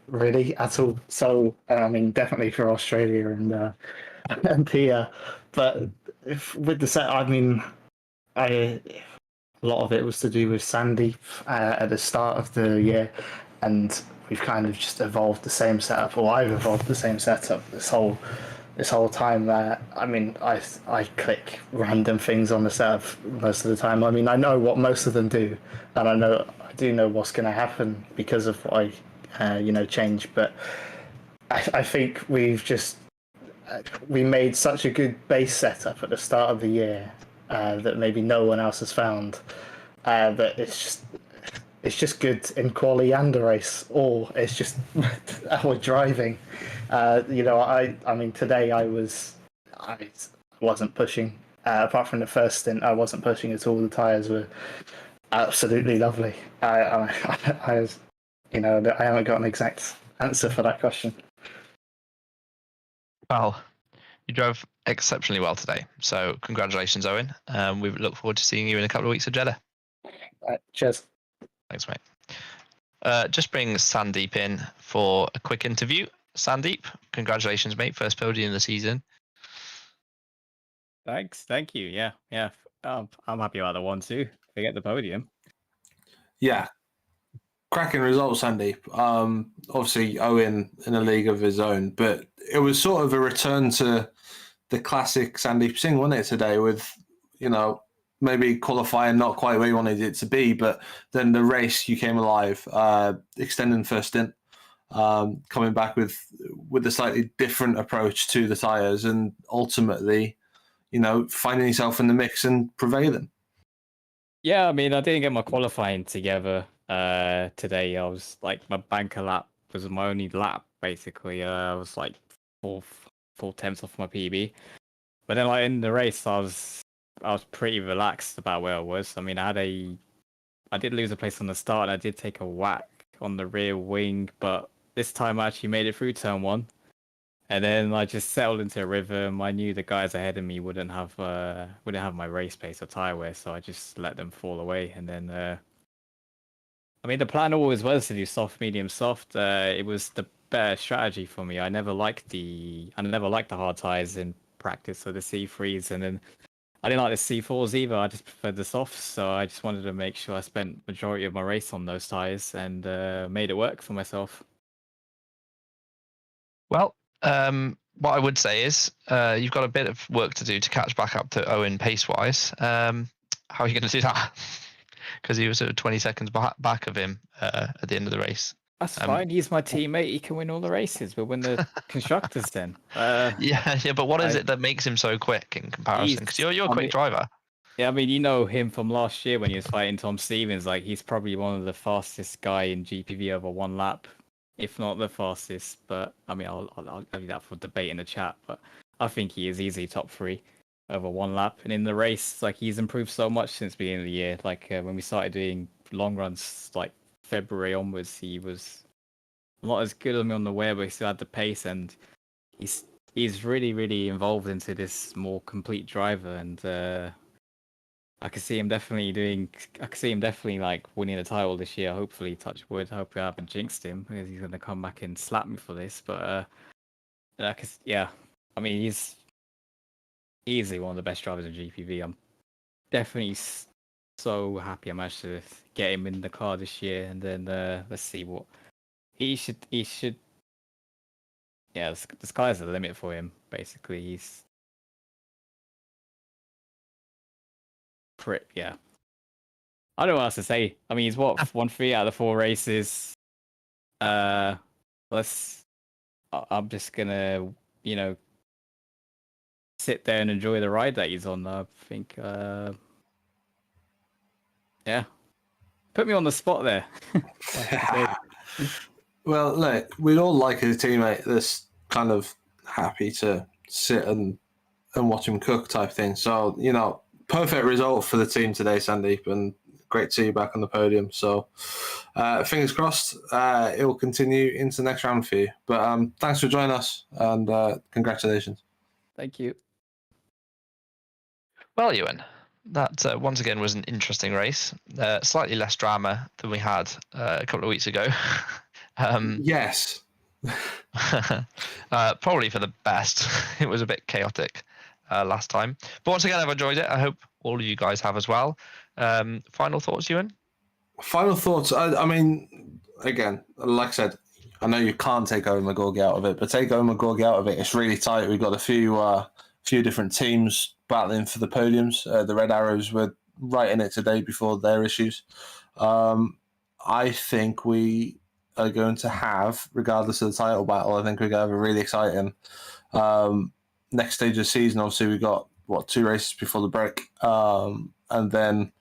really at all. So I mean, definitely for Australia and Pia, but with the set, I mean, a lot of it was to do with Sandeep at the start of the year, and we've kind of just evolved the same setup, or I've evolved the same setup this whole time. I mean, I click random things on the setup most of the time. I mean, I know what most of them do, and I do know what's going to happen because of what I change. But I think we made such a good base setup at the start of the year that maybe no one else has found. That it's just good in quali and the race, or it's just our driving. I mean, today I wasn't pushing. Apart from the first stint, I wasn't pushing at all. The tyres were absolutely lovely. I haven't got an exact answer for that question. Well, you drove exceptionally well today, so congratulations, Owen. We look forward to seeing you in a couple of weeks at Jeddah. Cheers. Thanks, mate. Just bring Sandeep in for a quick interview. Sandeep, congratulations, mate. First podium of the season. Thanks. Thank you. Yeah. I'm happy about the 1-2. They get the podium. Yeah. Cracking results, Sandeep. Obviously, Owen in a league of his own, but it was sort of a return to the classic Sandeep Singh, wasn't it, today, with, maybe qualifying not quite where you wanted it to be, but then the race you came alive, extending first stint, coming back with a slightly different approach to the tyres, and ultimately, finding yourself in the mix and prevailing. Yeah, I mean, I didn't get my qualifying together today. I was like, my banker lap was my only lap, basically. I was like 4 tenths off my PB. But then, like, in the race, I was pretty relaxed about where I was. I mean, I did lose a place on the start, and I did take a whack on the rear wing, but this time I actually made it through turn 1. And then I just settled into a rhythm. I knew the guys ahead of me wouldn't have my race pace or tire wear, so I just let them fall away. And then, I mean, the plan always was to do soft, medium, soft. It was the better strategy for me. I never liked the hard tires in practice, so the C3s, and then I didn't like the C4s either. I just preferred the softs, so I just wanted to make sure I spent majority of my race on those tires and made it work for myself. Well, what I would say is you've got a bit of work to do to catch back up to Owen pace-wise. How are you going to do that? Because he was 20 seconds back of him at the end of the race. That's fine. He's my teammate. He can win all the races. We'll win the constructors then. Yeah. But what is it that makes him so quick in comparison? Because you're a quick driver. Yeah, I mean, you know him from last year when he was fighting Tom Stevens. Like, he's probably one of the fastest guy in GPV over one lap. if not the fastest. But I mean, I'll leave that for debate in the chat. But I think he is easily top 3 over 1 lap. And in the race, like he's improved so much since the beginning of the year. Like when we started doing long runs, like February onwards, he was not as good on the wear, but he still had the pace, and he's really involved into this more complete driver, and I can see him definitely like winning a title this year. Hopefully, touch wood. Hopefully, I haven't jinxed him because he's gonna come back and slap me for this. But yeah, I mean he's easily one of the best drivers in GPV. I'm definitely so happy I managed to get him in the car this year, and then let's see what he should. Yeah, the sky's the limit for him. Basically, he's yeah. I don't know what else to say. I mean, he's what 1-3 out of the 4 races. I'm just gonna, sit there and enjoy the ride that he's on. I think, yeah. Put me on the spot there. Well, look, we'd all like a teammate that's kind of happy to sit and watch him cook type thing. So, perfect result for the team today, Sandeep, and great to see you back on the podium. So, fingers crossed, it will continue into the next round for you. But thanks for joining us, and congratulations. Thank you. Well, Ewan, that once again was an interesting race. Slightly less drama than we had a couple of weeks ago. Yes. Probably for the best. It was a bit chaotic last time. But once again, I've enjoyed it. I hope all of you guys have as well. Final thoughts, Ewan? Final thoughts. I mean, again, like I said, I know you can't take Owen McGorgy out of it, but take Owen McGorgy out of it, it's really tight. We've got a few different teams battling for the podiums. The Red Arrows were right in it today before their issues. I think we are going to have, regardless of the title battle, I think we're going to have a really exciting next stage of the season. Obviously, we've got, 2 races before the break. And then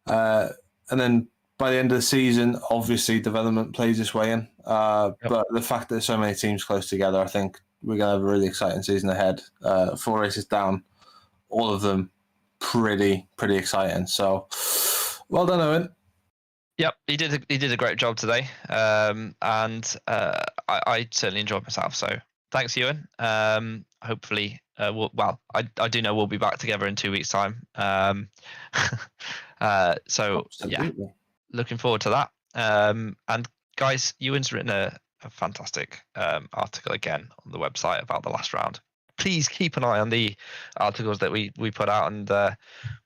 by the end of the season, obviously, development plays its way in. But the fact that so many teams close together, I think we're going to have a really exciting season ahead. 4 races down, all of them pretty exciting. So, well done, Owen. Yep, he did a great job today, and I certainly enjoyed myself. So thanks, Ewan. Hopefully, I do know we'll be back together in 2 weeks' time. So yeah, looking forward to that. And guys, Ewan's written a fantastic article again on the website about the last round. Please keep an eye on the articles that we put out, and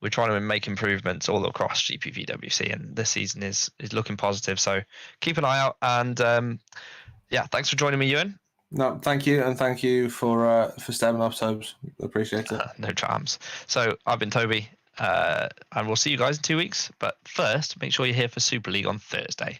we're trying to make improvements all across GPVWC, and this season is looking positive. So keep an eye out, and yeah, thanks for joining me, Ewan. No, thank you, and thank you for stepping up, Tobes. Appreciate it. No charms. So I've been Toby, and we'll see you guys in 2 weeks. But first, make sure you're here for Super League on Thursday.